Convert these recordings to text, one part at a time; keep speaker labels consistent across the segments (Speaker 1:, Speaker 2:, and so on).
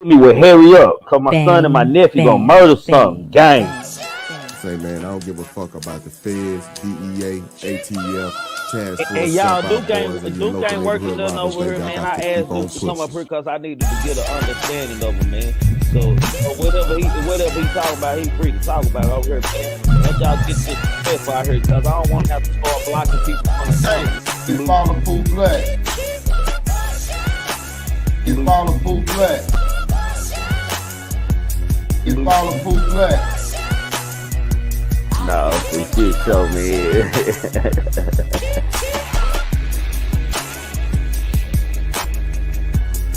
Speaker 1: Me will hurry up, cause my son and my nephew gonna murder something. Gang.
Speaker 2: Say, man, I don't give a fuck about the feds, DEA, ATF, Task
Speaker 1: And
Speaker 2: Force,
Speaker 1: y'all,
Speaker 2: Step Out
Speaker 1: Duke
Speaker 2: boys, and
Speaker 1: ain't
Speaker 2: your
Speaker 1: Duke
Speaker 2: local
Speaker 1: ain't working
Speaker 2: neighborhood
Speaker 1: nothing
Speaker 2: robbers,
Speaker 1: over here,
Speaker 2: baby. I
Speaker 1: man.
Speaker 2: got
Speaker 1: I
Speaker 2: to keep
Speaker 1: asked
Speaker 2: on
Speaker 1: Duke to come up
Speaker 2: pushing.
Speaker 1: here because I needed to get an understanding of him, man. So whatever he talking about, he free to talk about it over here, man. Let y'all get this stuff out here, cause I don't want to have to start blocking people from the
Speaker 3: Hey,
Speaker 1: phone.
Speaker 3: you follow Pooh Black. You follow Pooh Black. You follow Pooh Black.
Speaker 1: No, this shit show me.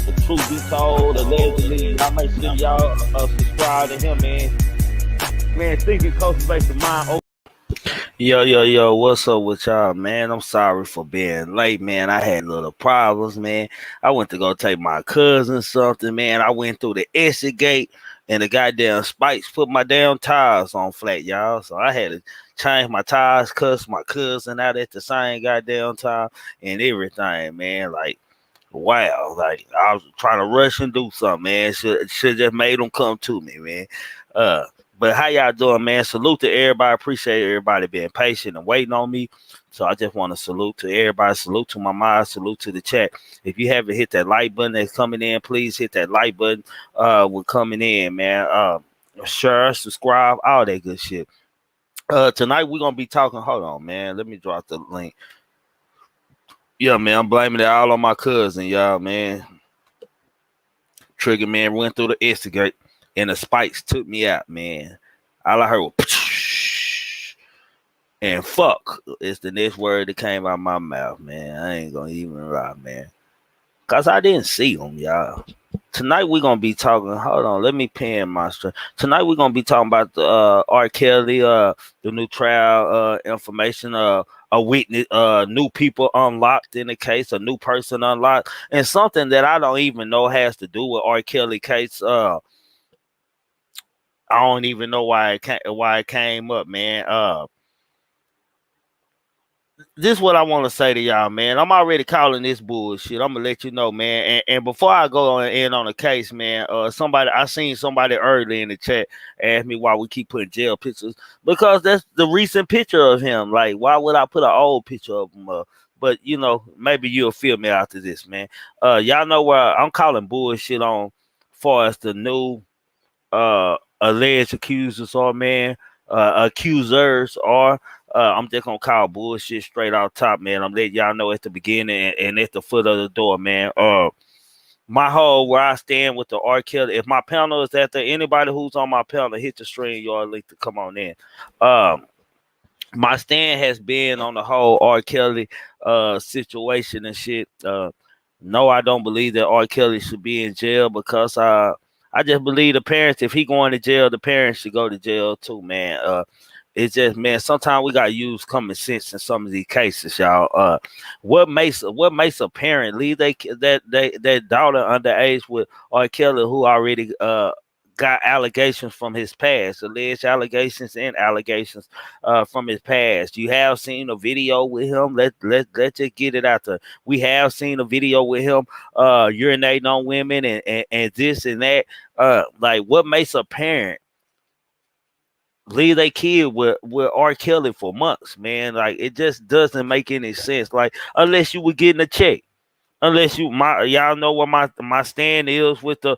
Speaker 1: The truth be told, allegedly, y'all make sure y'all subscribe to him, man. Man, thinking cultivates the mind. Yo, what's up with y'all, man? I'm sorry for being late, man. I had little problems, man. I went to go take my cousin something, man. I went through the exit gate and the goddamn spikes put my damn tires on flat, y'all. So I had to change my tires, cuss my cousin out at the same goddamn time and everything, man. Like, wow, like I was trying to rush and do something, man. Should just made them come to me, man. Uh, but how y'all doing, man? Salute to everybody. Appreciate everybody being patient and waiting on me. So I just want to salute to everybody. Salute to my mind. Salute to the chat. If you haven't hit that like button that's coming in, please hit that like button. We're coming in, man. Share, subscribe, all that good shit. Tonight we're gonna be talking. Hold on, man. Let me drop the link. Yeah, man. I'm blaming it all on my cousin, y'all, man. TRIGGMAN went through the instigate and the spikes took me out, man. All I heard was and fuck. It's the next word that came out of my mouth, man. I ain't gonna even lie, man. Cause I didn't see them, y'all. Tonight we're gonna be talking. Hold on, let me pin my strength. Tonight we're gonna be talking about the R. Kelly, the new trial information, a witness, new people unlocked in the case, a new person unlocked, and something that I don't even know has to do with R. Kelly case. I don't even know why it came up, man. This is what I want to say to y'all, man. I'm already calling this bullshit. I'm gonna let you know, man. And before I go in on the case, man, I seen somebody early in the chat ask me why we keep putting jail pictures because that's the recent picture of him. Like, why would I put an old picture of him up? But you know, maybe you'll feel me after this, man. Y'all know where I'm calling bullshit on, far as the new alleged accusers are, man. Accusers are. I'm just gonna call bullshit straight out top, man. I'm letting y'all know at the beginning and at the foot of the door, man. My whole where I stand with the R. Kelly. If my panel is out there, anybody who's on my panel, hit the stream yard link to come on in. My stand has been on the whole R. Kelly situation and shit. No, I don't believe that R. Kelly should be in jail because I just believe the parents, if he going to jail, the parents should go to jail too, man. It's just, man, sometimes we gotta use common sense in some of these cases, y'all. What makes a parent leave that daughter underage with R. Kelly, who already got allegations from his past, alleged allegations and allegations from his past. You have seen a video with him. Let's just get it out there. We have seen a video with him urinating on women and this and that. Like, what makes a parent leave their kid with R. Kelly for months, man? Like, it just doesn't make any sense. Like, unless you were getting a check. Unless y'all know what my stand is with the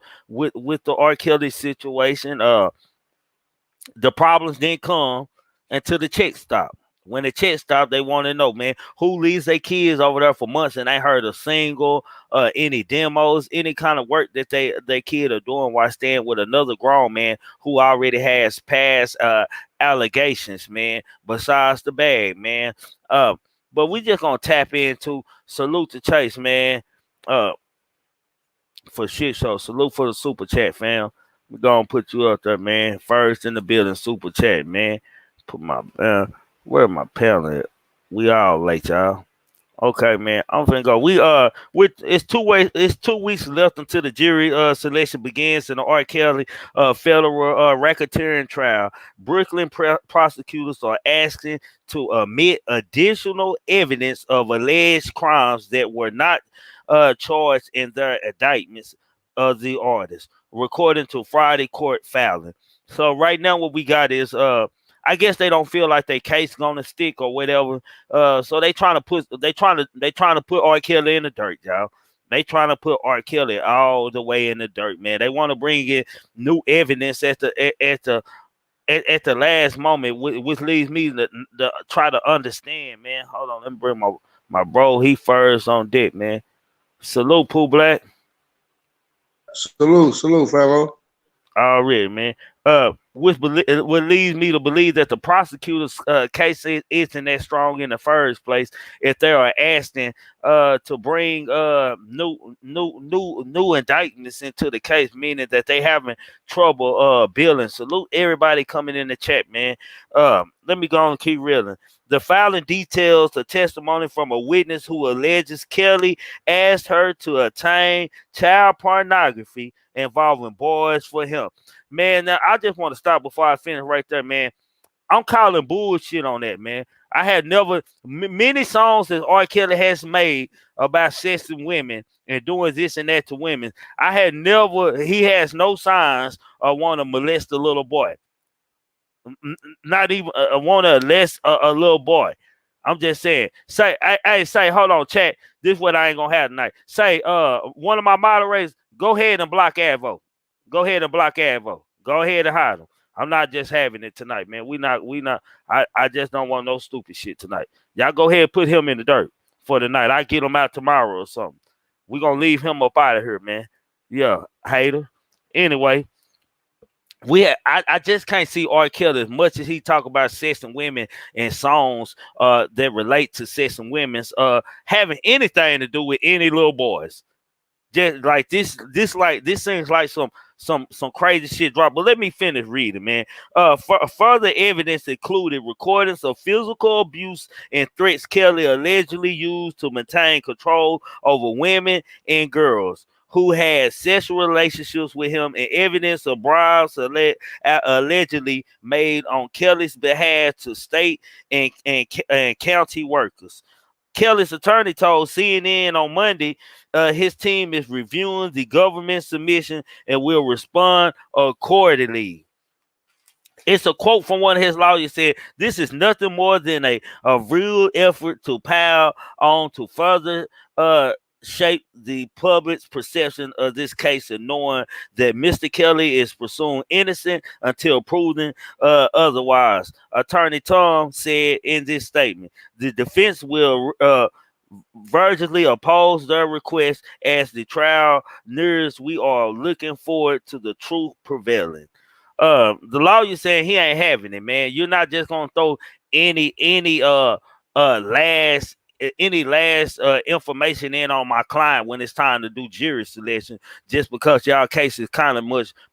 Speaker 1: R. Kelly situation. The problems didn't come until the check stopped. When the check stopped, they want to know, man, who leaves their kids over there for months and ain't heard a single, any demos, any kind of work that their kid are doing while staying with another grown man who already has past allegations, man. Besides the bag, man. But we just gonna tap into salute to Chase, man. Uh, for shit show. Salute for the super chat, fam. We're gonna put you up there, man. First in the building, super chat, man. Put my where my pen at? We all late, y'all. Okay, man. I'm finna go. It's 2 weeks left until the jury selection begins in the R. Kelly federal racketeering trial. Brooklyn prosecutors are asking to admit additional evidence of alleged crimes that were not charged in their indictments. of the artist, recording to Friday court filing. So right now, what we got is I guess they don't feel like their case gonna stick or whatever. So they trying to put R. Kelly in the dirt, y'all. They trying to put R. Kelly all the way in the dirt, man. They want to bring in new evidence at the last moment, which leads me to try to understand, man. Hold on, let me bring my bro. He first on deck, man. Salute, Pooh Black.
Speaker 4: Salute, fellow.
Speaker 1: Already, man. What leads me to believe that the prosecutor's case isn't that strong in the first place if they are asking to bring new indictments into the case, meaning that they having trouble billing. Salute everybody coming in the chat, man. Let me go on and keep reeling. The filing details the testimony from a witness who alleges Kelly asked her to obtain child pornography involving boys for him. Man, now I just want to stop before I finish right there, man. I'm calling bullshit on that, man. I had never many songs that R. Kelly has made about sexing women and doing this and that to women. I had never. He has no signs of want to molest a little boy. Not even want to molest a little boy. I'm just saying. Say, hold on, chat. This is what I ain't gonna have tonight. Say, one of my moderators, go ahead and block Advo. Go ahead and block Advo. Go ahead and hide him. I'm not just having it tonight, man. We not. I just don't want no stupid shit tonight. Y'all go ahead and put him in the dirt for the night. I get him out tomorrow or something. We gonna leave him up out of here, man. Yeah, hater. Anyway, I just can't see R. Kelly as much as he talk about sex and women and songs that relate to sex and women's having anything to do with any little boys. Just like this seems like some crazy shit drop. But let me finish reading, man. Further evidence included recordings of physical abuse and threats Kelly allegedly used to maintain control over women and girls who had sexual relationships with him, and evidence of bribes allegedly made on Kelly's behalf to state and county workers. Kelly's attorney told CNN on Monday his team is reviewing the government submission and will respond accordingly. It's a quote from one of his lawyers said, "This is nothing more than a real effort to pile on to further shape the public's perception of this case and knowing that Mr. Kelly is pursuing innocent until proven otherwise." Attorney Tom said in this statement, the defense will virtually oppose their request as the trial nears. We are looking forward to the truth prevailing. The lawyer saying he ain't having it, man. You're not just gonna throw any last information in on my client when it's time to do jury selection, just because y'all case is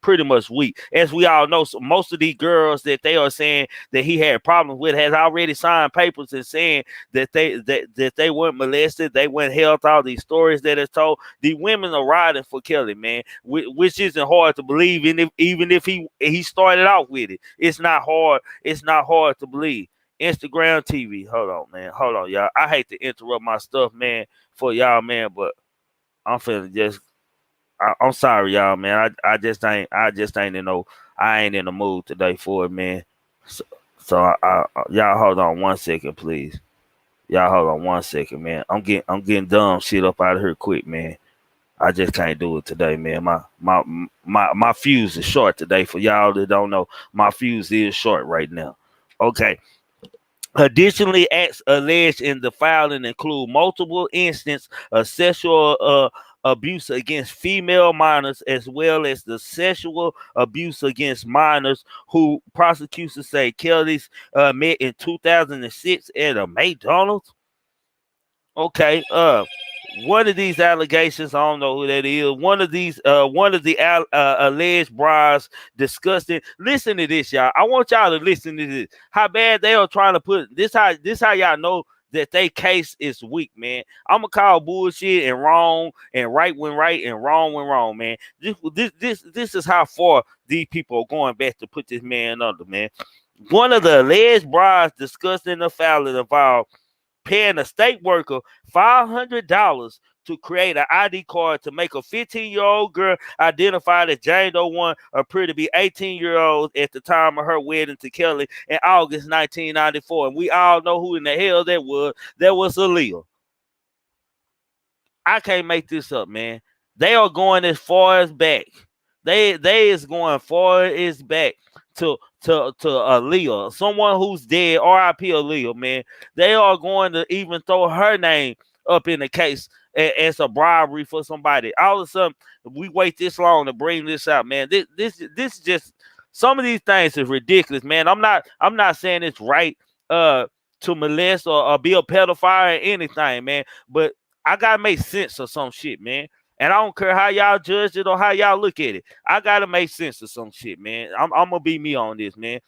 Speaker 1: pretty much weak. As we all know, so most of these girls that they are saying that he had problems with has already signed papers and saying that they weren't molested, they weren't held. All these stories that is told, the women are riding for Kelly, man, which isn't hard to believe. And even if he started out with it, it's not hard to believe. Instagram TV. Hold on, man. Hold on, y'all. I hate to interrupt my stuff, man, for y'all, man, but I'm feeling I'm sorry, y'all, man. I just ain't I ain't in the mood today for it, man. So y'all hold on 1 second, please. Y'all hold on 1 second, man. I'm getting dumb shit up out of here quick, man. I just can't do it today, man. My fuse is short today. For y'all that don't know, my fuse is short right now. Okay. Additionally, acts alleged in the filing include multiple instances of sexual abuse against female minors, as well as the sexual abuse against minors who prosecutors say Kelly's met in 2006 at a McDonald's. Okay, one of these allegations, I don't know who that is. One of the alleged brides disgusting. Listen to this, y'all. I want y'all to listen to this. How bad they are trying to put this. How y'all know that they case is weak, man. I'm gonna call bullshit and wrong and right when right and wrong when wrong, man. This is how far these people are going back to put this man under, man. One of the alleged brides discussed in the filing involved paying a state worker $500 to create an ID card to make a 15-year-old girl identified as Jane Doe 1 appear to be 18-year-old at the time of her wedding to Kelly in August 1994. And we all know who in the hell that was. That was Aaliyah. I can't make this up, man. They are going as far as back. They is going far as back to Aaliyah, someone who's dead. R.I.P. Aaliyah, man. They are going to even throw her name up in the case as a bribery for somebody. All of a sudden, we wait this long to bring this out, man. This just, some of these things is ridiculous, man. I'm not saying it's right to molest or be a pedophile or anything, man. But I gotta make sense of some shit, man. And I don't care how y'all judge it or how y'all look at it. I gotta make sense of some shit, man. I'm gonna be me on this, man.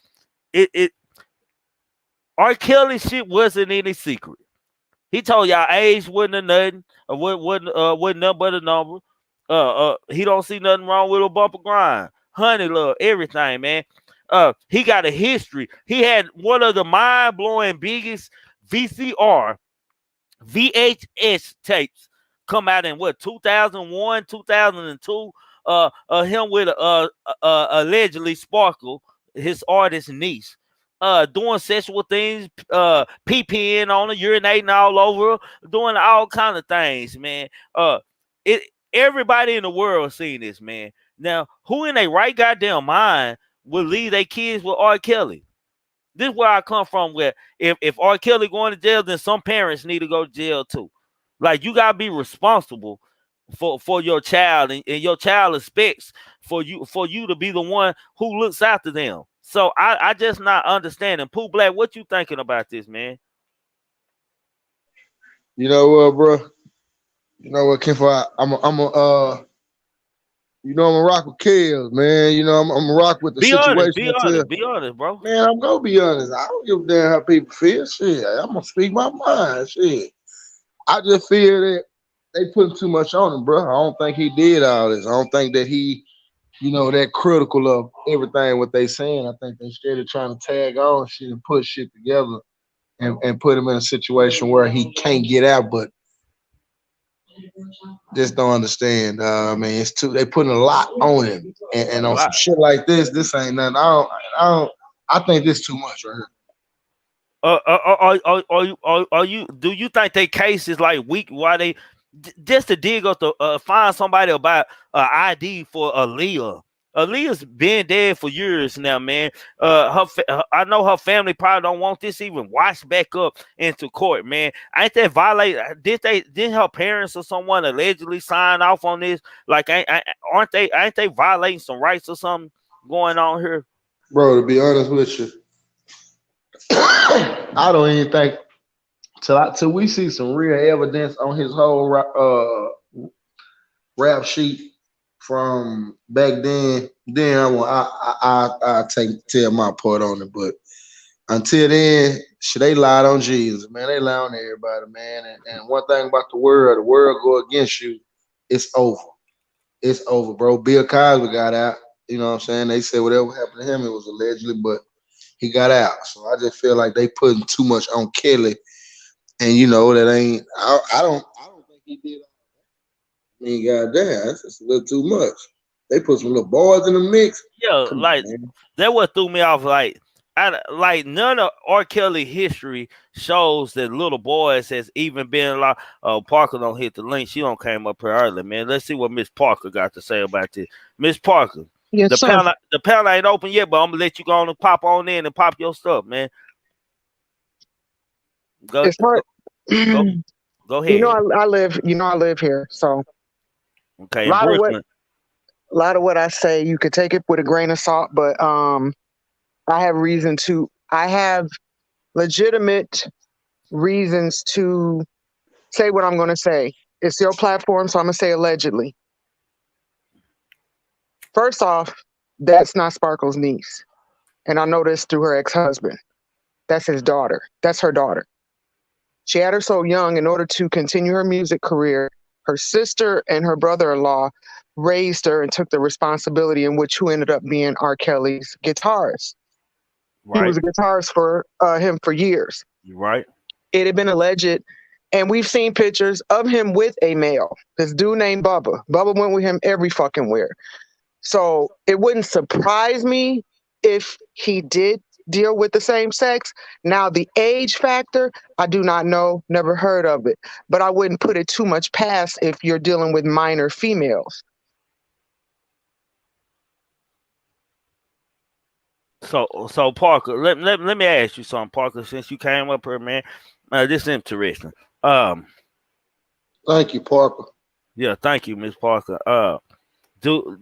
Speaker 1: R. Kelly shit wasn't any secret. He told y'all age wasn't a nothing, or wasn't nothing but a number. He don't see nothing wrong with a bumper grind, honey love, everything, man. He got a history. He had one of the mind-blowing biggest VHS tapes come out in what, 2001, 2002. Him with allegedly Sparkle, his artist niece, doing sexual things, peeing on her, urinating all over her, doing all kind of things, man. Everybody in the world seen this, man. Now, who in their right goddamn mind would leave their kids with R. Kelly? This is where I come from, where if R. Kelly going to jail, then some parents need to go to jail too. Like, you gotta be responsible for your child, and your child expects for you to be the one who looks after them. So I just not understanding. Pooh Black, what you thinking about this, man?
Speaker 4: You know what, bro? You know what, Kim? I'm a rock with Kels, man. You know, I'm a rock with the
Speaker 1: Be
Speaker 4: situation.
Speaker 1: honest, be honest, bro.
Speaker 4: Man, I'm gonna be honest. I don't give a damn how people feel. Shit, I'm gonna speak my mind. Shit, I just feel that they put too much on him, bro. I don't think he did all this. I don't think that he, that critical of everything what they saying. I think they started trying to tag on shit and put shit together and put him in a situation where he can't get out, but just don't understand. I mean, it's too. They putting a lot on him, and on some shit like this ain't nothing. I think this too much right
Speaker 1: here. Do you think their case is like weak? Why they just to dig up to find somebody about ID for Aaliyah? Aaliyah's been dead for years now, man. I know her family probably don't want this even washed back up into court, man. Ain't that violate? Did her parents or someone allegedly sign off on this? Like, ain't they violating some rights or something going on here?
Speaker 4: Bro, to be honest with you, I don't even think till we see some real evidence on his whole rap sheet from back then I tell my part on it. But until then, they lied on Jesus, man. They lied on everybody, man. And one thing about the world go against you, it's over. It's over, bro. Bill Cosby got out. You know what I'm saying? They said whatever happened to him, it was allegedly, but he got out. So I just feel like they putting too much on Kelly. And that ain't. I don't think he did. I mean, goddamn, that's just a little too much. They put some little boys in the mix.
Speaker 1: Yeah, that what threw me off. Like none of R. Kelly history shows that little boys has even been like. Parker don't hit the link. She don't came up here early, man. Let's see what Miss Parker got to say about this. Miss Parker,
Speaker 5: yes,
Speaker 1: the panel ain't open yet, but I'm gonna let you go on and pop on in and pop your stuff, man. Go.
Speaker 5: It's hard.
Speaker 1: Go ahead.
Speaker 5: I live here, so
Speaker 1: okay.
Speaker 5: A lot of what I say, you could take it with a grain of salt, but I have legitimate reasons to say what I'm going to say. It's your platform, so I'm going to say allegedly. First off, that's not Sparkle's niece, and I know this through her ex-husband. That's his daughter. That's her daughter. She had her so young in order to continue her music career. Her sister and her brother-in-law raised her and took the responsibility, in which who ended up being R. Kelly's guitarist. Right. He was a guitarist for him for years.
Speaker 1: Right.
Speaker 5: It had been alleged And we've seen pictures of him with a male. This dude named Bubba. Bubba went with him every fucking where. So it wouldn't surprise me if he did deal with the same sex. Now, the age factor, I do not know, never heard of it. But I wouldn't put it too much past if you're dealing with minor females.
Speaker 1: So Parker, let me ask you something, Parker, since you came up here, man. This is interesting.
Speaker 4: Thank you, Parker.
Speaker 1: Yeah, thank you, Miss Parker. Can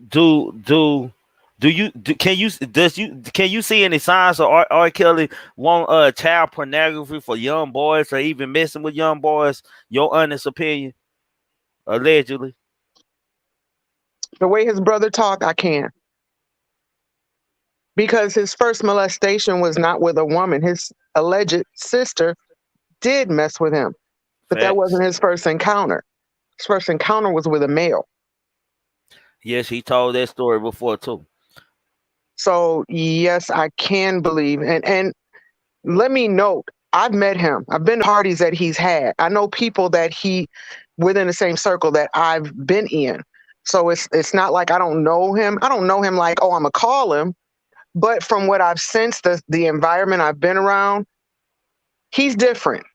Speaker 1: you see any signs of R. Kelly want child pornography for young boys or even messing with young boys? Your honest opinion, allegedly.
Speaker 5: The way his brother talked, I can. Because his first molestation was not with a woman. His alleged sister did mess with him, but that
Speaker 1: Facts.
Speaker 5: wasn't his first encounter. His first encounter was with a male.
Speaker 1: Yes, he told that story before too.
Speaker 5: So yes, I can believe. And let me note, I've met him. I've been to parties that he's had. I know people that he within the same circle that I've been in. So it's not like I don't know him. I don't know him like, oh, I'm gonna call him. But from what I've sensed, the environment I've been around, he's different.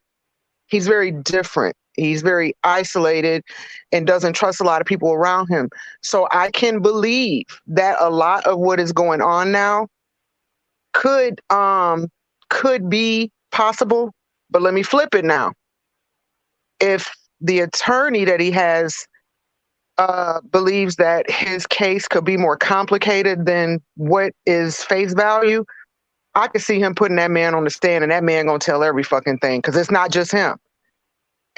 Speaker 5: He's very different. He's very isolated and doesn't trust a lot of people around him. So I can believe that a lot of what is going on now could be possible. But let me flip it now. If the attorney that he has believes that his case could be more complicated than what is face value, I could see him putting that man on the stand and that man gonna tell every fucking thing because it's not just him.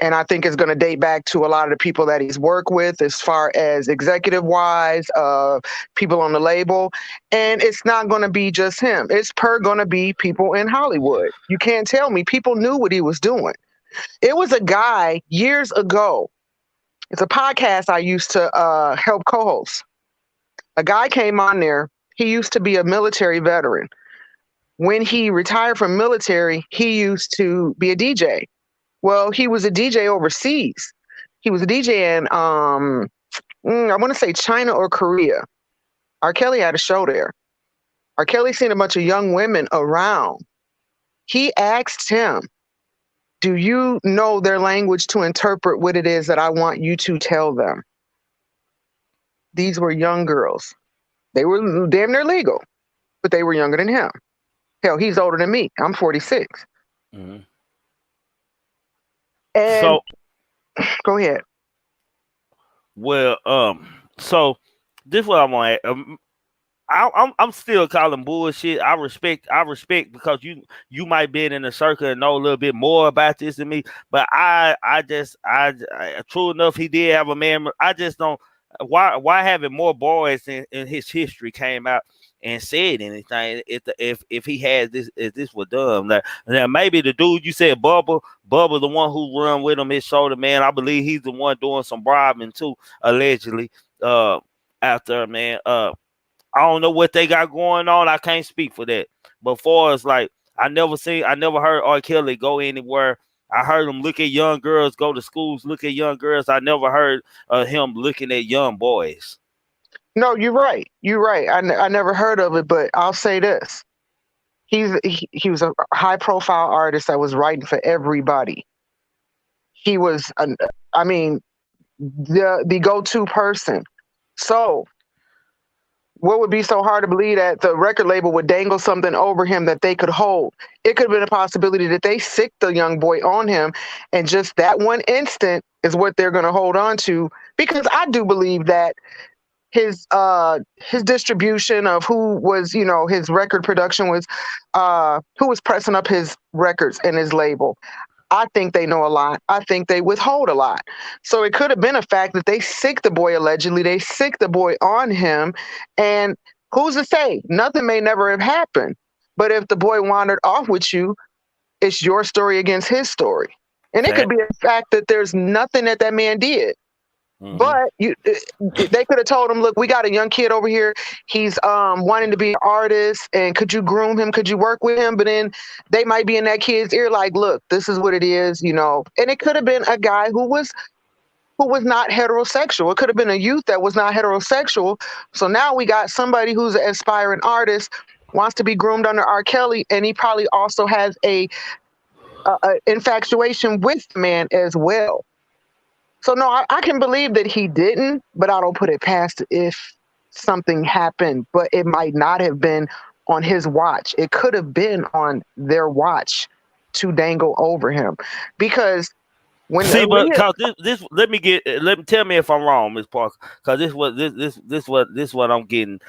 Speaker 5: And I think it's going to date back to a lot of the people that he's worked with as far as executive wise, people on the label. And it's not going to be just him. It's going to be people in Hollywood. You can't tell me people knew what he was doing. It was a guy years ago. It's a podcast I used to help co-host. A guy came on there. He used to be a military veteran. When he retired from military, he used to be a DJ. Well, he was a DJ overseas. He was a DJ in, I want to say China or Korea. R. Kelly had a show there. R. Kelly seen a bunch of young women around. He asked him, do you know their language to interpret what it is that I want you to tell them? These were young girls. They were damn near legal, but they were younger than him. Hell, he's older than me. I'm 46.
Speaker 1: Mm-hmm.
Speaker 5: And
Speaker 1: so,
Speaker 5: go ahead.
Speaker 1: Well, so this is what I want to I'm still calling bullshit. I respect because you might be in the circle and know a little bit more about this than me. But I true enough, he did have a man. I just don't. Why having more boys in his history came out and said anything if he had this, if this was done. Now maybe the dude you said Bubba, the one who run with him, his shoulder man, I believe he's the one doing some bribing too, allegedly. After man, I don't know what they got going on. I can't speak for that. But for us, like I never heard R. Kelly go anywhere. I heard him look at young girls, go to schools, look at young girls. I never heard him looking at young boys.
Speaker 5: No, you're right. You're right. I never heard of it, but I'll say this. He was a high profile artist that was writing for everybody. He was, the go-to person. So what would be so hard to believe that the record label would dangle something over him that they could hold? It could have been a possibility that they sicked the young boy on him, and just that one instant is what they're going to hold on to, because I do believe that his distribution of who was, his record production was, who was pressing up his records and his label. I think they know a lot. I think they withhold a lot. So it could have been a fact that they sicked the boy allegedly. They sicked the boy on him. And who's to say? Nothing may never have happened. But if the boy wandered off with you, it's your story against his story. And it could be a fact that there's nothing that man did. But they could have told him, look, we got a young kid over here. He's wanting to be an artist, and could you groom him? Could you work with him? But then they might be in that kid's ear, like, look, this is what it is, you know. And it could have been a guy who was not heterosexual. It could have been a youth that was not heterosexual. So now we got somebody who's an aspiring artist, wants to be groomed under R. Kelly, and he probably also has a infatuation with the man as well. So no, I can believe that he didn't, but I don't put it past if something happened. But it might not have been on his watch. It could have been on their watch to dangle over him, because when
Speaker 1: but cause this let me tell me if I'm wrong, Miss Parker, cause this what I'm getting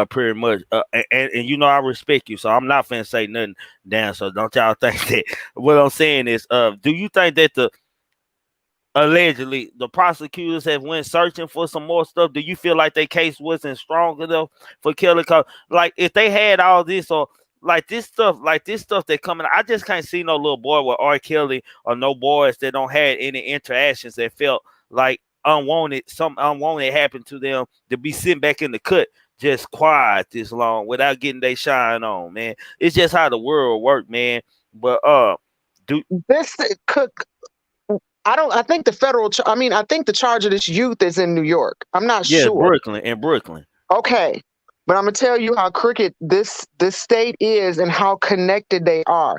Speaker 1: pretty much and you know I respect you, so I'm not finna say nothing down, so don't y'all think that. What I'm saying is do you think that allegedly the prosecutors have went searching for some more stuff? Do you feel like their case wasn't strong enough for Kelly? Cause like if they had all this, or like this stuff that coming, I just can't see no little boy with R. Kelly, or no boys that don't have any interactions that felt like something unwanted happened to them, to be sitting back in the cut just quiet this long without getting their shine on, man. It's just how the world works, man. But
Speaker 5: this Cook, I think the federal, I think the charge of this youth is in New York. I'm not sure.
Speaker 1: Brooklyn.
Speaker 5: Okay. But I'm going to tell you how crooked this state is and how connected they are.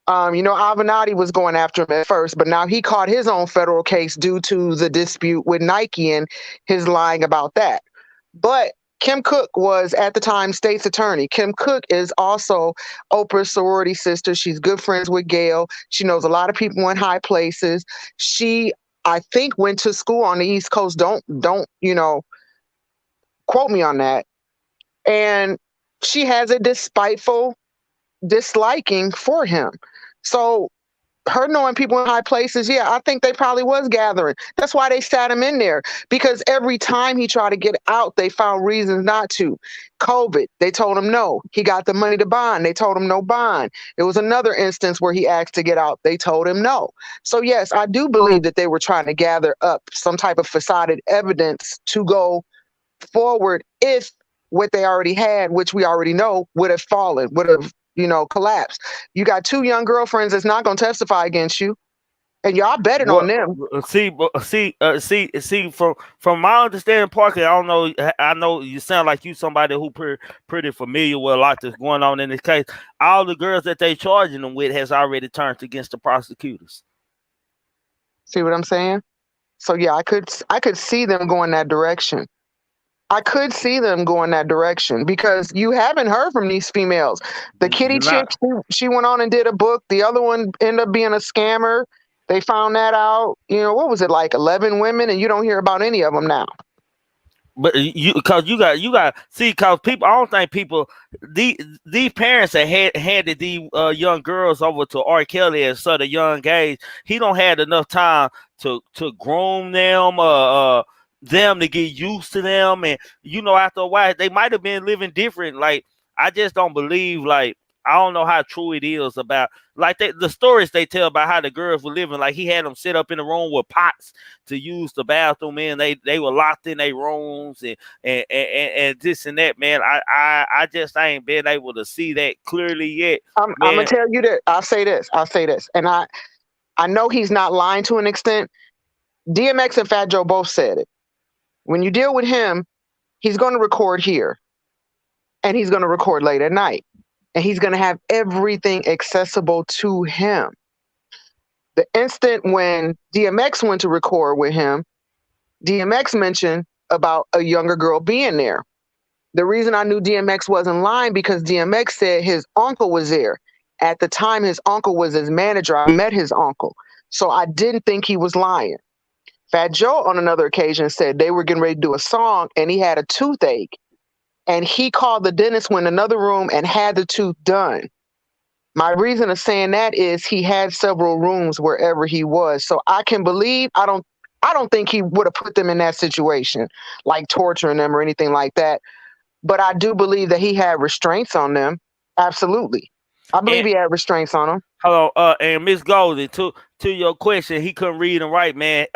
Speaker 5: You know, Avenatti was going after him at first, but now he caught his own federal case due to the dispute with Nike and his lying about that. But Kim Cook was at the time state's attorney. Kim Cook is also Oprah's sorority sister. She's good friends with Gail. She knows a lot of people in high places. She, I think, went to school on the East Coast. Don't you know, quote me on that. And she has a despiteful disliking for him. So her knowing people in high places, yeah, I think they probably was gathering. That's why they sat him in there, because every time he tried to get out, they found reasons not to. COVID, they told him no. He got the money to bond. They told him no bond. It was another instance where he asked to get out. They told him no. So yes, I do believe that they were trying to gather up some type of facaded evidence to go forward if what they already had, which we already know, would have fallen, would have, you know, collapsed. You got two young girlfriends that's not going to testify against you, and y'all betting on them.
Speaker 1: See, from my understanding, Parker, I don't know. I know you sound like you somebody who pretty familiar with a lot that's going on in this case. All the girls that they charging them with has already turned against the prosecutors.
Speaker 5: See what I'm saying? So yeah, I could see them going that direction. I could see them going that direction, because you haven't heard from these females. The kitty chick, she went on and did a book. The other one ended up being a scammer. They found that out. You know, what was it, like 11 women, and you don't hear about any of them now.
Speaker 1: But because you got see, because people, I don't think people, these parents that handed these young girls over to R. Kelly at such a young age, he don't had enough time to groom them, them to get used to them, and you know, after a while they might have been living different. Like, I just don't believe, like, I don't know how true it is about, like, the stories they tell about how the girls were living. Like, he had them sit up in the room with pots to use the bathroom in. They were locked in their rooms and this and that, man. I just ain't been able to see that clearly yet.
Speaker 5: I'm gonna tell you that I'll say this, and I know he's not lying to an extent. DMX and Fat Joe both said it. When you deal with him, he's going to record here, and he's going to record late at night, and he's going to have everything accessible to him. The instant when DMX went to record with him, DMX mentioned about a younger girl being there. The reason I knew DMX wasn't lying, because DMX said his uncle was there. At the time, his uncle was his manager. I met his uncle, so I didn't think he was lying. Fat Joe, on another occasion, said they were getting ready to do a song, and he had a toothache, and he called the dentist, went in another room, and had the tooth done. My reason of saying that is he had several rooms wherever he was, so I can believe. I don't think he would have put them in that situation, like torturing them or anything like that. But I do believe that he had restraints on them. Absolutely, I believe he had restraints on them.
Speaker 1: Hello, and Miss Goldie, to your question, he couldn't read and write, man.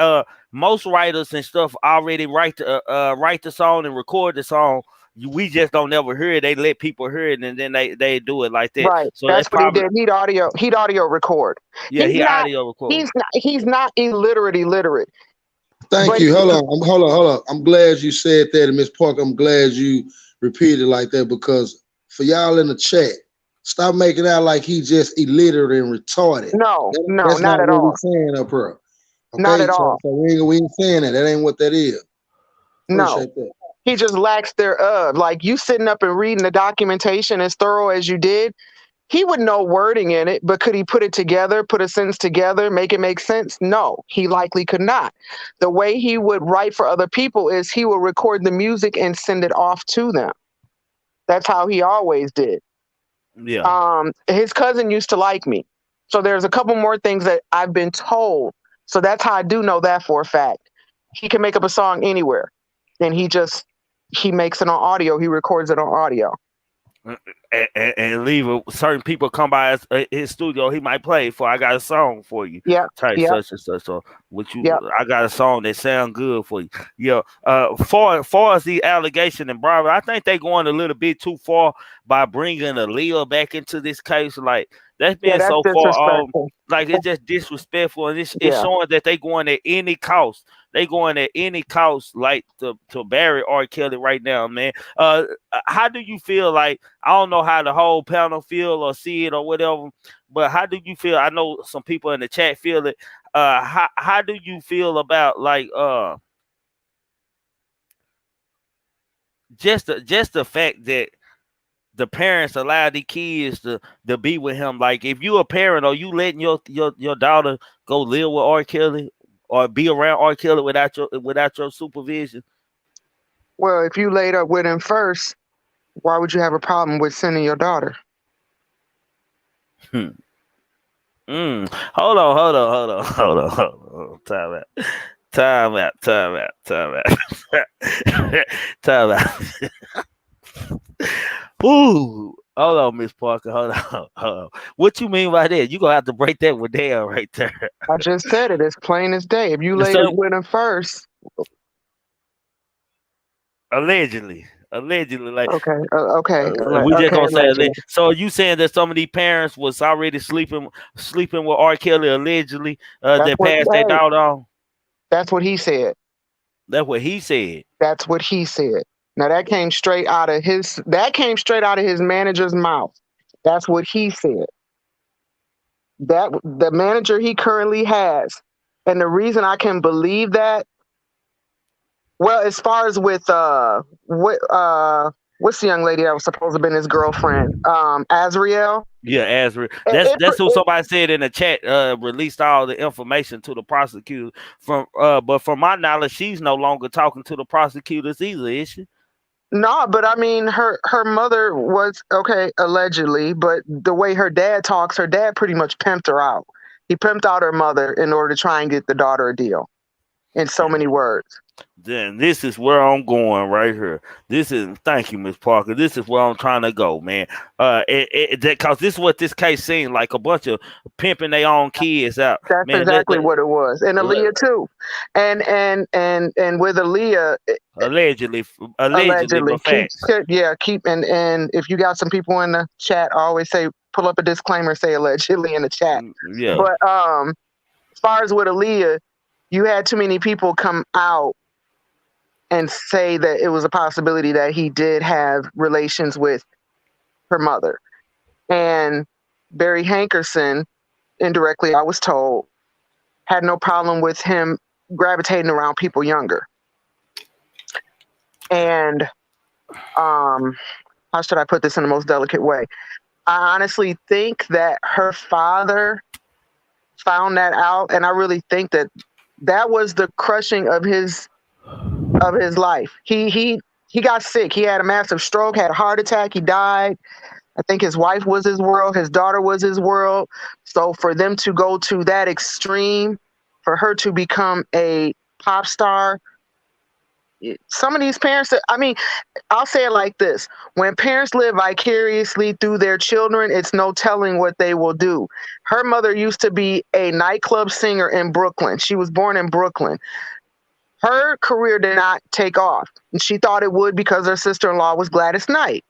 Speaker 1: most writers and stuff already write the song and record the song. We just don't never hear it. They let people hear it, and then they do it like that.
Speaker 5: Right.
Speaker 1: So
Speaker 5: That's
Speaker 1: that's
Speaker 5: what he
Speaker 1: probably,
Speaker 5: did. He'd audio record.
Speaker 1: yeah,
Speaker 5: He's
Speaker 1: he
Speaker 5: not
Speaker 1: audio record.
Speaker 5: he's not illiterate.
Speaker 4: Thank
Speaker 5: But
Speaker 4: you. Hold on. I'm glad you said that, and Miss Parker, I'm glad you repeated like that, because for y'all in the chat, stop making out like he just illiterate and retarded.
Speaker 5: no,
Speaker 4: That's
Speaker 5: not
Speaker 4: not
Speaker 5: at
Speaker 4: what we're
Speaker 5: all.
Speaker 4: saying up here.
Speaker 5: Not
Speaker 4: Okay,
Speaker 5: at all.
Speaker 4: so we ain't saying that. That ain't what that is.
Speaker 5: No.
Speaker 4: Appreciate that.
Speaker 5: He just lacks thereof. Like you sitting up and reading the documentation as thorough as you did, he would know wording in it, but could he put it together, put a sentence together, make it make sense? No, he likely could not. The way he would write for other people is he would record the music and send it off to them. That's how he always did.
Speaker 1: Yeah.
Speaker 5: His cousin used to like me. So there's a couple more things that I've been told. So that's how I do know that for a fact. He can make up a song anywhere. And he makes it on audio. He records it on audio.
Speaker 1: And leave it. Certain people come by his studio, he might play for, I got a song for you.
Speaker 5: Yeah.
Speaker 1: Type
Speaker 5: Yeah.
Speaker 1: such and such. So what you
Speaker 5: Yeah.
Speaker 1: I got a song that sound good for you. Yeah. Far as the allegation and bribery, I think they going a little bit too far by bringing Aaliyah back into this case. Like that's
Speaker 5: Yeah,
Speaker 1: been
Speaker 5: that's
Speaker 1: so far.
Speaker 5: disrespectful.
Speaker 1: Like it's just disrespectful, and it's
Speaker 5: Yeah.
Speaker 1: showing that they going at any cost. They going at any cost, like to bury R. Kelly right now, man. How do you feel? Like I don't know how the whole panel feel or see it or whatever, but how do you feel? I know some people in the chat feel it. How do you feel about like just the fact that the parents allow the kids to be with him? Like if you a parent, or you letting your daughter go live with R. Kelly or be around R. Kelly without your supervision?
Speaker 5: Well, if you laid up with him first, why would you have a problem with sending your daughter?
Speaker 1: Hold on. Time out. Time out. Ooh. Hold on, Miss Parker. Hold on. What you mean by that? You gonna have to break that one down right there.
Speaker 5: I just said it as plain as day. If you laid
Speaker 1: So
Speaker 5: up with him first,
Speaker 1: allegedly, like
Speaker 5: okay,
Speaker 1: we just gonna say
Speaker 5: allegedly.
Speaker 1: so. Are you saying that some of these parents was already sleeping with R. Kelly allegedly? That passed their daughter on.
Speaker 5: That's what he said.
Speaker 1: That's what he said.
Speaker 5: That's what he said. Now that came straight out of his manager's mouth. That's what he said. That the manager he currently has, and the reason I can believe that, well, as far as with what's the young lady that was supposed to have been his girlfriend, Azriel.
Speaker 1: Yeah, that's what somebody said in the chat. Released all the information to the prosecutor but from my knowledge, she's no longer talking to the prosecutors either, is she?
Speaker 5: No, but I mean, her mother was okay, allegedly, but the way her dad talks, her dad pretty much pimped her out. He pimped out her mother in order to try and get the daughter a deal, in so many words.
Speaker 1: Then this is where I'm going right here. Thank you, Miss Parker. This is where I'm trying to go, man. Because this is what this case seemed like, a bunch of pimping their own kids out.
Speaker 5: That's
Speaker 1: man,
Speaker 5: exactly what it was, and Aaliyah too, and with Aaliyah,
Speaker 1: allegedly, but facts.
Speaker 5: keep and if you got some people in the chat, I always say pull up a disclaimer, say allegedly in the chat.
Speaker 1: Yeah.
Speaker 5: But as far as with Aaliyah, you had too many people come out and say that it was a possibility that he did have relations with her mother. And Barry Hankerson, indirectly, I was told, had no problem with him gravitating around people younger. And how should I put this in the most delicate way? I honestly think that her father found that out, and I really think that was the crushing of his life. He got sick. He had a massive stroke, had a heart attack. He died. I think his wife was his world. His daughter was his world. So for them to go to that extreme, for her to become a pop star, some of these parents, I mean, I'll say it like this. When parents live vicariously through their children, it's no telling what they will do. Her mother used to be a nightclub singer in Brooklyn. She was born in Brooklyn. Her career did not take off. And she thought it would because her sister-in-law was Gladys Knight.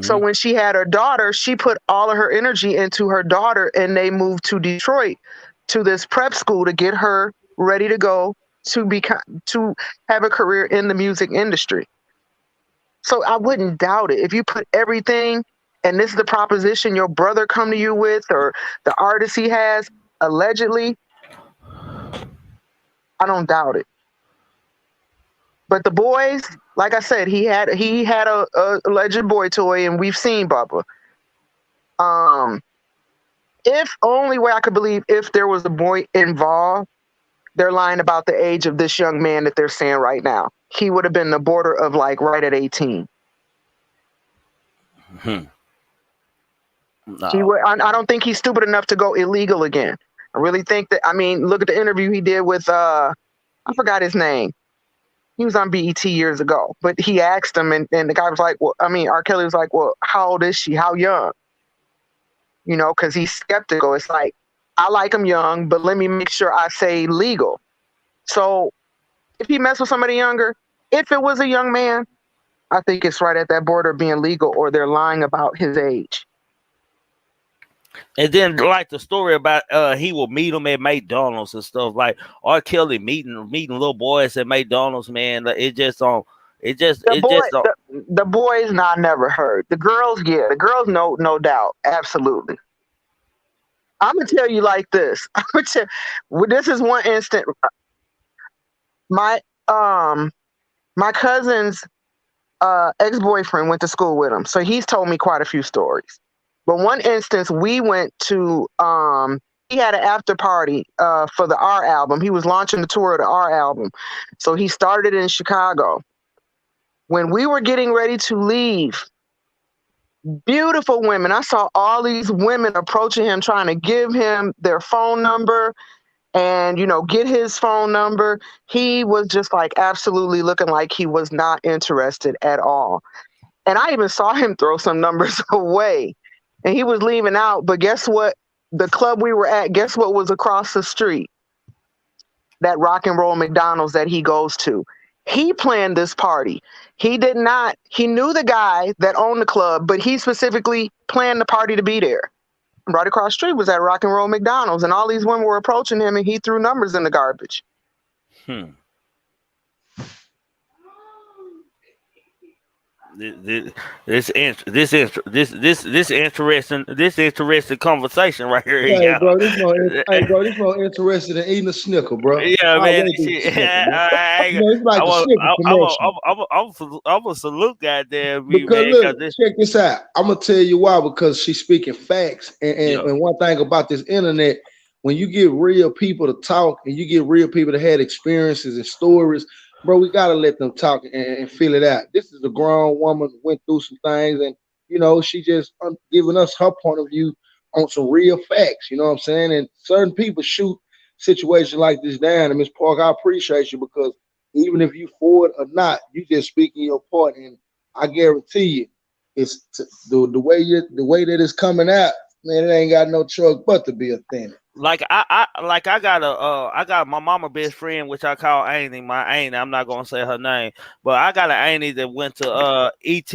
Speaker 5: So when she had her daughter, she put all of her energy into her daughter, and they moved to Detroit to this prep school to get her ready to go to have a career in the music industry. So I wouldn't doubt it. If you put everything, and this is the proposition your brother come to you with, or the artist he has, allegedly, I don't doubt it. But the boys, like I said, he had a alleged boy toy, and we've seen Bubba. If only way I could believe if there was a boy involved, they're lying about the age of this young man that they're saying right now. He would have been the border of like right at 18.
Speaker 1: No.
Speaker 5: I don't think he's stupid enough to go illegal again. I really think that, I mean, look at the interview he did with, I forgot his name. He was on BET years ago, but he asked him, and the guy was like, well, I mean, R. Kelly was like, well, how old is she? How young? You know, because he's skeptical. It's like, I like him young, but let me make sure I say legal. So if he messed with somebody younger, if it was a young man, I think it's right at that border of being legal, or they're lying about his age.
Speaker 1: And then like the story about he will meet them at McDonald's and stuff, like R. Kelly meeting little boys at McDonald's, man. Like, the
Speaker 5: boys not never heard. The girls, yeah, the girls no doubt, absolutely. I'm gonna tell you like this. This is one instant. My cousin's ex-boyfriend went to school with him, so he's told me quite a few stories. But one instance, we went to, he had an after party for the R album. He was launching the tour of the R album. So he started in Chicago. When we were getting ready to leave, beautiful women, I saw all these women approaching him, trying to give him their phone number and, you know, get his phone number. He was just like absolutely looking like he was not interested at all. And I even saw him throw some numbers away. And he was leaving out, but guess what? The club we were at, guess what was across the street? That Rock and Roll McDonald's that he goes to. He planned this party. He did not. He knew the guy that owned the club, but he specifically planned the party to be there. Right across the street was that Rock and Roll McDonald's, and all these women were approaching him, and he threw numbers in the garbage.
Speaker 1: This interesting conversation right here.
Speaker 4: Hey, bro, this more interested in eating a Snicker, bro.
Speaker 1: Yeah, man. I'm gonna salute goddamn me,
Speaker 4: because
Speaker 1: man.
Speaker 4: look, check this out. I'm gonna tell you why, because she's speaking facts. And one thing about this internet, when you get real people to talk and you get real people that had experiences and stories, bro, we gotta let them talk and feel it out. This is a grown woman who went through some things, and you know, she just giving us her point of view on some real facts. You know what I'm saying? And certain people shoot situations like this down. And Ms. Park, I appreciate you, because even if you for it or not, you just speaking your part, and I guarantee you, it's the way that it's coming out, man. It ain't got no choice but to be authentic.
Speaker 1: Like I got my mama best friend, which I call Annie. My Annie, I'm not gonna say her name, but I got an Annie that went to ET,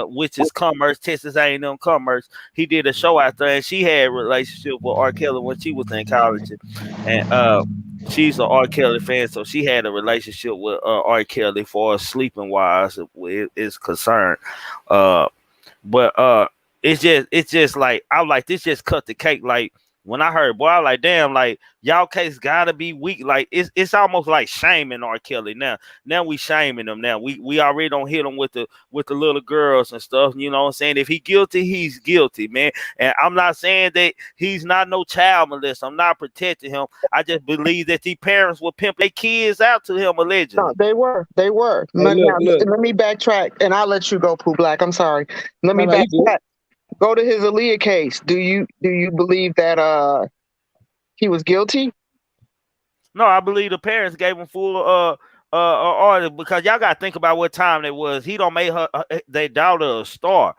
Speaker 1: which is Commerce, Texas A&M Commerce. He did a show out there, and she had a relationship with R. Kelly when she was in college, and she's an R. Kelly fan, so she had a relationship with R. Kelly for sleeping wise is concerned. But it's just like I'm like, this just cut the cake. Like, when I heard, boy, I like, damn, like, y'all case gotta be weak. Like, it's almost like shaming R. Kelly now. Now we shaming him. Now we already don't hit him with the little girls and stuff. You know what I'm saying? If he guilty, he's guilty, man. And I'm not saying that he's not no child molester. I'm not protecting him. I just believe that the parents would pimp their kids out to him allegedly.
Speaker 5: No, they were. Hey, look. Let me backtrack, and I'll let you go, Pooh Black. I'm sorry. Let me backtrack. Go to his Aaliyah case. Do you believe that he was guilty?
Speaker 1: No, I believe the parents gave him full order, because y'all gotta think about what time it was. He don't make their daughter a star.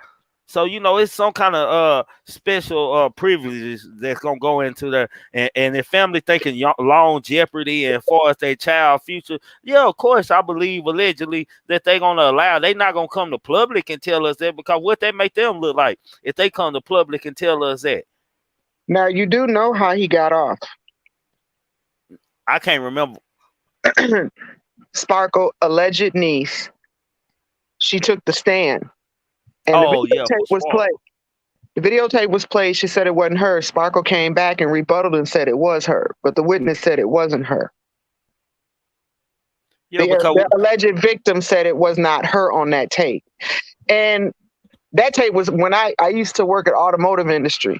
Speaker 1: So it's some kind of special privileges that's gonna go into there, and if family thinking long jeopardy and far as their child future, yeah, of course I believe allegedly that they gonna allow. They not gonna come to public and tell us that, because what they make them look like if they come to public and tell us that.
Speaker 5: Now you do know how he got off.
Speaker 1: I can't remember.
Speaker 5: Sparkle, alleged niece, she took the stand, and the videotape was played. The videotape was played. She said it wasn't her. Sparkle came back and rebutted and said it was her, but the witness said it wasn't her.
Speaker 1: Yeah,
Speaker 5: the alleged victim said it was not her on that tape. And that tape was when I used to work at automotive industry.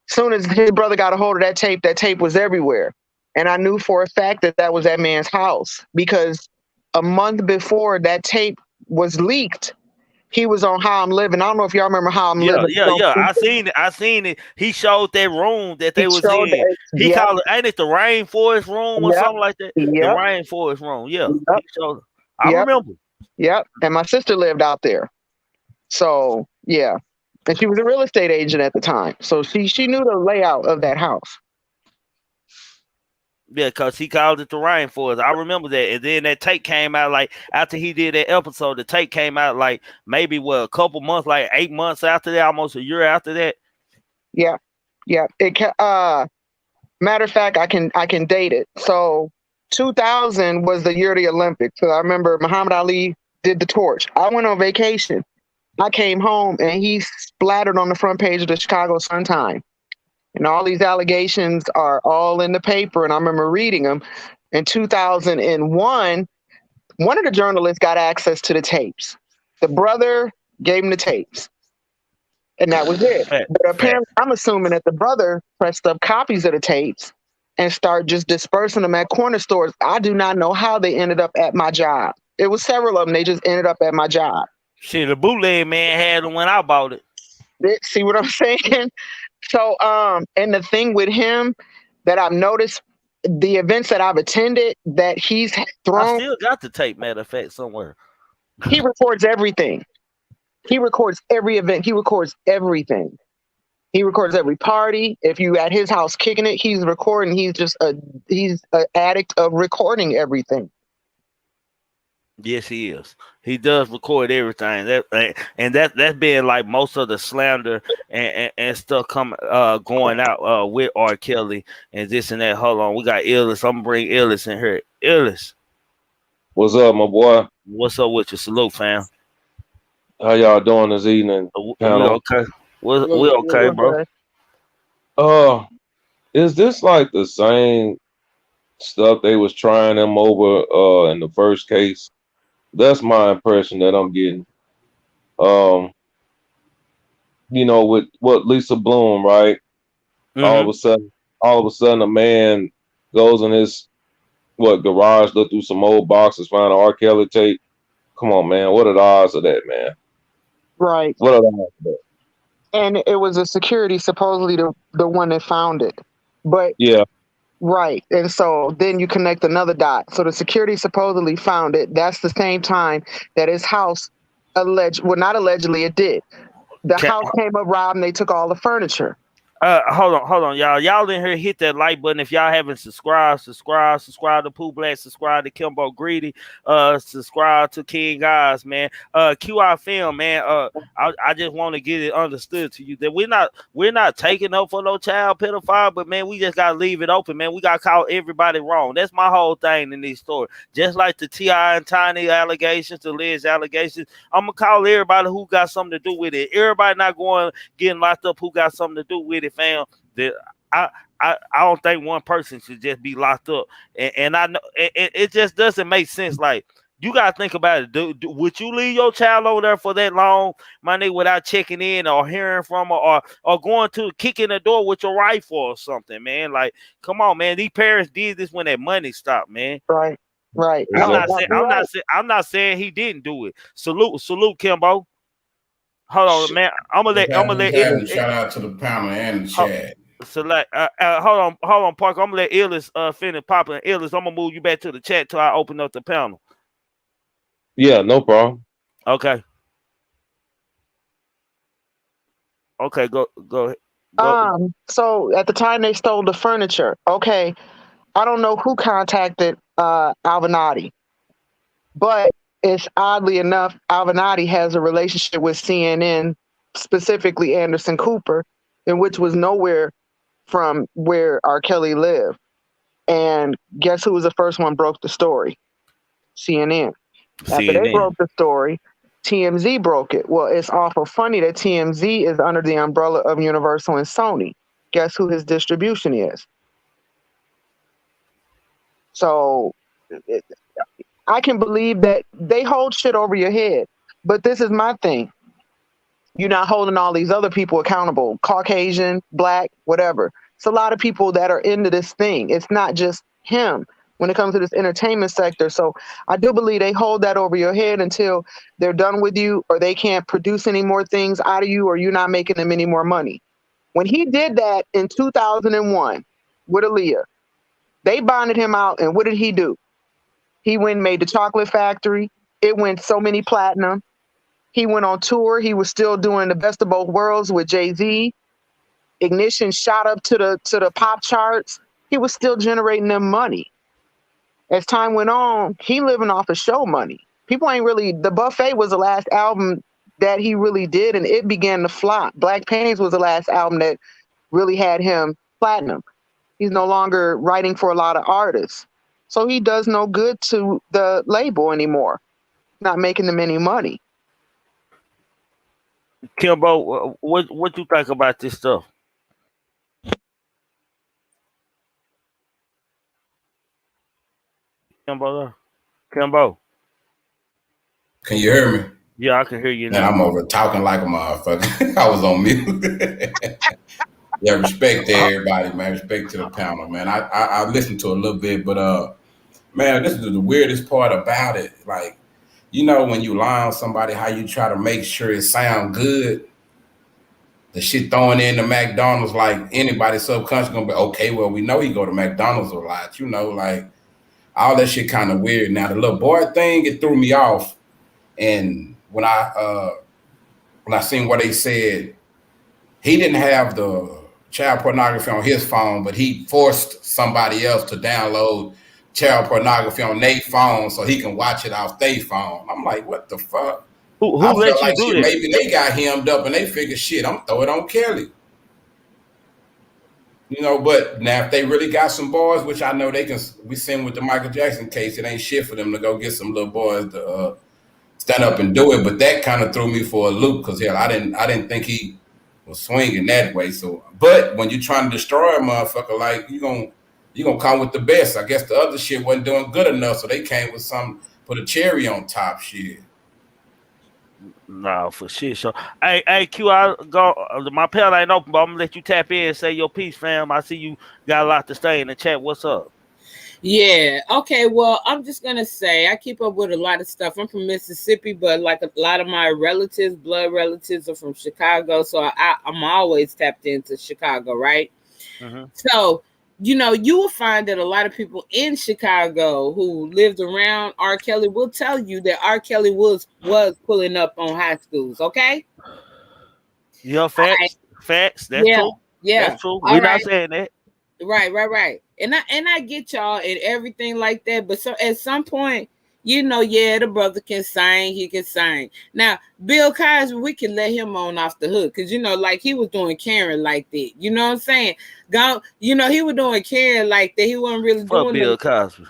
Speaker 5: Soon as his brother got a hold of that tape was everywhere. And I knew for a fact that that was that man's house, because a month before that tape was leaked, he was on How I'm Living. I don't know if y'all remember How I'm Living.
Speaker 1: Yeah. I seen it. He showed that room that they was in. He called it, ain't it the rainforest room or something like that? The rainforest room. Yeah. He showed, I remember.
Speaker 5: Yep. And my sister lived out there. So yeah. And she was a real estate agent at the time. So she knew the layout of that house.
Speaker 1: Yeah, because he called it the rainforest. I remember that. And then that tape came out, like, after he did that episode, the tape came out, like, maybe, a couple months, like 8 months after that, almost a year after that.
Speaker 5: Yeah. Yeah. Matter of fact, I can date it. So 2000 was the year of the Olympics. So I remember Muhammad Ali did the torch. I went on vacation. I came home and he splattered on the front page of the Chicago Sun-Times. And all these allegations are all in the paper. And I remember reading them. In 2001, one of the journalists got access to the tapes. The brother gave him the tapes. And that was it. But apparently, I'm assuming that the brother pressed up copies of the tapes and started just dispersing them at corner stores. I do not know how they ended up at my job. It was several of them. They just ended up at my job.
Speaker 1: Shit, the bootleg man had them when I bought it.
Speaker 5: See what I'm saying? So, and the thing with him that I've noticed, the events that I've attended that he's thrown.
Speaker 1: I still got the tape, matter of fact, somewhere.
Speaker 5: He records everything. He records every event. He records everything. He records every party. If you at his house kicking it, he's recording. He's an addict of recording everything.
Speaker 1: Yes, he is. He does record everything. That's been like most of the slander and stuff going out with R. Kelly and this and that. Hold on, we got Illis. I'm gonna bring Illis in here. Illis,
Speaker 6: what's up, my boy?
Speaker 1: What's up with you? Salute, fam.
Speaker 6: How y'all doing this evening?
Speaker 1: We okay. We okay,
Speaker 6: bro. Is this like the same stuff they was trying them over in the first case? That's my impression that I'm getting. With what Lisa Bloom, right? Mm-hmm. All of a sudden, a man goes in his garage, look through some old boxes, find an R. Kelly tape. Come on, man. What are the odds of that, man?
Speaker 5: Right.
Speaker 6: What are the odds of that?
Speaker 5: And it was a security, supposedly the one that found it. But
Speaker 6: yeah.
Speaker 5: Right. And so then you connect another dot. So the security supposedly found it. That's the same time that his house not allegedly, it did. The house came up robbed and they took all the furniture.
Speaker 1: Hold on, y'all. Y'all in here, hit that like button if y'all haven't subscribed to Pooh Black, subscribe to Kimbo Greedy, subscribe to King Guys, man. QI Film, man. I just want to get it understood to you that we're not taking up for no child pedophile, but man, we just gotta leave it open, man. We gotta call everybody wrong. That's my whole thing in this story. Just like the T.I. and Tiny allegations, the Liz allegations, I'm gonna call everybody who got something to do with it. Everybody not getting locked up who got something to do with it, fam. That I don't think one person should just be locked up, and I know it just doesn't make sense. Like, you gotta think about it. Would you leave your child over there for that long, my nigga, without checking in or hearing from her or going to kick in the door with your rifle or something, man? Like, come on, man. These parents did this when their money stopped, man.
Speaker 5: Right.
Speaker 1: I'm not saying he didn't do it. Salute, Kimbo. Hold on, man. I'm gonna let
Speaker 7: shout out to the panel and the chat.
Speaker 1: Hold on, Parker. I'm gonna let Illis finish popping. Illis, I'm gonna move you back to the chat till I open up the panel.
Speaker 6: Yeah, no problem.
Speaker 1: Okay. Okay, go ahead. Go.
Speaker 5: So at the time they stole the furniture, okay, I don't know who contacted Alvinati, but it's oddly enough, Alvinati has a relationship with CNN, specifically Anderson Cooper, in which was nowhere from where R. Kelly lived. And guess who was the first one broke the story? CNN. After they
Speaker 1: CNN.
Speaker 5: broke the story, TMZ broke it. Well, it's awful funny that TMZ is under the umbrella of Universal and Sony. Guess who his distribution is? So I can believe that they hold shit over your head. But this is my thing. You're not holding all these other people accountable, Caucasian, black, whatever. It's a lot of people that are into this thing. It's not just him when it comes to this entertainment sector. So I do believe they hold that over your head until they're done with you, or they can't produce any more things out of you, or you're not making them any more money. When he did that in 2001 with Aaliyah, they bonded him out, and what did he do? He went and made the Chocolate Factory. It went so many platinum. He went on tour. He was still doing the best of both worlds with Jay-Z. Ignition shot up to the pop charts. He was still generating them money. As time went on, he living off of show money. People ain't really, The Buffet was the last album that he really did, and it began to flop. Black Panties was the last album that really had him platinum. He's no longer writing for a lot of artists. So he does no good to the label anymore. Not making them any money.
Speaker 1: Kimbo, what you think about this stuff? Kimbo.
Speaker 7: Can you hear me?
Speaker 1: Yeah, I can hear you
Speaker 7: Man,
Speaker 1: now.
Speaker 7: I'm over talking like a motherfucker. I was on mute. Yeah, respect to everybody, man. Respect to the panel, man. I listened to a little bit, but man, this is the weirdest part about it. Like, you know, when you lie on somebody, how you try to make sure it sound good. The shit throwing in the McDonald's, like anybody subconscious gonna be okay. Well, we know he go to McDonald's a lot, you know, like all that shit kind of weird. Now the little boy thing, it threw me off. And when I seen what they said, he didn't have the child pornography on his phone, but he forced somebody else to download child pornography on their phone so he can watch it off their phone. I'm like, what the fuck?
Speaker 1: Who
Speaker 7: I
Speaker 1: let
Speaker 7: felt
Speaker 1: you
Speaker 7: like
Speaker 1: do
Speaker 7: shit,
Speaker 1: that?
Speaker 7: maybe they got hemmed up and they figured shit, I'm throw it on Kelly. You know, but now if they really got some boys, which I know they can, we seen with the Michael Jackson case, it ain't shit for them to go get some little boys to stand up and do it. But that kind of threw me for a loop because hell, I didn't think he was swinging that way. So, but when you're trying to destroy a motherfucker, like you gonna come with the best. I guess the other shit wasn't doing good enough, so they came with some, put a cherry on top shit.
Speaker 1: No, for shit. So, hey, Q, I go. My panel ain't open, but I'm gonna let you tap in and say your piece, fam. I see you got a lot to say in the chat. What's up?
Speaker 8: Yeah. Okay. Well, I'm just gonna say I keep up with a lot of stuff. I'm from Mississippi, but like a lot of my relatives, blood relatives, are from Chicago, so I'm always tapped into Chicago, right?
Speaker 1: Mm-hmm.
Speaker 8: So, you know, you will find that a lot of people in Chicago who lived around R. Kelly will tell you that R. Kelly was pulling up on high schools. Okay.
Speaker 1: Yeah, facts.
Speaker 8: Right.
Speaker 1: Facts. That's true.
Speaker 8: Yeah.
Speaker 1: That's true. We're not saying that.
Speaker 8: Right. And I get y'all and everything like that. But so at some point, you know, yeah, the brother can sing. He can sing. Now, Bill Cosby, we can let him on off the hook because, you know, like he was doing Karen like that. You know what I'm saying? You know, he was doing Karen like that. He wasn't really doing
Speaker 1: Bill Cosby.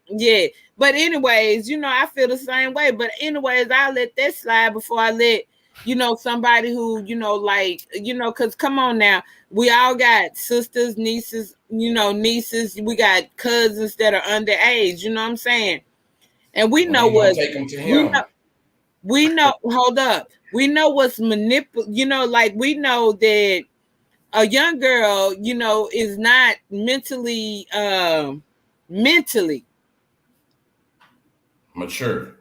Speaker 8: Yeah. But anyways, you know, I feel the same way. But anyways, I let that slide before I let, you know, somebody who, you know, like, you know, because come on now, we all got sisters, nieces, you know, nieces. We got cousins that are underage. You know what I'm saying? And we know what
Speaker 7: take them to him.
Speaker 8: We know. Hold up. We know what's you know, like we know that a young girl, you know, is not mentally
Speaker 7: mature.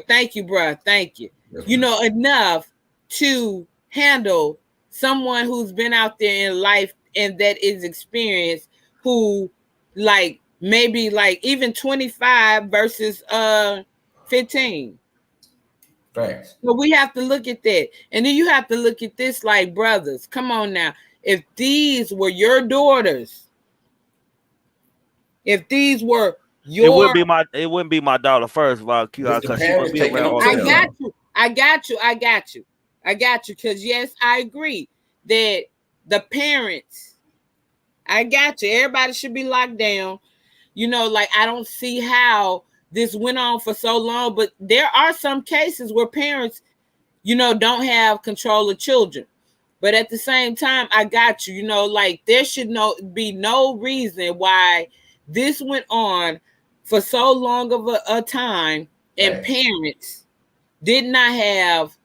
Speaker 8: Thank you, bro. Thank you. Yes, you know, enough to handle someone who's been out there in life and that is experienced, who like maybe like even 25 versus 15.
Speaker 7: Facts.
Speaker 8: So we have to look at that. And then you have to look at this like, brothers, come on now. If these were your daughters, if these were your,
Speaker 1: it wouldn't be my daughter first of all, QR, because she would be around.
Speaker 8: I got you. Because yes, I agree that the parents, I got you. Everybody should be locked down. You know, like I don't see how this went on for so long, but there are some cases where parents, you know, don't have control of children. But at the same time, I got you. You know, like there should be no reason why this went on for so long of a time, and parents did not have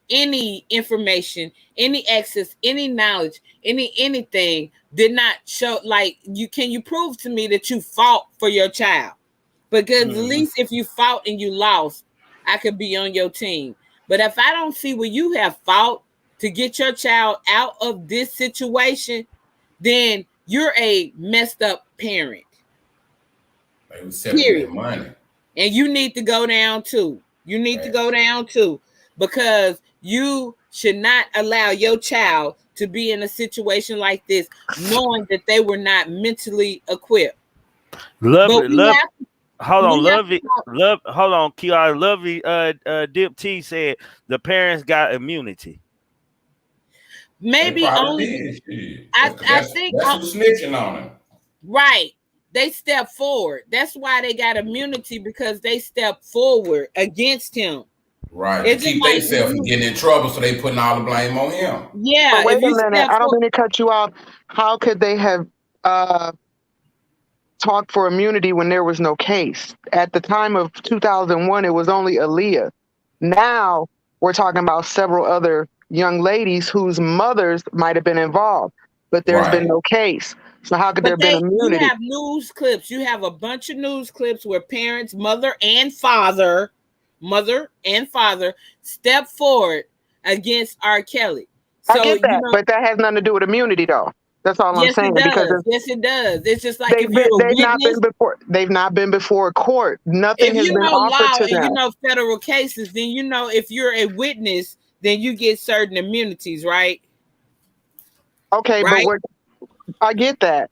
Speaker 8: any information, any access, any knowledge, anything, did not show. Like, can you prove to me that you fought for your child? Because at least if you fought and you lost, I could be on your team. But if I don't see where you have fought to get your child out of this situation, then you're a messed up parent. Period.
Speaker 7: Money.
Speaker 8: And you need to go down too. You need to go down too, because you should not allow your child to be in a situation like this, knowing that they were not mentally equipped.
Speaker 1: Hold on, Kiara. Lovely Dip T said the parents got immunity.
Speaker 8: Maybe only I think
Speaker 7: that's snitching on him.
Speaker 8: Right. They stepped forward. That's why they got immunity, because they stepped forward against him.
Speaker 7: Right. It's to keep themselves from getting in trouble, so they putting all the blame on him.
Speaker 8: Yeah.
Speaker 5: But wait a minute. I don't mean to cut you off. How could they have talked for immunity when there was no case? At the time of 2001, it was only Aaliyah. Now we're talking about several other young ladies whose mothers might have been involved, but there's been no case. So how could there have been immunity?
Speaker 8: You have news clips. You have a bunch of news clips where parents, mother and father, step forward against R. Kelly. So,
Speaker 5: I get that, but that has nothing to do with immunity, though. That's all I'm saying.
Speaker 8: Yes, it does. It's just like
Speaker 5: they've not been before court. Nothing has been offered to them.
Speaker 8: You know federal cases, then you know if you're a witness, then you get certain immunities, right?
Speaker 5: Okay, right? But I get that.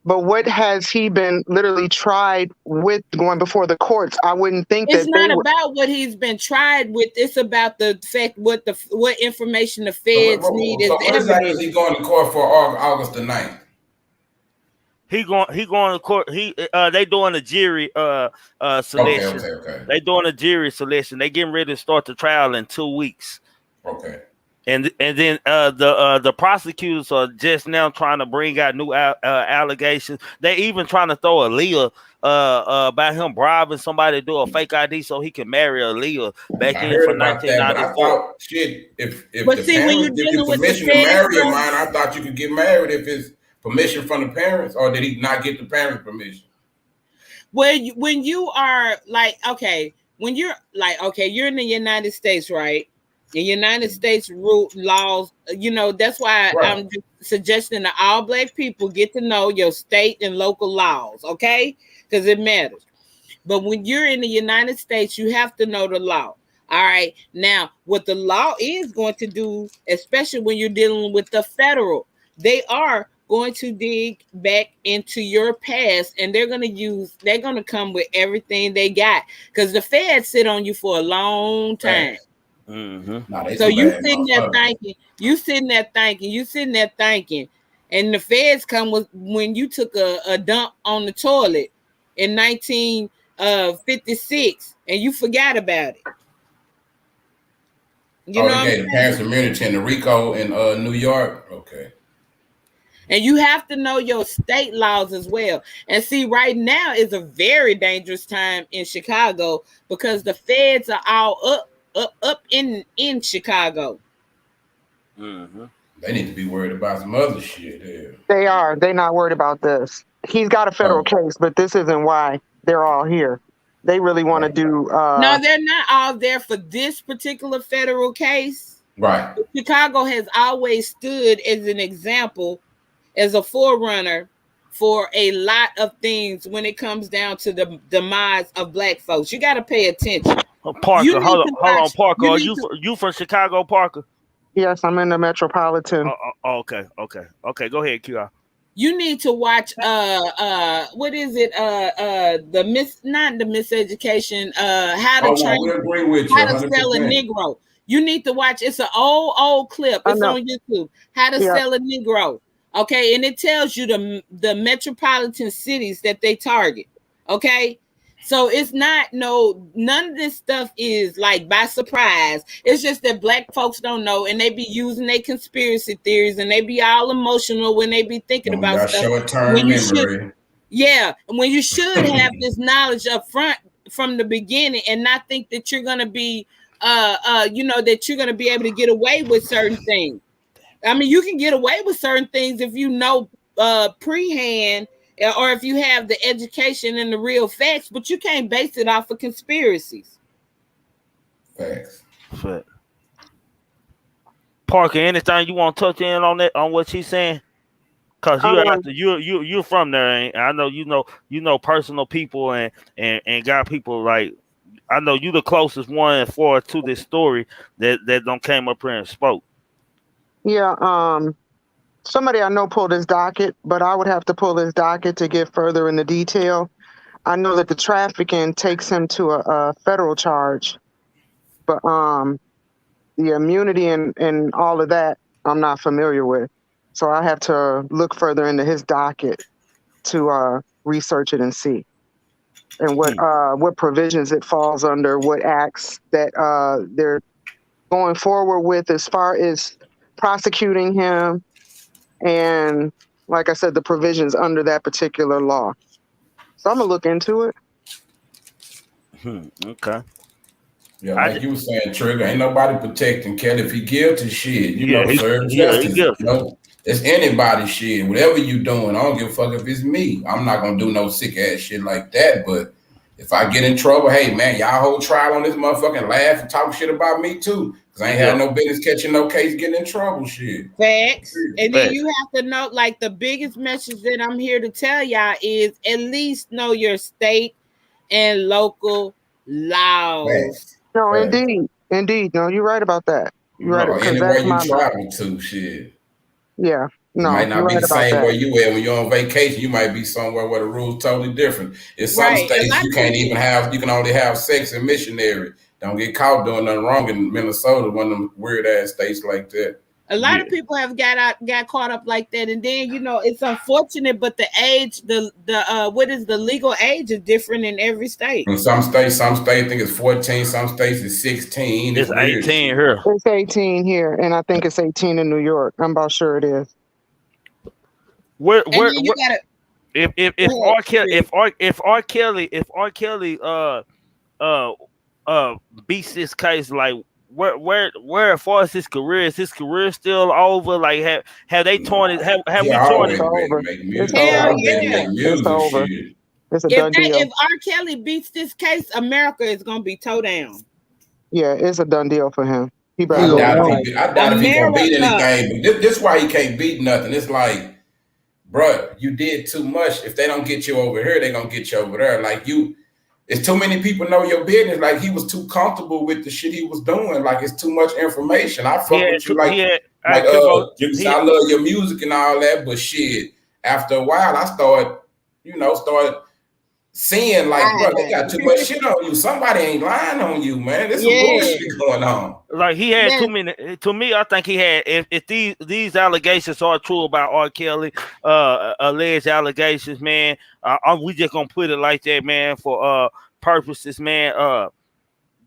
Speaker 5: But what has he been literally tried with going before the courts? I wouldn't think
Speaker 8: it's not about what he's been tried with. It's about the fact what information the feds need.
Speaker 7: So what exactly is he going to court for August the 9th?
Speaker 1: He going to court. They doing a jury selection.
Speaker 7: Okay.
Speaker 1: They doing a jury selection. They getting ready to start the trial in 2 weeks.
Speaker 7: Okay.
Speaker 1: And then the prosecutors are just now trying to bring out new allegations. They even trying to throw Aaliyah about him bribing somebody to do a fake ID so he can marry Aaliyah back in for 1994.
Speaker 7: If you permission to marry a minor, I thought you could get married if it's permission from the parents, or did he not get the parents' permission?
Speaker 8: When you are like, okay, you're in the United States, right? The United States laws, you know, that's why I'm suggesting that all Black people get to know your state and local laws, okay? Because it matters. But when you're in the United States, you have to know the law. All right. Now, what the law is going to do, especially when you're dealing with the federal, they are going to dig back into your past, and they're going to come with everything they got, because the feds sit on you for a long time.
Speaker 1: Mm-hmm.
Speaker 8: So you sitting there thinking, and the feds come with when you took a dump on the toilet in 1956, and you forgot about it.
Speaker 7: You know, they gave the parents immunity in the RICO in New York. Okay.
Speaker 8: And you have to know your state laws as well. And see, right now is a very dangerous time in Chicago, because the feds are all up in Chicago.
Speaker 1: Mm-hmm.
Speaker 7: They need to be worried about some other shit here.
Speaker 5: They are. They're not worried about this. He's got a federal case, but this isn't why they're all here. They really want to do.
Speaker 8: No, they're not all there for this particular federal case.
Speaker 7: Right.
Speaker 8: Chicago has always stood as an example, as a forerunner for a lot of things when it comes down to the demise of Black folks. You got to pay attention.
Speaker 1: Parker, hold on, Parker. Are you from Chicago, Parker?
Speaker 5: Yes, I'm in the metropolitan.
Speaker 1: Okay. Go ahead, QR.
Speaker 8: You need to watch what is it? Not the miseducation, how to train,
Speaker 7: we agree with you,
Speaker 8: how to
Speaker 7: 100%.
Speaker 8: sell a Negro. You need to watch, it's an old clip. It's on YouTube. How to sell a Negro. Okay, and it tells you the metropolitan cities that they target. Okay. So it's not none of this stuff is like by surprise. It's just that Black folks don't know, and they be using their conspiracy theories, and they be all emotional when they be thinking about stuff.
Speaker 7: Short-term memory.
Speaker 8: When you should have this knowledge up front from the beginning, and not think that you're gonna be, that you're gonna be able to get away with certain things. I mean, you can get away with certain things if you know prehand, or if you have the education and the real facts, but you can't base it off of conspiracies.
Speaker 7: Facts.
Speaker 1: Parker, anything you want to touch in on that, on what she's saying? Cause you're from there, and I know you know personal people and got people like, I know you the closest one for to this story that don't came up here and spoke.
Speaker 5: Yeah, somebody I know pulled his docket, but I would have to pull his docket to get further into detail. I know that the trafficking takes him to a federal charge, but the immunity and all of that, I'm not familiar with. So I have to look further into his docket to research it and see, and what provisions it falls under, what acts that they're going forward with as far as prosecuting him, and like I said, the provisions under that particular law. So I'm gonna look into it.
Speaker 1: Okay.
Speaker 7: Yeah, like you were saying, Trigger, ain't nobody protecting Kelly. If he guilty, shit, serve justice. It's anybody's shit. Whatever you doing, I don't give a fuck if it's me. I'm not gonna do no sick ass shit like that. But if I get in trouble, hey man, y'all hold trial on this motherfucking laugh and talk shit about me too. Cause I ain't had no business catching no case getting in trouble, shit.
Speaker 8: Facts. And then you have to know, like, the biggest message that I'm here to tell y'all is at least know your state and local laws.
Speaker 7: Facts.
Speaker 5: No, indeed. No, you're right about that. You're right.
Speaker 7: Anywhere you travel to, shit.
Speaker 5: Yeah. No,
Speaker 7: it might not be the same where you at when you're on vacation. You might be somewhere where the rules totally different. In some states, you can't even you can only have sex and missionary. Don't get caught doing nothing wrong in Minnesota, one of them weird ass states like that.
Speaker 8: A lot of people have got caught up like that, and then it's unfortunate, but the age, what is the legal age is different in every state.
Speaker 7: In some states think it's 14, some states it's 16.
Speaker 1: It's 18 here.
Speaker 5: It's 18 here, and I think it's 18 in New York. I'm about sure it is.
Speaker 1: If R. Kelly beats this case, like where as far as his career, is his career still over? Like have they torn it? Have we torn it?
Speaker 5: It's over. It's a done deal.
Speaker 8: If R. Kelly beats this case, America is gonna be toe down.
Speaker 5: Yeah, it's a done deal for him.
Speaker 7: I doubt if he gonna beat anything, but this is why he can't beat nothing. It's like, bro, you did too much. If they don't get you over here, they gonna get you over there. Like it's too many people know your business. Like he was too comfortable with the shit he was doing. Like it's too much information. I fuck with you. I love your music and all that, but shit, after a while, I started seeing like, bro, they got too much shit on you. Somebody ain't lying on you, man. There's some bullshit going on.
Speaker 1: Like he had too many. To me, I think he had. If these allegations are true about R. Kelly, alleged allegations, man, we just gonna put it like that, man, for purposes, man.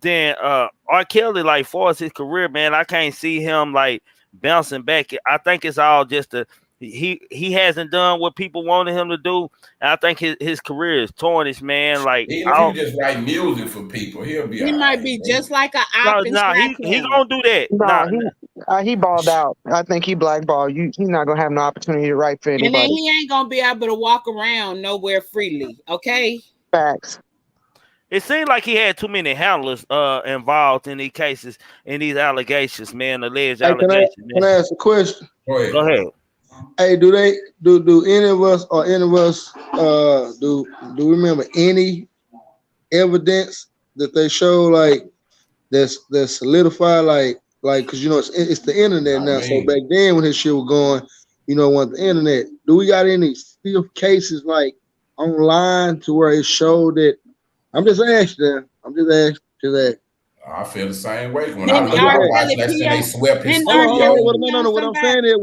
Speaker 1: Then R. Kelly, like, for his career, man, I can't see him like bouncing back. I think it's all just he hasn't done what people wanted him to do, and I think his career is tarnished, man. Like
Speaker 7: if you just write music for people, he
Speaker 8: might be just like an op.
Speaker 1: He gonna do that.
Speaker 5: He balled out. I think he blackballed. He's not gonna have no opportunity to write for anybody.
Speaker 8: And then he ain't gonna be able to walk around nowhere freely. Okay.
Speaker 5: Facts.
Speaker 1: It seemed like he had too many handlers involved in these cases, in these allegations, man. Alleged allegations.
Speaker 4: Can I ask a question?
Speaker 7: Go ahead.
Speaker 1: Go ahead.
Speaker 4: Hey, do any of us do remember any evidence that they show like that's solidified like because you know it's the internet now. So back then when this shit was going, you know, on the internet, do we got any still cases like online to where it showed that? I'm just asking.
Speaker 7: I feel the same way. When I
Speaker 8: Then
Speaker 7: look, I watched that shit, they swept his studio.
Speaker 4: Hold on. What I'm saying is,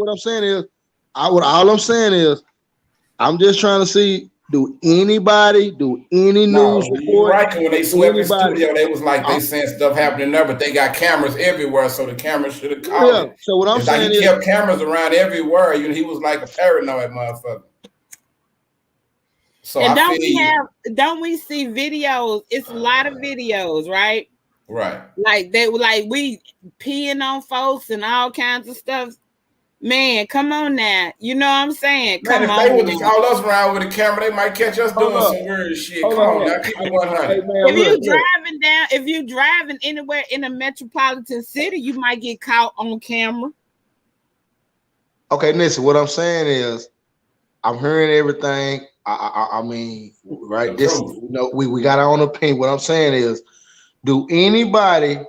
Speaker 4: all I'm saying is, I'm just trying to see, do any news
Speaker 7: you're
Speaker 4: report?
Speaker 7: right. When they swept his studio, they was like they saying stuff happening there, but they got cameras everywhere, so the cameras should have caught it.
Speaker 4: So what I'm saying
Speaker 7: like he kept cameras around everywhere. You know, he was like a paranoid motherfucker. So
Speaker 8: and don't we see videos? It's a lot of videos, right?
Speaker 7: Right.
Speaker 8: Like we peeing on folks and all kinds of stuff. Man, come on now. You know what I'm saying?
Speaker 7: Man, if they would have followed us around with a camera, they might catch us doing some weird shit. Come on now, keep it 100.
Speaker 8: If you driving anywhere in a metropolitan city, you might get caught on camera.
Speaker 4: Okay, listen, what I'm saying is, I'm hearing everything. I mean, right? This, you know, we got our own opinion. What I'm saying is, do anybody,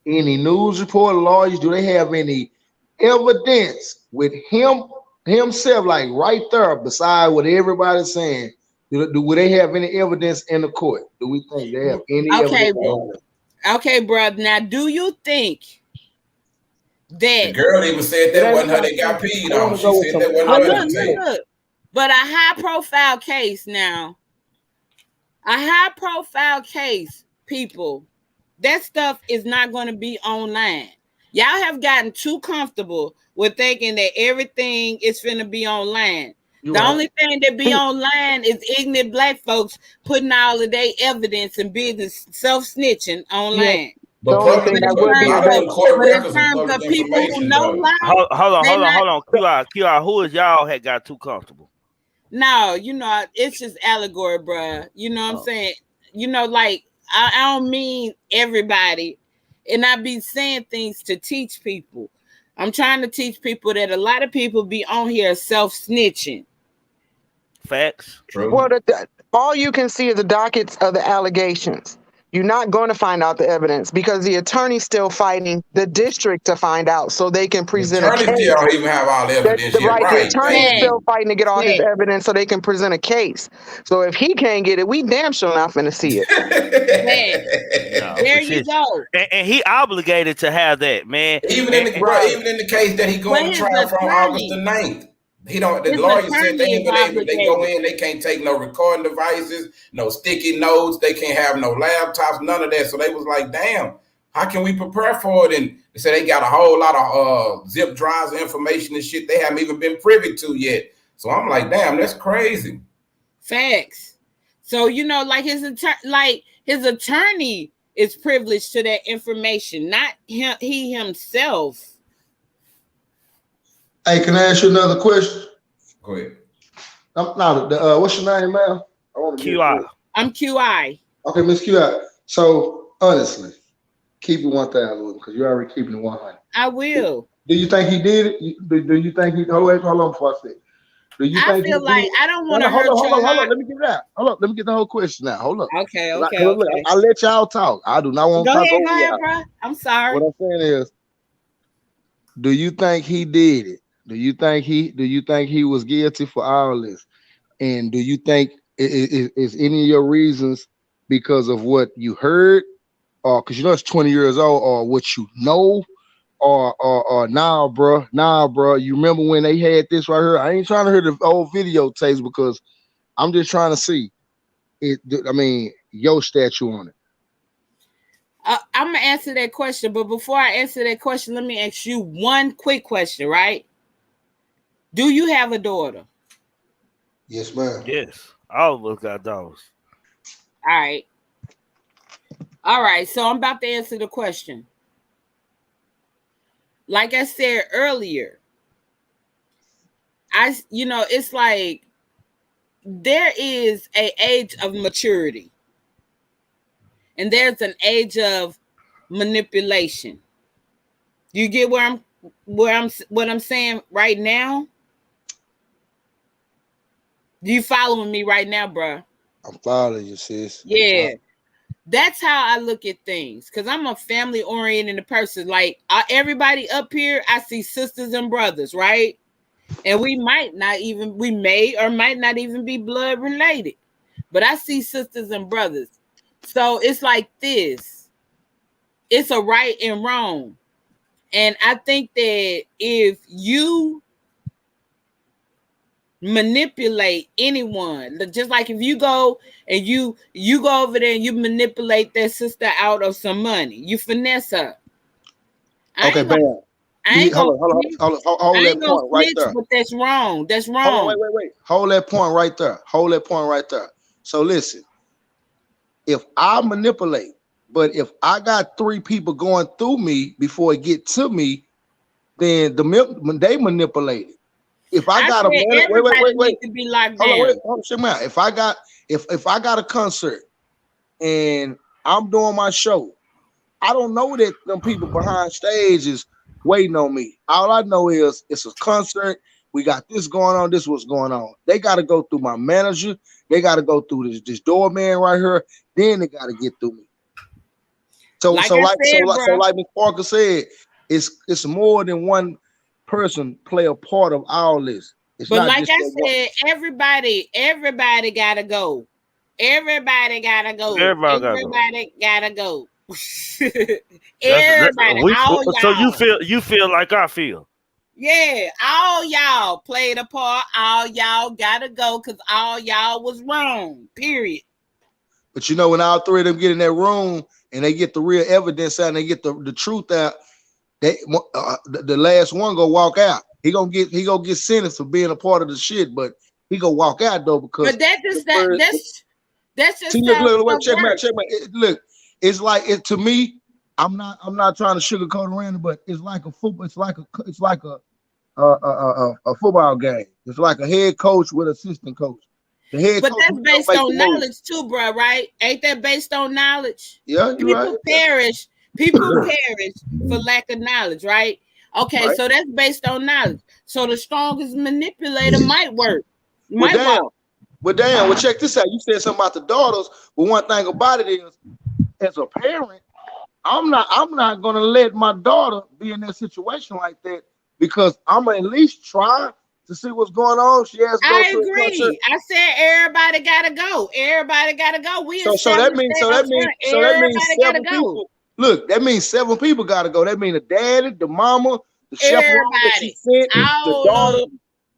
Speaker 4: any news report, lawyers, do they have any evidence with himself, like right there, beside what everybody's saying? Would they have any evidence in the court? Do we think they have any evidence?
Speaker 8: Okay, brother. Now, do you think that
Speaker 7: the girl even said that wasn't her they got peed on? She said that wasn't her.
Speaker 8: Look, but a high-profile case now. A high-profile case, people. That stuff is not going to be online. Y'all have gotten too comfortable with thinking that everything is finna be online. Only thing that be online is ignorant black folks putting all of their evidence and business self-snitching online.
Speaker 7: But
Speaker 8: in terms of people who know law,
Speaker 1: hold on. QR, who is y'all had got too comfortable?
Speaker 8: No, you know, it's just allegory, bruh. You know what I'm saying? You know, like I don't mean everybody, and I be saying things to teach people. I'm trying to teach people that a lot of people be on here self-snitching.
Speaker 1: Facts.
Speaker 7: True.
Speaker 5: Well, all you can see is the dockets of the allegations. You're not going to find out the evidence because the attorney's still fighting the district to find out so they can present a case.
Speaker 7: The attorney still don't even have all the evidence yet, right?
Speaker 5: The attorney is still fighting to get all his evidence so they can present a case. So if he can't get it, we damn sure not finna see it.
Speaker 8: There you go.
Speaker 1: And he obligated to have that, man.
Speaker 7: Even in the case that he going to trial from August the 9th. He don't. The lawyer said they go in, they can't take no recording devices, no sticky notes, they can't have no laptops, none of that. So they was like, "Damn, how can we prepare for it?" And they said they got a whole lot of zip drives of information and shit they haven't even been privy to yet. So I'm like, "Damn, that's crazy."
Speaker 8: Facts. So you know, like his attorney is privileged to that information, not him. He himself.
Speaker 4: Hey, can I ask you another question?
Speaker 7: Go ahead.
Speaker 4: What's your name, man?
Speaker 1: QI.
Speaker 8: I'm QI.
Speaker 4: Okay, Miss QI. So honestly, keep it 1,000 because you're already keeping it 100.
Speaker 8: I will.
Speaker 4: Do you think he did it? Do you think he? Hold on before I say. Do you think
Speaker 8: I feel like I don't want to hurt
Speaker 4: hold on. Let me get that. Hold on. Let me get the whole question now. Hold up.
Speaker 8: Okay.
Speaker 4: I'll let y'all talk. I do not want to talk over y'all.
Speaker 8: Bro. I'm sorry.
Speaker 4: What I'm saying is, do you think he did it? Do you think he was guilty for all this? And do you think is any of your reasons because of what you heard, or because you know it's 20 years old, or what you know, or nah, bro? You remember when they had this right here? I ain't trying to hear the old videotapes because I'm just trying to see it. I mean, your statue on it.
Speaker 8: I'm gonna answer that question, but before I answer that question, let me ask you one quick question, right? Do you have a daughter?
Speaker 4: Yes, ma'am.
Speaker 1: Yes, all of us got daughters.
Speaker 8: All right. So I'm about to answer the question. Like I said earlier, it's like there is an age of maturity. And there's an age of manipulation. You get what I'm saying right now? You following me right now, bro?
Speaker 4: I'm following you, sis.
Speaker 8: Yeah. That's how I look at things, because I'm a family-oriented person. Like everybody up here, I see sisters and brothers, right? And we may or might not even be blood related, but I see sisters and brothers. So it's like this. It's a right and wrong. And I think that if you manipulate anyone, just like if you go and you go over there and you manipulate that sister out of some money, you finesse her.
Speaker 4: Okay, bam. Hold that point right there.
Speaker 8: But that's wrong. That's wrong.
Speaker 4: Hold on, wait. Hold that point right there. So listen, if I manipulate, but if I got 3 people going through me before it get to me, then they manipulated. If I got a man, wait.
Speaker 8: To be locked
Speaker 4: hold
Speaker 8: down.
Speaker 4: on, wait. If I got a concert and I'm doing my show, I don't know that them people behind stage is waiting on me. All I know is it's a concert. We got this going on. This is what's going on. They got to go through my manager. They got to go through this doorman right here. Then they got to get through me. So like Ms. Parker said, it's more than one person play a part of all this. It's
Speaker 8: but
Speaker 4: not
Speaker 8: like
Speaker 4: just
Speaker 8: I said, everybody gotta go. Everybody gotta go. Everybody gotta go. Everybody.
Speaker 1: So you feel like I feel.
Speaker 8: Yeah, all y'all played a part. All y'all gotta go because all y'all was wrong. Period.
Speaker 4: But you know, when all 3 of them get in that room and they get the real evidence out and they get the truth out, they the last one go walk out. He gonna get sentenced for being a part of the shit, but he gonna walk out though because. But that's just
Speaker 8: see,
Speaker 4: look, check me out. Look, it's like it to me. I'm not trying to sugarcoat around it, but it's like a football. It's like a football game. It's like a head coach with assistant coach. The head
Speaker 8: but
Speaker 4: coach
Speaker 8: that's based on knowledge too, bro. Right? Ain't that based on knowledge?
Speaker 4: Yeah,
Speaker 8: people right. perish. People perish for lack of knowledge, right? Okay, right. So that's based on knowledge. So the strongest manipulator might work.
Speaker 4: But damn, well, check this out. You said something about the daughters, but one thing about it is, as a parent, I'm not gonna let my daughter be in that situation like that because I'm gonna at least try to see what's going on. She has to go
Speaker 8: I agree. I said everybody gotta go. Everybody gotta go.
Speaker 4: So that means 7 people. Look, that means 7 people gotta go. That means the daddy, the mama, the chaperone that she sent, the daughter,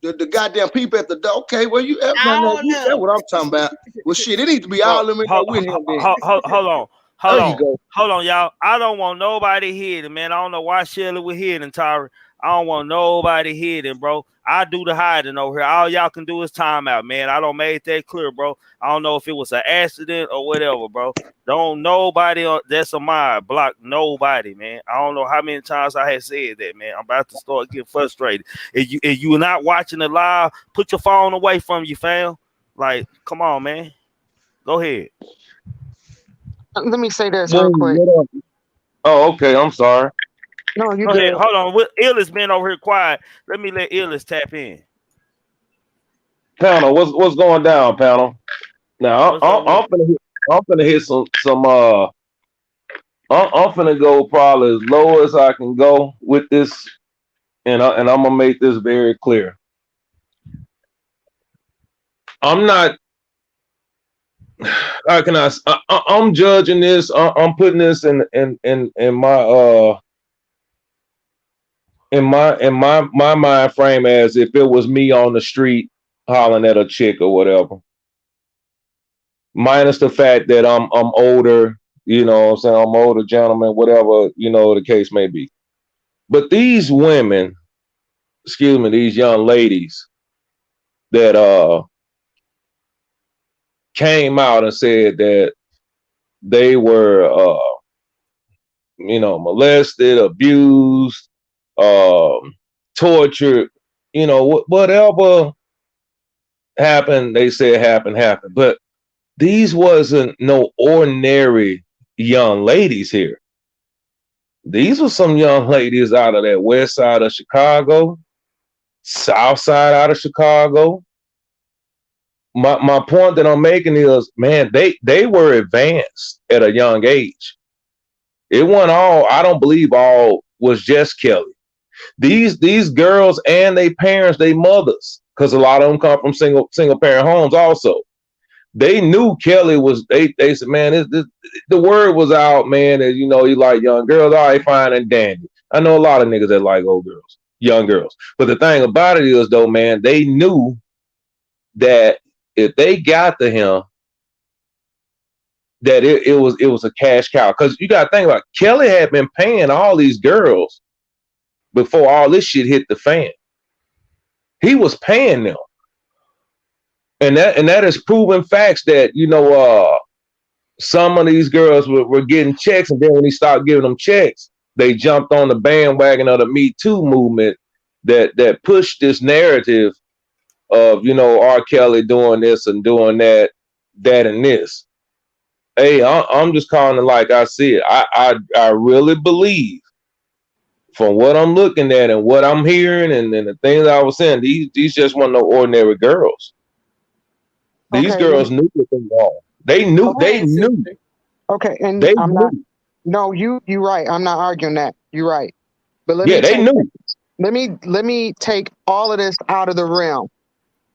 Speaker 4: the goddamn people at the door. Okay, well that's what I'm talking about. Well, shit, it needs to be all of them with him.
Speaker 1: Hold on, y'all. I don't want nobody hidden, man. I don't know why Shirley was hidden, Tyra. I don't want nobody hidden, bro. I do the hiding over here. All y'all can do is time out, man. I don't make that clear, bro. I don't know if it was an accident or whatever, bro. Don't nobody that's a mind block nobody, man. I don't know how many times I had said that, man. I'm about to start getting frustrated. If you are not watching the live, put your phone away from you, fam. Like, come on, man. Go ahead.
Speaker 5: Let me say this real quick.
Speaker 6: Oh, okay. I'm sorry.
Speaker 5: No, you
Speaker 1: go ahead. Hold on. Illis been over here quiet. Let me let Illis tap in.
Speaker 6: Panel, what's going down, panel? Now I'm finna hit some I'm finna go probably as low as I can go with this, and I'm gonna make this very clear. I'm not. How can I'm judging this. I'm putting this in my mind frame as if it was me on the street hollering at a chick or whatever. Minus the fact that I'm older, you know what I'm saying? I'm older gentleman, whatever, you know, the case may be. But these women, these young ladies that came out and said that they were molested, abused, tortured, whatever happened, they said happened. But these wasn't no ordinary young ladies here. These were some young ladies out of that west side of Chicago, south side out of Chicago, my point that I'm making is, man, they were advanced at a young age. It wasn't all. I don't believe all was just Kelly. These girls and their parents, they mothers, because a lot of them come from single parent homes. Also, they knew Kelly was. They said, man, the word was out, man. That you like young girls, all right, fine and dandy. I know a lot of niggas that like old girls, young girls. But the thing about it is, though, man, they knew that if they got to him, that it was a cash cow. Because you got to think about it, Kelly had been paying all these girls before all this shit hit the fan. He was paying them. And that is proven facts that, some of these girls were getting checks, and then when he stopped giving them checks, they jumped on the bandwagon of the Me Too movement that pushed this narrative of, R. Kelly doing this and doing that and this. Hey, I'm just calling it like I see it. I really believe, from what I'm looking at and what I'm hearing and the things I was saying, these just weren't no ordinary girls. These girls knew what they were. They knew. They knew.
Speaker 5: Okay, and
Speaker 6: they
Speaker 5: I'm
Speaker 6: knew.
Speaker 5: not. No, you're right. I'm not arguing that. You're right. But
Speaker 6: they knew.
Speaker 5: Let me take all of this out of the realm.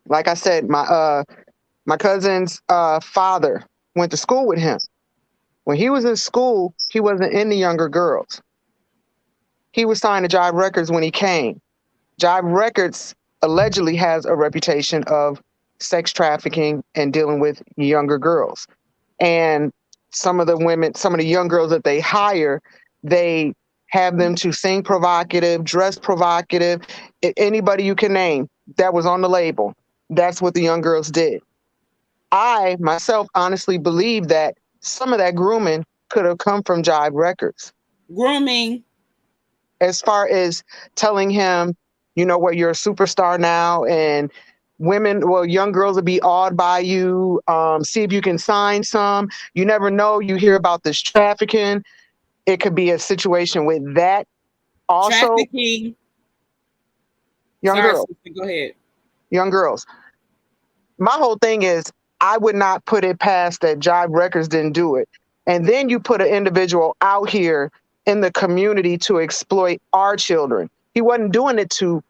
Speaker 5: Like I said, my cousin's father went to school with him. When he was in school, he wasn't into younger girls. He was signed to Jive Records when he came. Jive Records allegedly has a reputation of sex trafficking and dealing with younger girls. And some of the young girls that they hire, they have them to sing provocative, dress provocative. Anybody you can name that was on the label, that's what the young girls did. I, myself, honestly believe that some of that grooming could have come from Jive Records.
Speaker 8: Grooming.
Speaker 5: As far as telling him, you're a superstar now, and young girls will be awed by you. See if you can sign some. You never know. You hear about this trafficking. It could be a situation with that. Also,
Speaker 8: trafficking.
Speaker 5: Young girls.
Speaker 8: Go ahead.
Speaker 5: Young girls. My whole thing is, I would not put it past that Jive Records didn't do it. And then you put an individual out here in the community to exploit our children. He wasn't doing it to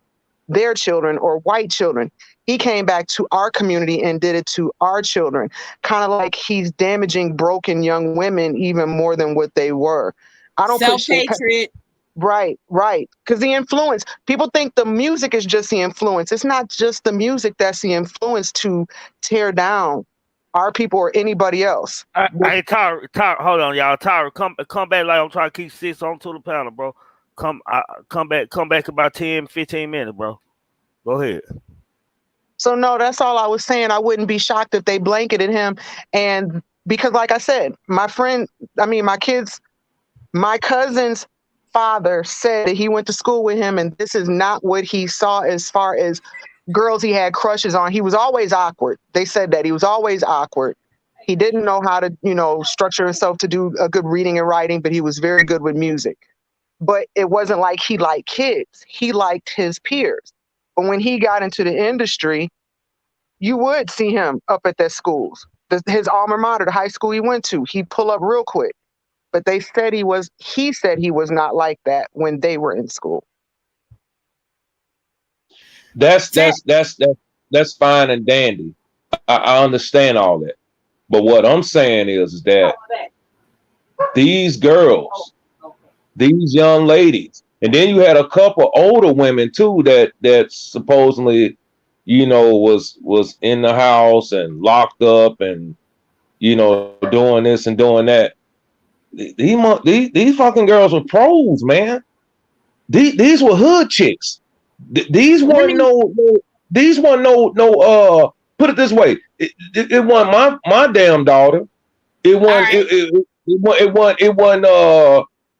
Speaker 5: their children or white children. He came back to our community and did it to our children. Kind of like he's damaging broken young women even more than what they were. I don't
Speaker 8: self-hatred.
Speaker 5: Right. Because the influence, people think the music is just the influence. It's not just the music that's the influence to tear down our people or anybody else.
Speaker 1: Hey, Tyra, hold on, y'all. Tyra, come back. Like I'm trying to keep 6 on to the panel, bro. Come back about 10, 15 minutes, bro. Go ahead.
Speaker 5: So no, that's all I was saying. I wouldn't be shocked if they blanketed him. And because like I said, my cousin's father said that he went to school with him, and this is not what he saw as far as girls he had crushes on. He was always awkward. They said that he was always awkward. He didn't know how to, structure himself to do a good reading and writing, but he was very good with music. But it wasn't like he liked kids. He liked his peers. But when he got into the industry, you would see him up at their schools. His alma mater, the high school he went to, he'd pull up real quick. But he said he was not like that when they were in school.
Speaker 6: That's fine and dandy. I understand all that. But what I'm saying is that these girls, these young ladies, and then you had a couple older women too that supposedly, was in the house and locked up and, doing this and doing that. These fucking girls were pros, man. These were hood chicks. These weren't no. Put it this way, it wasn't my damn daughter. It wasn't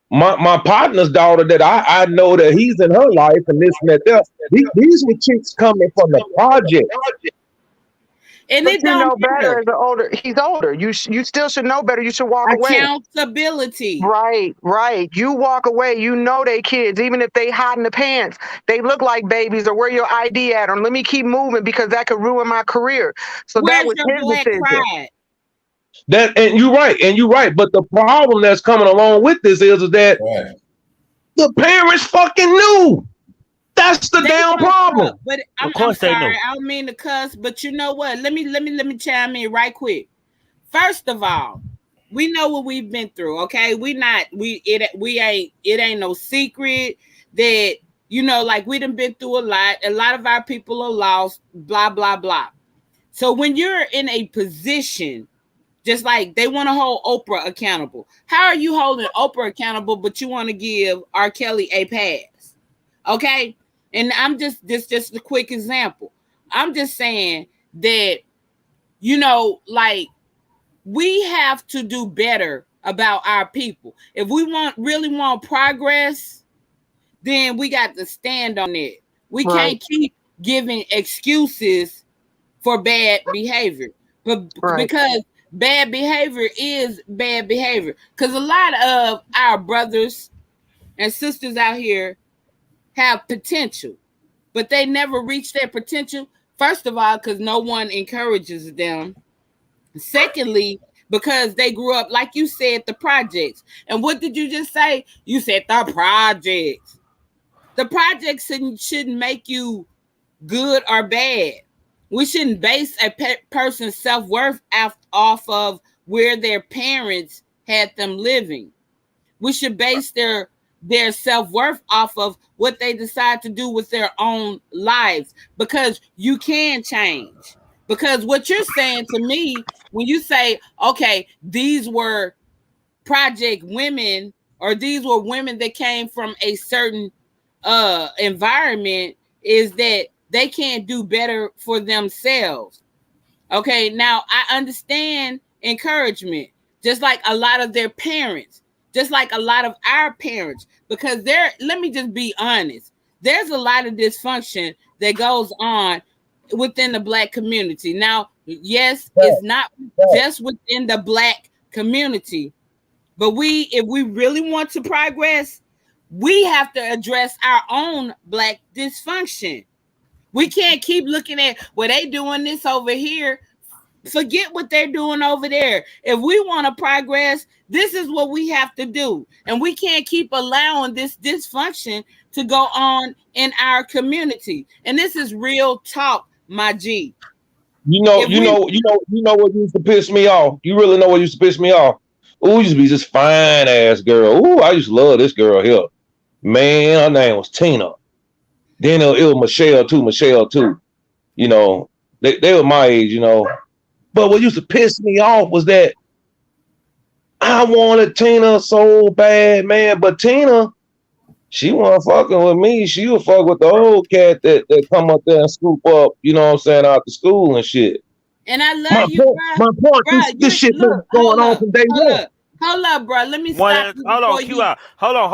Speaker 6: my partner's daughter that I know that he's in her life and this and that. These were chicks coming from the project.
Speaker 8: And
Speaker 5: But
Speaker 8: it
Speaker 5: you
Speaker 8: don't
Speaker 5: know better
Speaker 8: matter.
Speaker 5: as an older. He's older. You still should know better. You should walk away.
Speaker 8: Accountability.
Speaker 5: Right. You walk away. You know they kids, even if they hide in the pants. They look like babies, or where your ID at, or let me keep moving because that could ruin my career. So that
Speaker 8: Where's
Speaker 5: was
Speaker 8: your
Speaker 5: his
Speaker 8: black
Speaker 5: decision.
Speaker 8: pride?
Speaker 6: And you're right. But the problem that's coming along with this is that
Speaker 7: Right.
Speaker 6: the parents fucking knew. That's the
Speaker 8: They
Speaker 6: damn
Speaker 8: fucked
Speaker 6: problem.
Speaker 8: up, but
Speaker 1: Of
Speaker 8: I'm
Speaker 1: course they
Speaker 8: sorry.
Speaker 1: know.
Speaker 8: I don't mean to cuss, but you know what? Let me chime in right quick. First of all, we know what we've been through. Okay, it ain't no secret that like we done been through a lot. A lot of our people are lost. Blah blah blah. So when you're in a position, just like they want to hold Oprah accountable, how are you holding Oprah accountable, but you want to give R. Kelly a pass? Okay, and I'm just a quick example. I'm just saying that like we have to do better about our people. If we really want progress, then we got to stand on it. We can't keep giving excuses for bad behavior, but because bad behavior is bad behavior. Because a lot of our brothers and sisters out here have potential, but they never reach their potential. First of all, because no one encourages them. Secondly, because they grew up, like you said, the projects. And what did you just say? You said the projects. The projects shouldn't make you good or bad. We shouldn't base a person's self-worth off of where their parents had them living. We should base their self-worth off of what they decide to do with their own lives, because you can change. Because what you're saying to me, when you say, okay, these were project women, or these were women that came from a certain environment, is that they can't do better for themselves. Okay, now I understand encouragement, just like a lot of their parents, just like a lot of our parents, because let me just be honest, there's a lot of dysfunction that goes on within the Black community. Now, yes, it's not just within the Black community, but if we really want to progress, we have to address our own Black dysfunction. We can't keep looking at, well, they doing this over here. Forget what they're doing over there. If we want to progress, this is what we have to do. And we can't keep allowing this dysfunction to go on in our community. And this is real talk, my G.
Speaker 6: You know what used to piss me off? You really know what used to piss me off? Ooh, used to be this fine ass girl. Ooh, I used to love this girl here. Man, her name was Tina. Then it was Michelle too. You know, they were my age, you know. But what used to piss me off was that I wanted Tina so bad, man. But Tina, she wasn't fucking with me. She would fuck with the old cat that come up there and scoop up, you know what I'm saying, out the school and shit.
Speaker 8: And I love you, bro.
Speaker 6: My point, this shit been going on from day one.
Speaker 8: Hold up, bro. Let me stop you.
Speaker 1: Hold on, Q out. Hold on.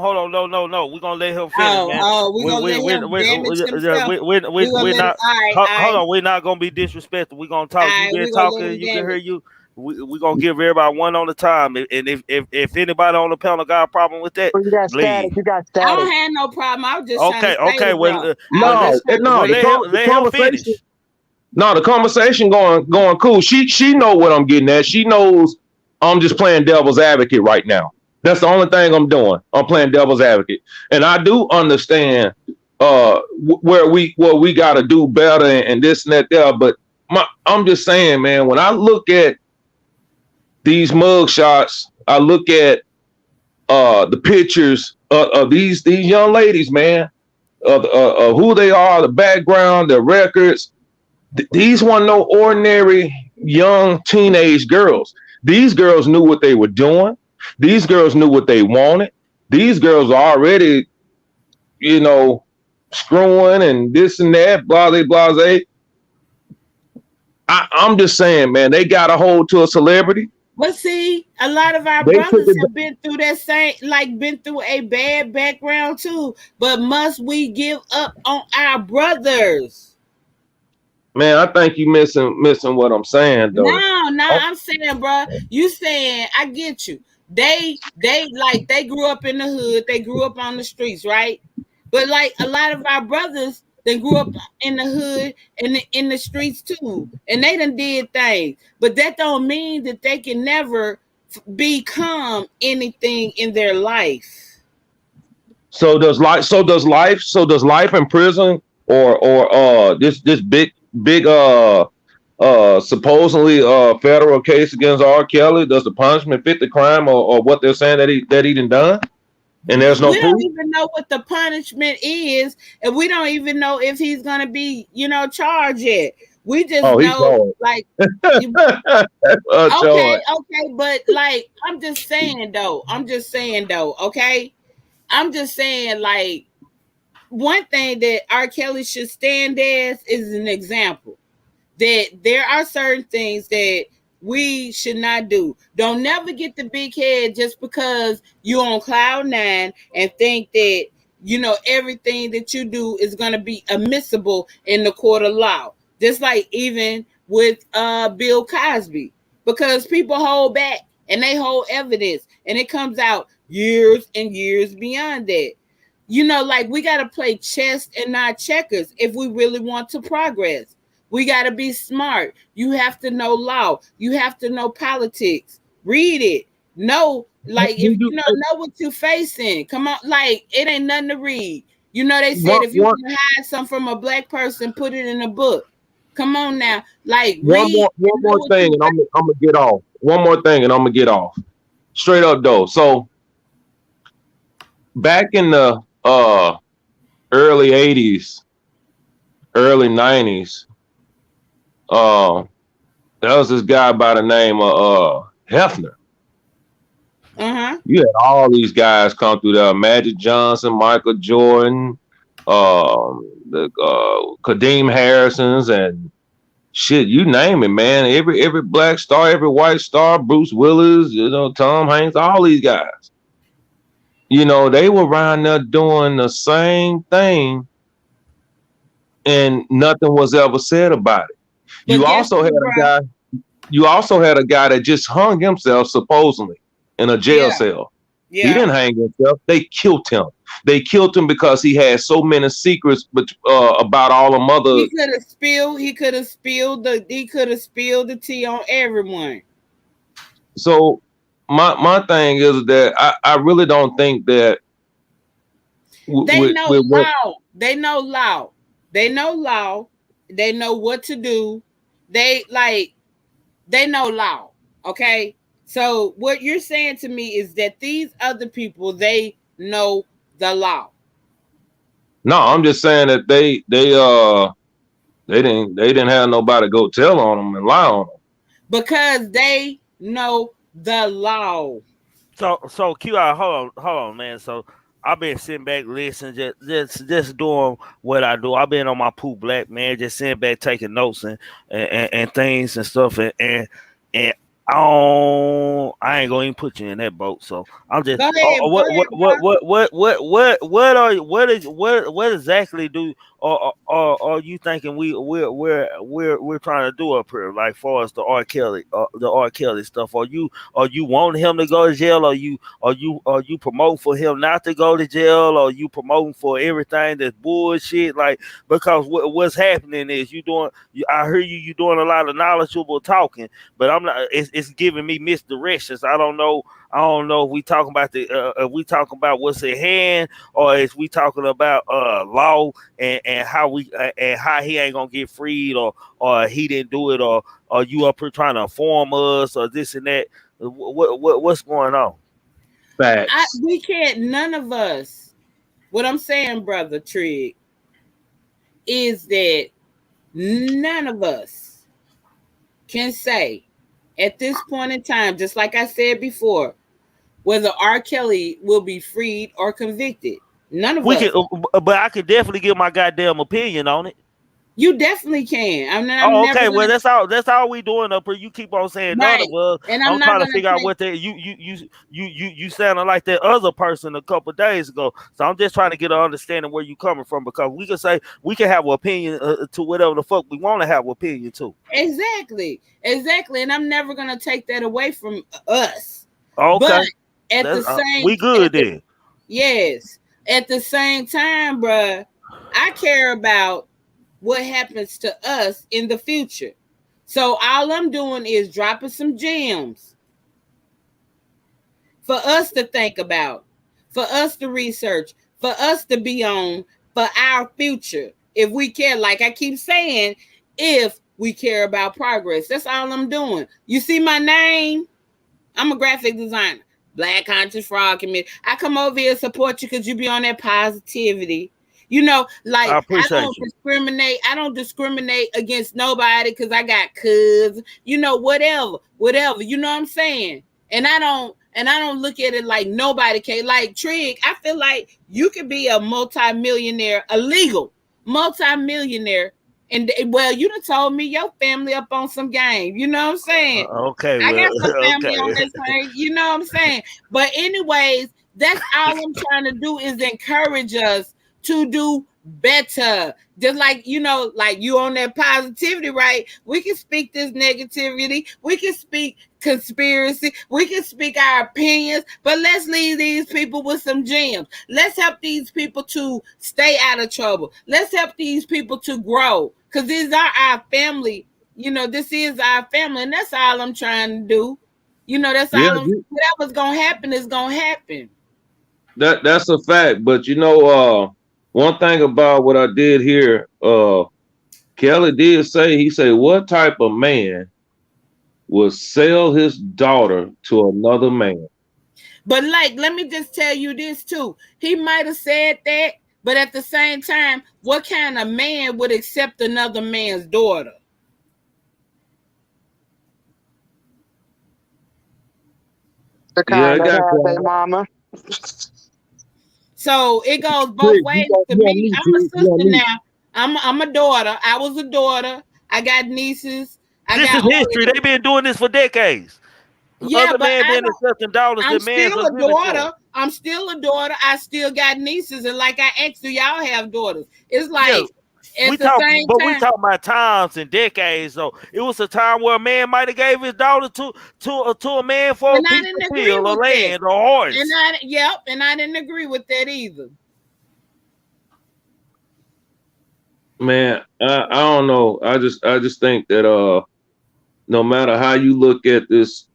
Speaker 1: No. We're gonna let him finish, man.
Speaker 8: We're gonna let him damage himself.
Speaker 1: We're not. Hold on, we're not gonna be disrespectful. We're gonna talk. You been talking. You can hear you. We're gonna give everybody one on the time. And if anybody on the panel got a problem with that,
Speaker 5: you got static.
Speaker 8: I don't have no problem. I was just
Speaker 1: okay.
Speaker 6: Let him finish. No, the conversation going cool. She know what I'm getting at. She knows I'm just playing devil's advocate right now. That's the only thing I'm doing. I'm playing devil's advocate, and I do understand where we got to do better and this and that there. But I'm just saying, man, when I look at these mug shots, I look at the pictures of these young ladies, man, of who they are, the background, the records. These weren't no ordinary young teenage girls. These girls knew what they were doing. These girls knew what they wanted. These girls are already, you know, screwing and this and that, blase. I'm just saying, man, they got a hold to a celebrity.
Speaker 8: But see, a lot of our brothers have been through that same, been through a bad background too. But must we give up on our brothers?
Speaker 6: Man, I think you missing what I'm saying though.
Speaker 8: No, I'm saying, bro, you saying I get you. They like they grew up in the hood, they grew up on the streets, right? But like a lot of our brothers, they grew up in the hood and in the streets too, and they done did things. But that don't mean that they can never become anything in their life.
Speaker 6: So does life in prison or this big supposedly federal case against R. Kelly, does the punishment fit the crime or what they're saying that he done? And there's no
Speaker 8: We
Speaker 6: proof.
Speaker 8: don't even know what the punishment is, and we don't even know if he's gonna be, charged yet. We just know, like, okay, but like, I'm just saying though, okay, I'm just saying, like, one thing that R. Kelly should stand as is an example that there are certain things that we should not do. Don't never get the big head just because you're on cloud nine and think that everything that you do is going to be admissible in the court of law. Just like even with Bill Cosby, because people hold back and they hold evidence and it comes out years and years beyond that. Like, we got to play chess and not checkers if we really want to progress. We got to be smart. You have to know law. You have to know politics. Read it. Know, like, if you know what you're facing. Come on, like, it ain't nothing to read. They said if you want to hide something from a black person, put it in a book. Come on now, like,
Speaker 6: one more thing, and I'm gonna get off. One more thing, and I'm gonna get off. Straight up though. So back in the early '80s, early '90s. There was this guy by the name of Hefner. You had all these guys come through there: Magic Johnson, Michael Jordan, the Kadeem Harrisons, and shit, you name it, man. Every black star, every white star, Bruce Willis, Tom Hanks, all these guys. They were around there doing the same thing, and nothing was ever said about it. You also had a guy that just hung himself supposedly in a jail cell. Yeah. He didn't hang himself. They killed him. They killed him because he had so many secrets about all the mother.
Speaker 8: He could have spilled the tea on everyone.
Speaker 6: So my thing is that I really don't think that
Speaker 8: they know law. They know law. They know law. They know what to do. They know law. Okay. So what you're saying to me is that these other people, they know the law.
Speaker 6: No, I'm just saying that they didn't have nobody go tell on them and lie on them.
Speaker 8: Because they know the law.
Speaker 1: So QR, hold on, man. So I've been sitting back, listening, just doing what I do. I've been on my Pooh Black, man, just sitting back, taking notes and things and stuff, and I ain't gonna even put you in that boat. So I'm just what exactly do are you thinking we're trying to do up here, like far as the R. Kelly stuff? Are you wanting him to go to jail? Are you promoting for him not to go to jail? Or you promoting for everything that's bullshit? Like, because what's happening is I hear you doing a lot of knowledgeable talking, but I'm not. It's giving me misdirections. I don't know if we talking about what's at hand, or is we talking about law and how he ain't gonna get freed, or he didn't do it, or you up here trying to inform us, or this and that. What's going on?
Speaker 6: Facts.
Speaker 8: We can't. None of us. What I'm saying, brother Trig, is that none of us can say at this point in time, just like I said before, whether R. Kelly will be freed or convicted. None of us.
Speaker 1: But I could definitely give my goddamn opinion on it.
Speaker 8: You definitely can. I'm
Speaker 1: Oh,
Speaker 8: never
Speaker 1: okay.
Speaker 8: gonna,
Speaker 1: Well, that's all we doing up here. You keep on saying none
Speaker 8: right.
Speaker 1: of us.
Speaker 8: And
Speaker 1: I'm
Speaker 8: I'm not
Speaker 1: trying to
Speaker 8: gonna
Speaker 1: figure out
Speaker 8: take
Speaker 1: what you sounded like that other person a couple of days ago. So I'm just trying to get an understanding where you coming from, because we can say we can have an opinion to whatever the fuck we want to have an opinion to.
Speaker 8: exactly. And I'm never gonna take that away from us.
Speaker 1: Okay,
Speaker 8: But at the same
Speaker 1: we good then.
Speaker 8: yes, at the same time, bruh, I care about what happens to us in the future. So all I'm doing is dropping some gems for us to think about, for us to research, for us to be on, for our future. If we care, like I keep saying, if we care about progress, that's all I'm doing. You see my name? I'm a graphic designer. Black Conscious Frog Committee. I come over here to support you because you be on that positivity. You know, like
Speaker 1: I appreciate you.
Speaker 8: I don't discriminate against nobody because I got cousins, you know, whatever. You know what I'm saying? And I don't look at it like nobody can. Like Trig, I feel like you could be a multimillionaire, a legal multimillionaire. And well, you done told me your family up on some game. You know what I'm saying?
Speaker 1: Okay,
Speaker 8: I
Speaker 1: well,
Speaker 8: got some family
Speaker 1: okay.
Speaker 8: on this thing. You know what I'm saying? But anyways, that's all I'm trying to do is encourage us to do better. Just like, you know, like you on that positivity, right? We can speak this negativity. We can speak conspiracy. We can speak our opinions, but let's leave these people with some gems. Let's help these people to stay out of trouble. Let's help these people to grow, because these are our family. You know, this is our family, and that's all I'm trying to do. You know, that's
Speaker 6: Yeah,
Speaker 8: all whatever's gonna happen is gonna happen.
Speaker 6: that's a fact. But you know, one thing about what I did here, Kelly did say, he said, what type of man will sell his daughter to another man?
Speaker 8: But like, let me just tell you this too. He might have said that, but at the same time, what kind of man would accept another man's daughter?
Speaker 5: The kind that has a mama.
Speaker 8: So it goes both ways to me. I'm a sister now. I'm a daughter. I was a daughter. I got nieces.
Speaker 1: This is history. They've been doing this for decades.
Speaker 8: Yeah,
Speaker 1: Other
Speaker 8: but
Speaker 1: men been accepting dollars
Speaker 8: I'm
Speaker 1: that man
Speaker 8: still
Speaker 1: was
Speaker 8: a
Speaker 1: giving to
Speaker 8: daughter.
Speaker 1: them.
Speaker 8: I'm still a daughter. I still got nieces, and like I asked you, y'all have daughters. It's like at the same time.
Speaker 1: We talking about times and decades. So it was a time where a man might have gave his daughter to a man for a piece of field or land or horse.
Speaker 8: And I didn't agree with that either.
Speaker 6: Man, I don't know. I just think that no matter how you look at this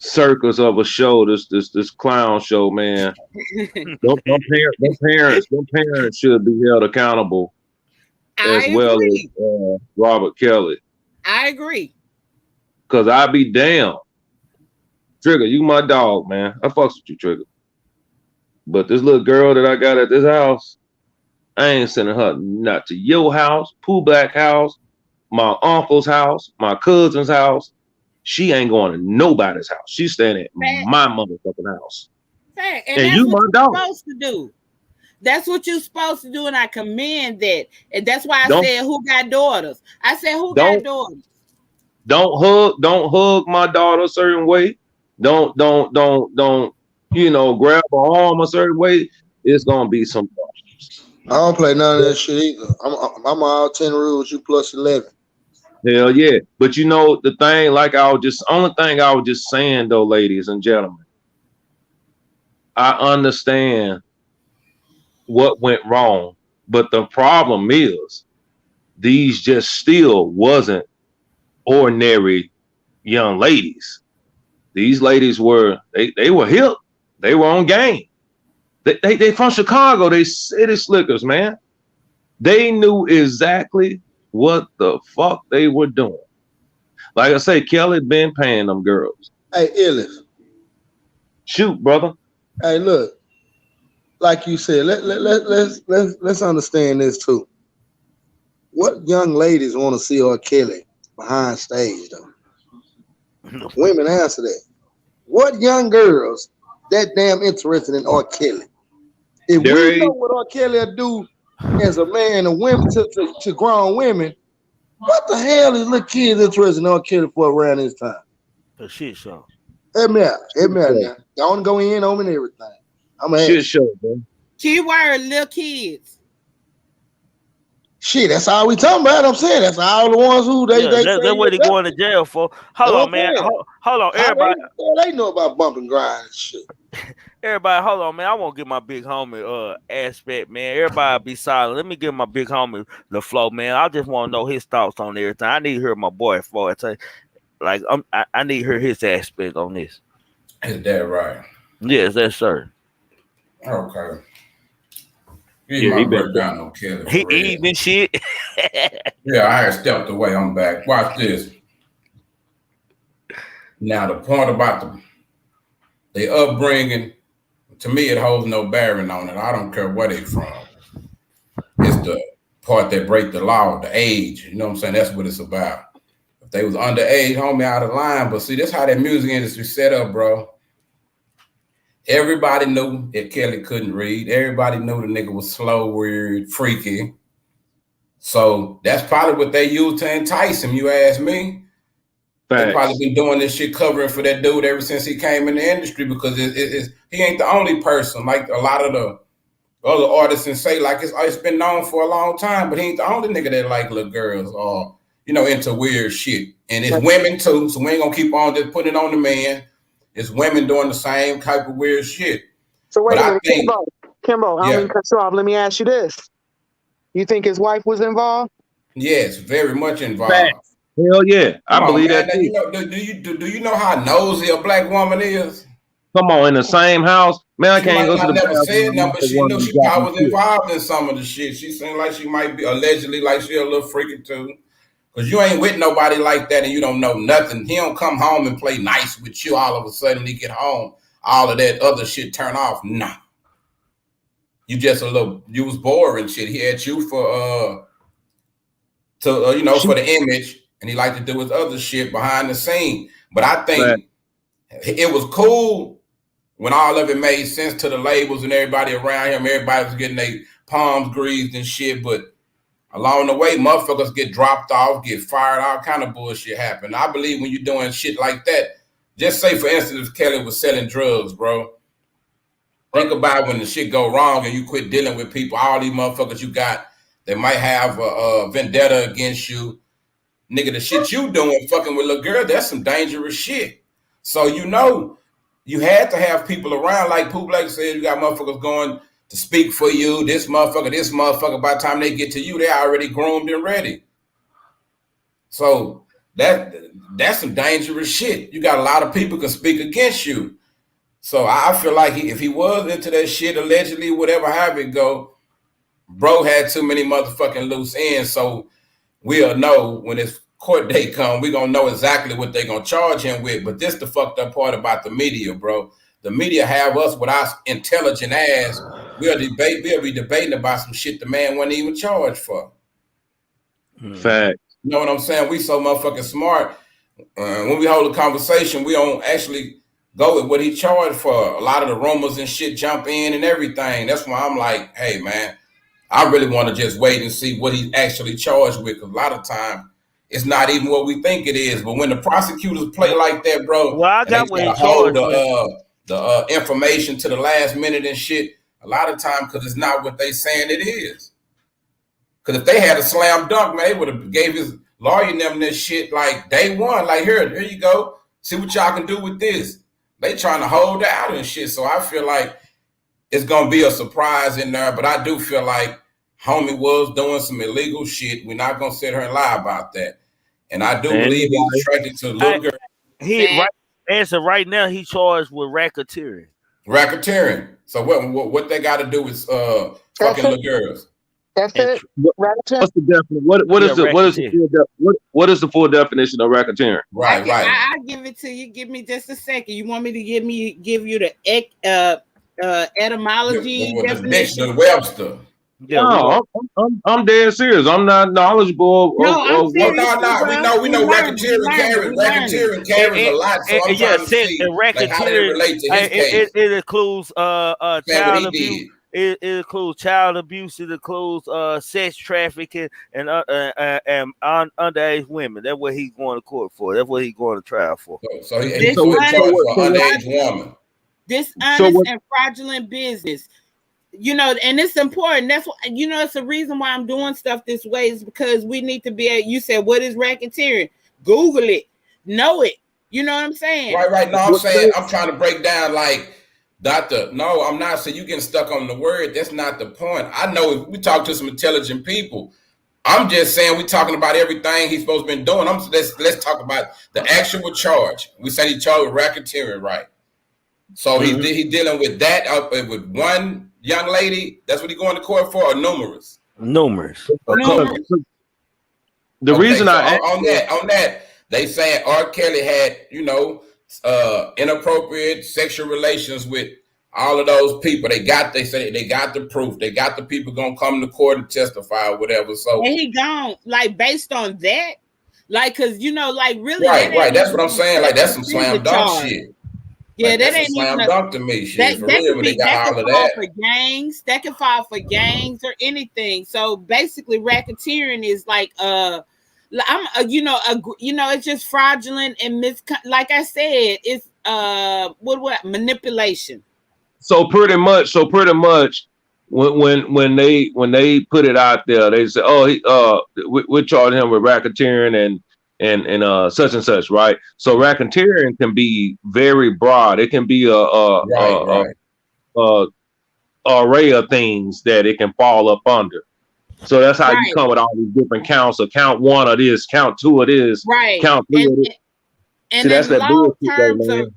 Speaker 6: circus of a show, this clown show, man, them parents should be held accountable as well as Robert Kelly.
Speaker 8: I agree.
Speaker 6: Cause I be damned. Trigger, you my dog, man. I fucks with you, Trigger. But this little girl that I got at this house, I ain't sending her not to your house, Pooh Black house, my uncle's house, my cousin's house. She ain't going to nobody's house. She's staying at my motherfucking house.
Speaker 8: And that's
Speaker 6: you
Speaker 8: what
Speaker 6: my
Speaker 8: you're
Speaker 6: dog.
Speaker 8: supposed to do. That's what you're supposed to do, and I commend that. And that's why I said, who got daughters? I said, who got daughters?
Speaker 6: Don't hug my daughter a certain way. Don't you know, grab her arm a certain way. It's gonna be some problems.
Speaker 4: I don't play none of that shit either. I'm all 10 rules, you plus 11.
Speaker 6: Hell yeah. But you know the thing, like only thing I was just saying though, ladies and gentlemen, I understand what went wrong, but the problem is these just still wasn't ordinary young ladies. These ladies were they were hip, they were on game. They from Chicago, they city slickers, man. They knew exactly what the fuck they were doing. Like I say, Kelly been paying them girls.
Speaker 4: Hey, Illis.
Speaker 6: Shoot, brother.
Speaker 4: Hey, look. Like you said, let's understand this too. What young ladies want to see R. Kelly behind stage though? Women answer that. What young girls that damn interested in R. Kelly? If we know what R. Kelly will do as a man and women to grown women, what the hell is little kids interested in on killing for around this time?
Speaker 1: The shit show.
Speaker 4: Help me out now. Don't go in on me and everything. I'm a
Speaker 6: shit show, bro.
Speaker 8: Keyword little kids.
Speaker 4: Shit, that's all we talking about. I'm saying that's all the ones who they
Speaker 1: that's what they going to jail for. Hold on, man. Hold on, everybody.
Speaker 4: They know about bump and grind and shit.
Speaker 1: Everybody, hold on, man. I won't get my big homie aspect, man. Everybody be silent. Let me give my big homie the flow, man. I just want to know his thoughts on everything. I need to hear my boy for it. Like I need to hear his aspect on this.
Speaker 7: Is that right?
Speaker 1: Yes, that's sir.
Speaker 7: Okay. He been down no killing.
Speaker 1: He eating shit.
Speaker 7: Yeah, I had stepped away. I'm back. Watch this. Now the point about the upbringing, to me, it holds no bearing on it. I don't care where they from. It's the part that break the law, the age. You know what I'm saying? That's what it's about. If they was underage, homie, out of line. But see, this how that music industry set up, bro. Everybody knew that Kelly couldn't read. Everybody knew the nigga was slow, weird, freaky. So that's probably what they used to entice him, you ask me. Thanks. They probably been doing this shit covering for that dude ever since he came in the industry because he ain't the only person. Like a lot of the other artists and say, like it's been known for a long time, but he ain't the only nigga that like little girls or, into weird shit. And it's women too, so we ain't gonna keep on just putting it on the man. It's women doing the same type of weird shit.
Speaker 5: So wait a minute, Kimbo, I don't mean to cut you off. Let me ask you this. You think his wife was involved?
Speaker 7: Yes, very much involved.
Speaker 6: Facts. Hell yeah, I believe that too.
Speaker 7: Do you know how nosy a black woman is?
Speaker 6: Come on, in the same house, man. I can't go to the
Speaker 7: never said nothing, but she knew she probably was involved in some of the shit. She seemed like she might be allegedly like she a little freaky too. Cause you ain't with nobody like that and you don't know nothing. He don't come home and play nice with you all of a sudden. He get home, all of that other shit turn off. Nah. You just you was boring shit. He had you for for the image, and he liked to do his other shit behind the scene. But I think it was cool when all of it made sense to the labels and everybody around him. Everybody was getting their palms greased and shit, but along the way, motherfuckers get dropped off, get fired, all kind of bullshit happen. I believe when you're doing shit like that, just say, for instance, if Kelly was selling drugs, bro. Think about when the shit go wrong and you quit dealing with people, all these motherfuckers you got that might have a vendetta against you. Nigga, the shit you doing fucking with little girl, that's some dangerous shit. So you had to have people around, like Pooh Black said, you got motherfuckers going to speak for you, this motherfucker, by the time they get to you, they already groomed and ready. So that's some dangerous shit. You got a lot of people can speak against you. So I feel like if he was into that shit, allegedly, whatever, have it go, bro had too many motherfucking loose ends. So we'll know when his court date come, we gonna know exactly what they gonna charge him with. But this the fucked up part about the media, bro. The media have us with our intelligent ass. We'll be debating about some shit the man wasn't even charged for.
Speaker 6: Fact.
Speaker 7: You know what I'm saying? We so motherfucking smart. When we hold a conversation, we don't actually go with what he charged for. A lot of the rumors and shit jump in and everything. That's why I'm like, hey, man, I really want to just wait and see what he's actually charged with. Because a lot of time, it's not even what we think it is. But when the prosecutors play like that, bro,
Speaker 1: well, I got what he
Speaker 7: hold the information to the last minute and shit, a lot of time, because it's not what they saying it is. Because if they had a slam dunk, man, they would have gave his lawyer and them this shit like day one. Like, here you go. See what y'all can do with this. They trying to hold out and shit. So I feel like it's going to be a surprise in there. But I do feel like homie was doing some illegal shit. We're not going to sit here and lie about that. And I do believe he's attracted to little girl.
Speaker 1: Right now, he charged with racketeering.
Speaker 7: Racketeering. So what they got to do is fucking little girls.
Speaker 5: That's it.
Speaker 6: What's the definition? What is the full definition of racketeering?
Speaker 7: Right.
Speaker 8: I'll give it to you. Give me just a second. You want me to give you the etymology definition?
Speaker 7: The Webster.
Speaker 6: Yeah, no, I'm dead serious. I'm not knowledgeable.
Speaker 8: No,
Speaker 7: we know racketeering carries a lot. So I'm trying to see
Speaker 1: racketeering,
Speaker 7: how they relate to his case.
Speaker 1: It includes child abuse. It includes child abuse. It includes sex trafficking and underage women. That's what he's going to court for. That's what he's going to trial for.
Speaker 7: So he charged for underage woman.
Speaker 8: Dishonest and fraudulent business. You know, and it's important. That's what, you know, it's the reason why I'm doing stuff this way is because we need to be you said, what is racketeering? Google it, know it. You know what I'm saying?
Speaker 7: Right. No, I'm saying I'm trying to break down like Doctor. No, I'm not saying you getting stuck on the word. That's not the point. I know if we talk to some intelligent people. I'm just saying we're talking about everything he's supposed to be doing. Let's talk about the actual charge. We said he charged with racketeering, right? So he dealing with that with one young lady. That's what he's going to court for, or numerous?
Speaker 1: Numerous.
Speaker 6: The reason
Speaker 7: on that, they saying R. Kelly had, you know, inappropriate sexual relations with all of those people. They say they got the proof. They got the people gonna come to court and testify or whatever. So
Speaker 8: and he gone like based on that, like because you know, like really,
Speaker 7: right. That's what I'm saying. Like that's some slam dunk shit.
Speaker 8: Yeah,
Speaker 7: like,
Speaker 8: that ain't
Speaker 7: slam
Speaker 8: even
Speaker 7: dunk to me. Shit, for real, when they got all of that.
Speaker 8: For gangs, that can fall for gangs or anything. So basically, racketeering is like it's just fraudulent and like I said, it's what manipulation.
Speaker 6: So pretty much when they put it out there, they say, oh, we're charging him with racketeering and such and such, right? So racketeering can be very broad. It can be a array of things that it can fall up under. So that's how you come with all these different counts. So count one of this, count two of this, count three of this.
Speaker 8: And so that's that bullshit,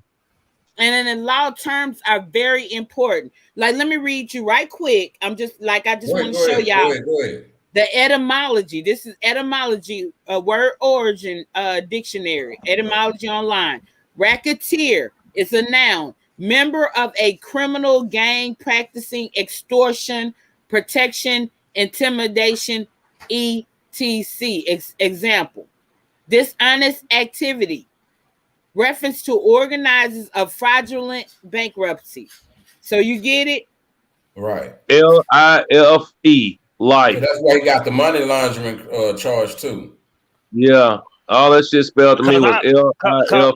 Speaker 8: and then the law terms are very important. Like, let me read you right quick. I just want to show y'all the etymology. This is etymology, word origin dictionary, etymology online. Racketeer is a noun, member of a criminal gang practicing extortion, protection, intimidation, etc. Example, dishonest activity. Reference to organizers of fraudulent bankruptcy. So you get it?
Speaker 7: Right.
Speaker 6: LIFE. Life.
Speaker 7: So that's why he got the money laundering charge too.
Speaker 6: Yeah. All that shit spelled to me was LIFE.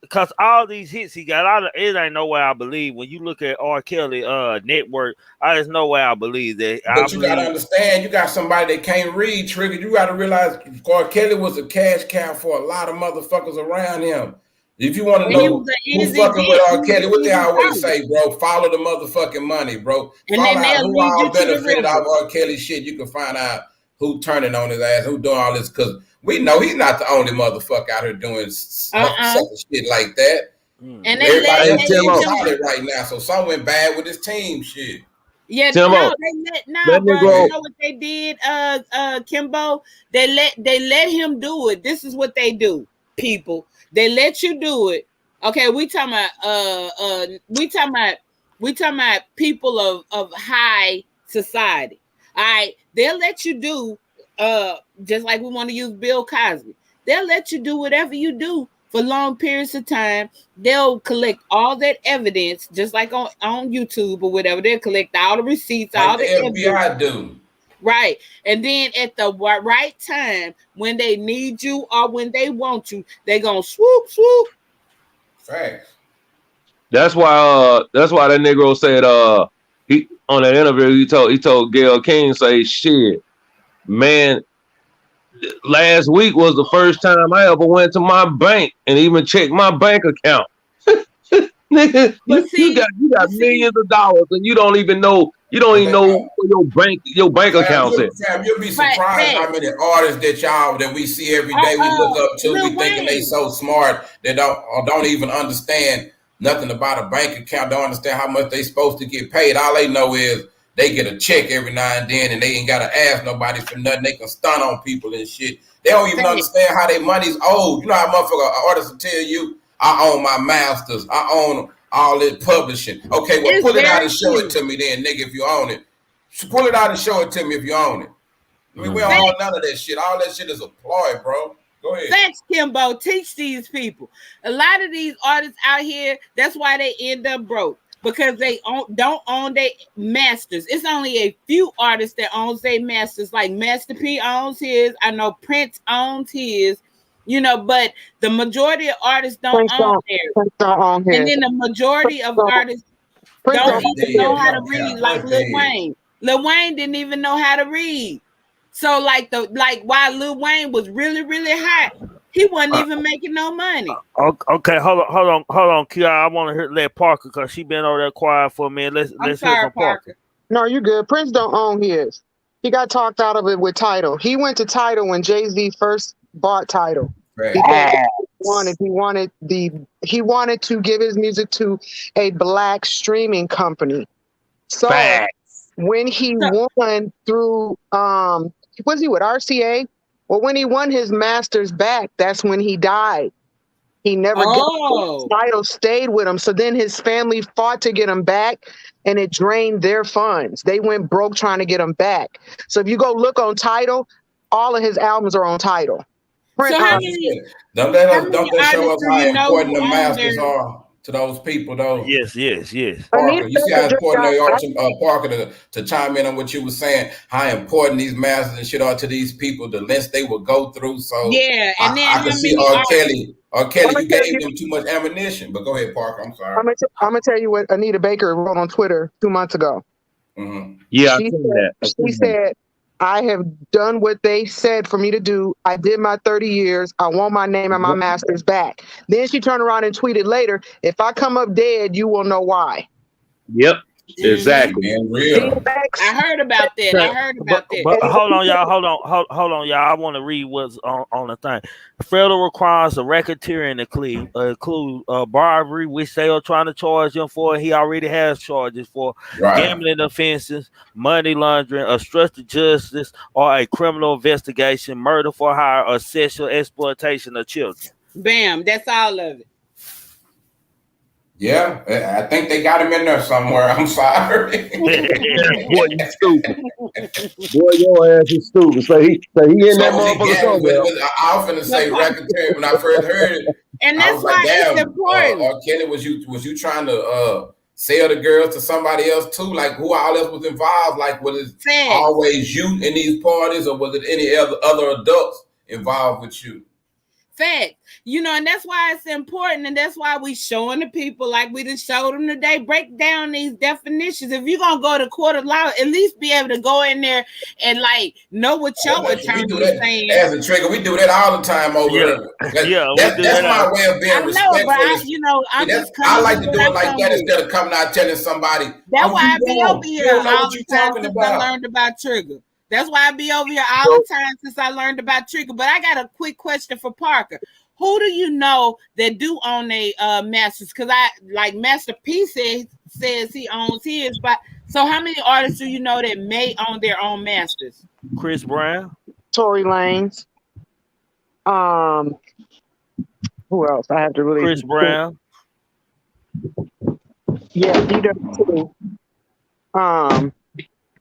Speaker 1: Because all these hits he got, it ain't no way I believe. When you look at R. Kelly network, there's no way I believe that.
Speaker 7: But you gotta understand, you got somebody that can't read, Trigger. You gotta realize R. Kelly was a cash cow for a lot of motherfuckers around him. If you want to know who's fucking with R. Kelly, what they always say, bro, follow the motherfucking money, bro. Follow out who all benefited out of R. Kelly shit. You can find out who turning on his ass, who doing all this, because we know he's not the only motherfucker out here doing shit like that. And everybody else is solid right now, so some went bad with his team shit.
Speaker 8: Yeah, bro, you know what they did, Kimbo? They let him do it. This is what they do, people. They let you do it. Okay, we talking about people of high society. All right, they'll let you do just like we want to use Bill Cosby. They'll let you do whatever you do for long periods of time. They'll collect all that evidence, just like on YouTube or whatever. They'll collect all the receipts, like all the
Speaker 7: FBI do.
Speaker 8: Right. And then at the right time, when they need you or when they want you, they're gonna swoop.
Speaker 7: Facts.
Speaker 6: That's why that Negro said he on that interview he told Gayle King, say, shit, man, last week was the first time I ever went to my bank and even checked my bank account. Nigga, you got millions of dollars and you don't even know where your bank account is.
Speaker 7: You'll be surprised how many artists that we see every day, we look up to, we thinking they so smart they don't even understand nothing about a bank account, don't understand how much they supposed to get paid. All they know is they get a check every now and then and they ain't gotta ask nobody for nothing. They can stun on people and shit. They don't even understand how their money's owed. You know how motherfucker artists will tell you, I own my masters, I own all this publishing. Okay, well, pull it out and show it to me then, nigga, if you own it. Pull it out and show it to me if you own it. I mean, we don't own none of that shit. All that shit is a ploy, bro. Go ahead.
Speaker 8: Thanks, Kimbo. Teach these people. A lot of these artists out here, that's why they end up broke. because they don't own their masters. It's only a few artists that owns their masters. Like Master P owns his. I know Prince owns his. You know, but the majority of artists don't own theirs. And then the majority of artists don't even know how to read, like Lil Wayne. Lil Wayne didn't even know how to read. So like while Lil Wayne was really, really hot, he wasn't even making no money.
Speaker 1: Okay, hold on, Kia. I want to let Parker, because she been over there quiet for a minute. Let's hear from Parker.
Speaker 5: No, you good. Prince don't own his. He got talked out of it with Tidal. He went to Tidal when Jay-Z first bought Tidal. Right. He wanted to give his music to a black streaming company. So when he won through was he with RCA? Well, when he won his masters back, that's when he died. He never got Tidal, stayed with him. So then his family fought to get him back, and it drained their funds. They went broke trying to get him back. So if you go look on Tidal, all of his albums are on Tidal.
Speaker 8: So how many?
Speaker 7: Don't they show us how important the masters are to those people, though?
Speaker 1: Yes.
Speaker 7: Parker, you see how important they are to Parker to chime in on what you were saying, how important these masters and shit are to these people, the lengths they will go through. So
Speaker 8: yeah, and then
Speaker 7: I can see R. Kelly, you gave them too much ammunition. But go ahead, Parker. I'm sorry.
Speaker 5: I'm gonna tell you what Anita Baker wrote on Twitter 2 months ago.
Speaker 6: Mm-hmm. Yeah,
Speaker 5: she said, I have done what they said for me to do. I did my 30 years. I want my name and my masters back. Then she turned around and tweeted later, if I come up dead, you will know why.
Speaker 6: Yep. Exactly.
Speaker 7: Man, real.
Speaker 8: I heard about that.
Speaker 1: But hold on, y'all. Hold on, y'all. I want to read what's on the thing. Federal requires a racketeer include bribery, which they are trying to charge him for. He already has charges for gambling offenses, money laundering, obstructing justice, or a criminal investigation, murder for hire, or sexual exploitation of children.
Speaker 8: Bam, that's all of it.
Speaker 7: Yeah, I think they got him in there somewhere. I'm sorry.
Speaker 6: Boy, you stupid. Boy, your ass is stupid. So he in that motherfucker somewhere.
Speaker 7: I was finna say racketeering when I first heard it.
Speaker 8: And that's why it's important.
Speaker 7: Or Kelly, was you trying to sell the girls to somebody else too? Like who all else was involved? Like was it always you in these parties, or was it any other adults involved with you?
Speaker 8: Fact, and that's why it's important, and that's why we showing the people, like we just showed them today, break down these definitions. If you're gonna go to court of law, at least be able to go in there and like know what your attorney is saying.
Speaker 7: As a trigger, we do that all the time over here. That's my way of being respectful. I like to do it like that instead of coming out telling somebody.
Speaker 8: That's why I be over here all the time since I learned about trigger. That's why I be over here all the time since I learned about trigger. But I got a quick question for Parker. Who do you know that do own a masters? Because Master P says he owns his. But so how many artists do you know that may own their own masters?
Speaker 1: Chris Brown,
Speaker 5: Tory Lanez. Who else? I have to really.
Speaker 1: Chris Brown.
Speaker 5: Yeah, he does too.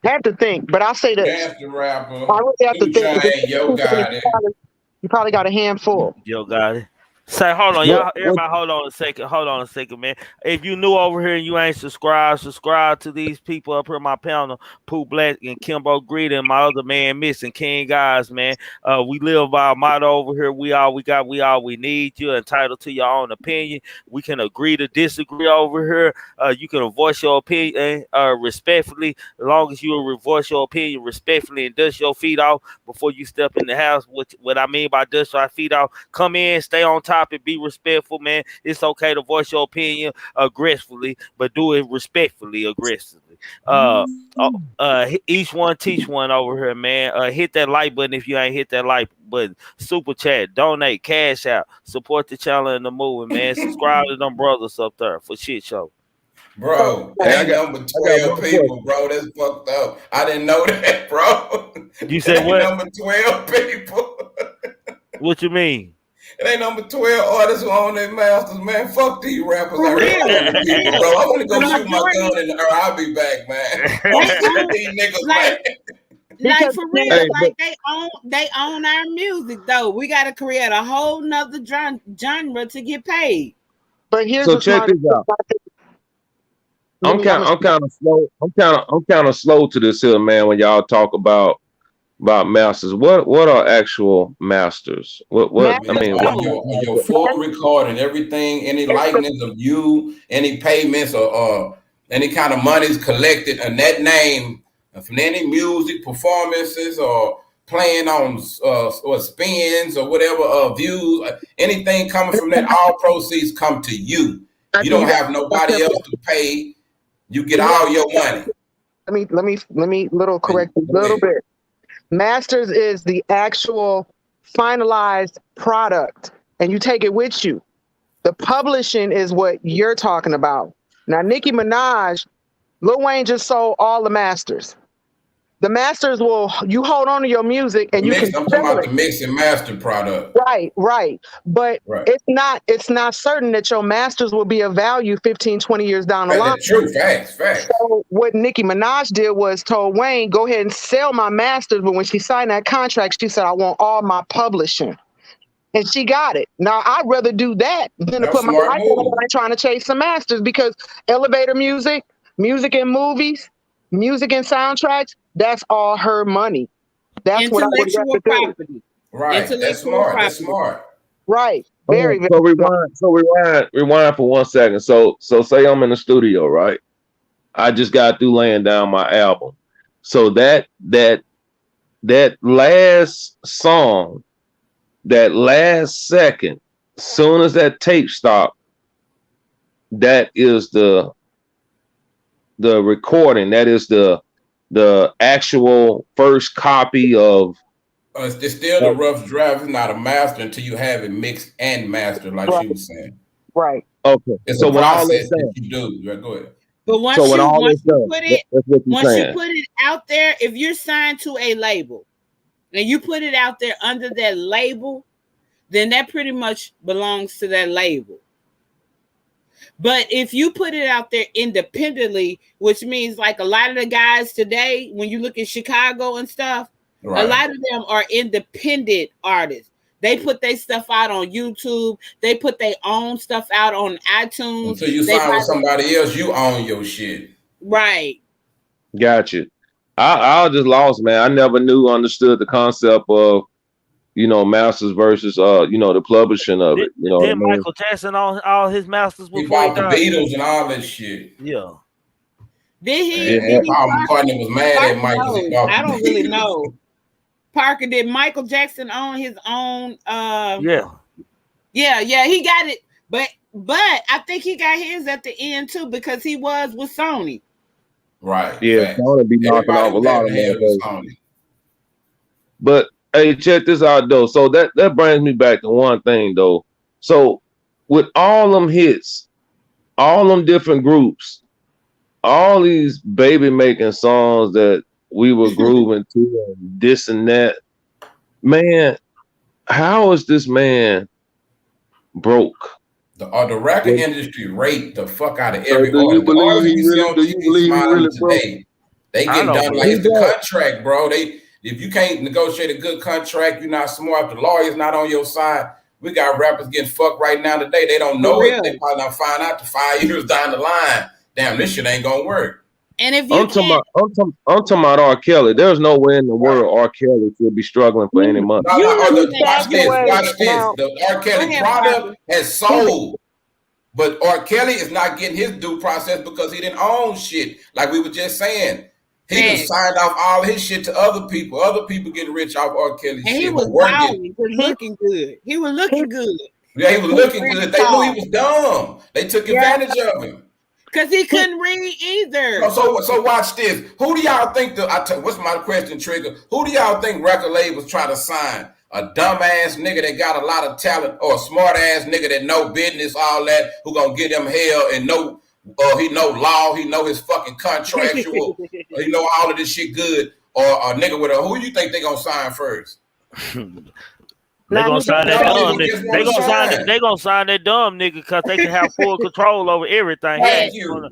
Speaker 5: I have to think, but I'll say that.
Speaker 7: That's the rapper.
Speaker 5: I really have to think.
Speaker 7: Yo got it.
Speaker 5: You probably got a handful.
Speaker 1: Yo got it. Say, hold on, y'all. Everybody, hold on a second, man. If you new over here and you ain't subscribe to these people up here, my panel, Pooh Black and Kimbo Greed and my other man missing King Guys, man. We live by our motto over here. We all we got, we all we need. You're entitled to your own opinion. We can agree to disagree over here. You can voice your opinion respectfully, as long as you will voice your opinion respectfully and dust your feet off before you step in the house. What I mean by dust your feet off, come in, stay on top. And be respectful, man. It's okay to voice your opinion aggressively, but do it respectfully, aggressively. Each one teach one over here, man. Hit that like button if you ain't hit that like button. Super chat, donate, cash out, support the channel and the movement, man. Subscribe to them brothers up there for shit show.
Speaker 7: Bro, that number 12 people, bro. That's fucked up. I didn't know that, bro.
Speaker 1: You said what?
Speaker 7: Number 12 people.
Speaker 1: What you mean?
Speaker 7: It ain't number 12 artists who own their masters, man. Fuck these rappers. I really people, bro. I want to go shoot my gun in the air. I'll be back, man. These niggas,
Speaker 8: like for real, like they own our music though. We got to create a whole nother genre to get paid.
Speaker 5: But here's
Speaker 6: so check this out. I'm kind of slow. I'm kind of slow to this here, man. When y'all talk about masters, what are actual masters? What I mean,
Speaker 7: on your full recording, everything, any likeness of you, any payments or any kind of monies collected in that name from any music performances or playing on or spins or whatever views, anything coming from that, all proceeds come to you. You don't have nobody else to pay. You get all your money.
Speaker 5: Let me correct a little bit. Masters is the actual finalized product, and you take it with you. The publishing is what you're talking about. Now, Nicki Minaj, Lil Wayne just sold all the masters. The masters you hold on to your music and I'm
Speaker 7: talking about the mix and master product.
Speaker 5: Right. But it's not certain that your masters will be of value 15, 20 years down the line.
Speaker 7: That's true. Facts.
Speaker 5: So what Nicki Minaj did was told Wayne, go ahead and sell my masters. But when she signed that contract, she said, I want all my publishing. And she got it. Now, I'd rather do that than to put my life on trying to chase some masters, because elevator music, music in movies, music and soundtracks, that's all her money. That's what I would rather do.
Speaker 7: Right. That's smart.
Speaker 5: Right.
Speaker 6: Very. So rewind for 1 second. So say I'm in the studio, right? I just got through laying down my album. So that last song, that last second, soon as that tape stopped, that is the recording. That is the actual first copy of.
Speaker 7: It's still the rough draft. It's not a master until you have it mixed and mastered, like she was saying.
Speaker 5: Right.
Speaker 6: Okay.
Speaker 7: It's a process that you do. Right, go ahead.
Speaker 8: But once you put it out there, if you're signed to a label and you put it out there under that label, then that pretty much belongs to that label. But if you put it out there independently, which means like a lot of the guys today, when you look at Chicago and stuff, a lot of them are independent artists. They put their stuff out on YouTube. They put their own stuff out on iTunes.
Speaker 7: Until you sign with somebody else, you own your shit.
Speaker 8: Right.
Speaker 6: Gotcha. I just lost, man. I never understood the concept of, masters versus, the publishing of it.
Speaker 1: Did Michael Jackson all his masters before
Speaker 7: he bought the Beatles and all that shit?
Speaker 1: Yeah.
Speaker 8: Did he?
Speaker 7: Paul McCartney was mad at Michael.
Speaker 8: I don't really know. Parker, did Michael Jackson own his own? Yeah, he got it, but I think he got his at the end too, because he was with Sony.
Speaker 7: Right.
Speaker 6: Yeah, Sony be knocking off a lot of Sony. But hey, check this out though. So that brings me back to one thing though. So with all them hits, all them different groups, all these baby making songs that we were grooving to and this and that, man, how is this man broke?
Speaker 7: The record industry raped the fuck out of every
Speaker 4: do you believe he really broke?
Speaker 7: They get done like it's the contract, bro. If you can't negotiate a good contract, you're not smart. The lawyer's not on your side. We got rappers getting fucked right now today. They don't know it. They probably not find out to 5 years down the line. Damn, this shit ain't gonna work.
Speaker 8: And if you
Speaker 6: I'm talking about R. Kelly. There's no way in the world R. Kelly should be struggling for any money.
Speaker 7: Watch this. The R. Kelly product has sold, but R. Kelly is not getting his due process because he didn't own shit. Like we were just saying, he just signed off all his shit to other people. Other people getting rich off R. Kelly's shit.
Speaker 8: He was working. He was looking good.
Speaker 7: Yeah, he was looking good. They knew he was dumb. They took advantage of him.
Speaker 8: Because he couldn't read either.
Speaker 7: So watch this. Who do y'all think what's my question, Trigger? Who do y'all think record labels try to sign? A dumbass nigga that got a lot of talent, or a smart ass nigga that know business, all that, who gonna get him hell and know he know law, he know his fucking contractual, he know all of this shit good, or a nigga with who you think they gonna sign first?
Speaker 1: They gonna sign that dumb nigga. They gonna sign that dumb nigga because they can have full control over everything.
Speaker 7: Thank you.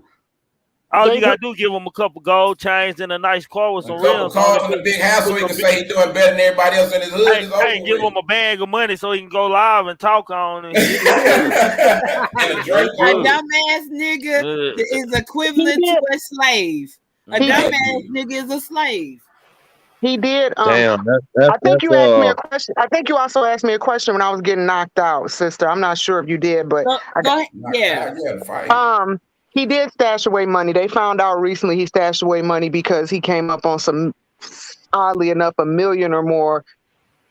Speaker 1: All you gotta do is give him a couple gold chains and a nice car with some rims.
Speaker 7: A couple cars in a big house so he can say he's doing better than everybody else in his hood.
Speaker 1: Hey, give him a bag of money so he can go live and talk on it.
Speaker 8: A dumbass nigga is equivalent to a slave. A dumbass nigga is a slave.
Speaker 5: He did.
Speaker 6: Damn,
Speaker 5: I think you asked me a question. I think you also asked me a question when I was getting knocked out, sister. I'm not sure if you did, but
Speaker 8: go ahead. Yeah.
Speaker 5: He did stash away money. They found out recently he stashed away money because he came up on some, oddly enough, $1 million or more,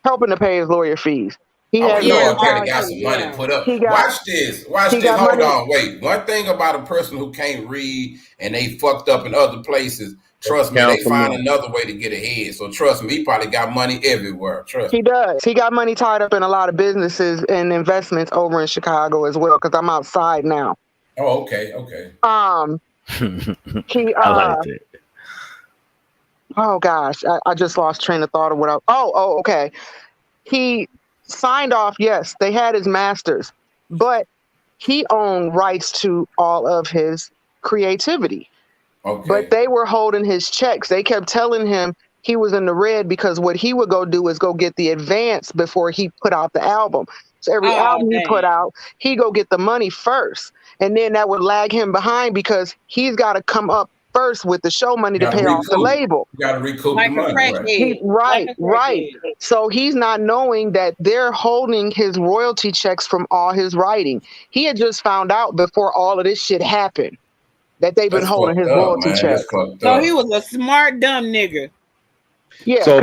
Speaker 5: helping to pay his lawyer fees. He
Speaker 7: got
Speaker 5: some
Speaker 7: money put up. Watch this. Hold on. Wait. One thing about a person who can't read and they fucked up in other places, trust me, they find another way to get ahead. So trust me, he probably got money everywhere. Trust me.
Speaker 5: He does. He got money tied up in a lot of businesses and investments over in Chicago as well, because I'm outside now.
Speaker 7: Oh, okay.
Speaker 5: He
Speaker 1: I like that.
Speaker 5: Oh gosh, I just lost train of thought of what okay. He signed off, yes, they had his masters, but he owned rights to all of his creativity. Okay. But they were holding his checks. They kept telling him he was in the red because what he would go do is go get the advance before he put out the album. So every album he put out, he go get the money first. And then that would lag him behind because he's got to come up first with the show money to pay off the label.
Speaker 7: You got to recoup the money.
Speaker 5: Right. So he's not knowing that they're holding his royalty checks from all his writing. He had just found out before all of this shit happened that they've been holding his royalty checks.
Speaker 8: So he was a smart, dumb nigga.
Speaker 5: Yeah, so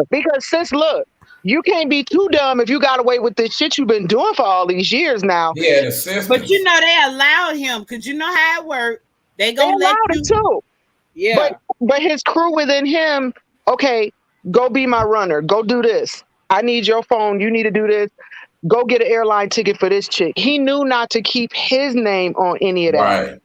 Speaker 5: because sis, look, you can't be too dumb if you got away with this shit you've been doing for all these years now.
Speaker 7: Yeah, the system.
Speaker 8: But you know they allowed him because you know how it worked. They gonna let you
Speaker 5: too.
Speaker 8: Yeah.
Speaker 5: But his crew within him, okay, go be my runner. Go do this. I need your phone. You need to do this. Go get an airline ticket for this chick. He knew not to keep his name on any of that.
Speaker 7: Right.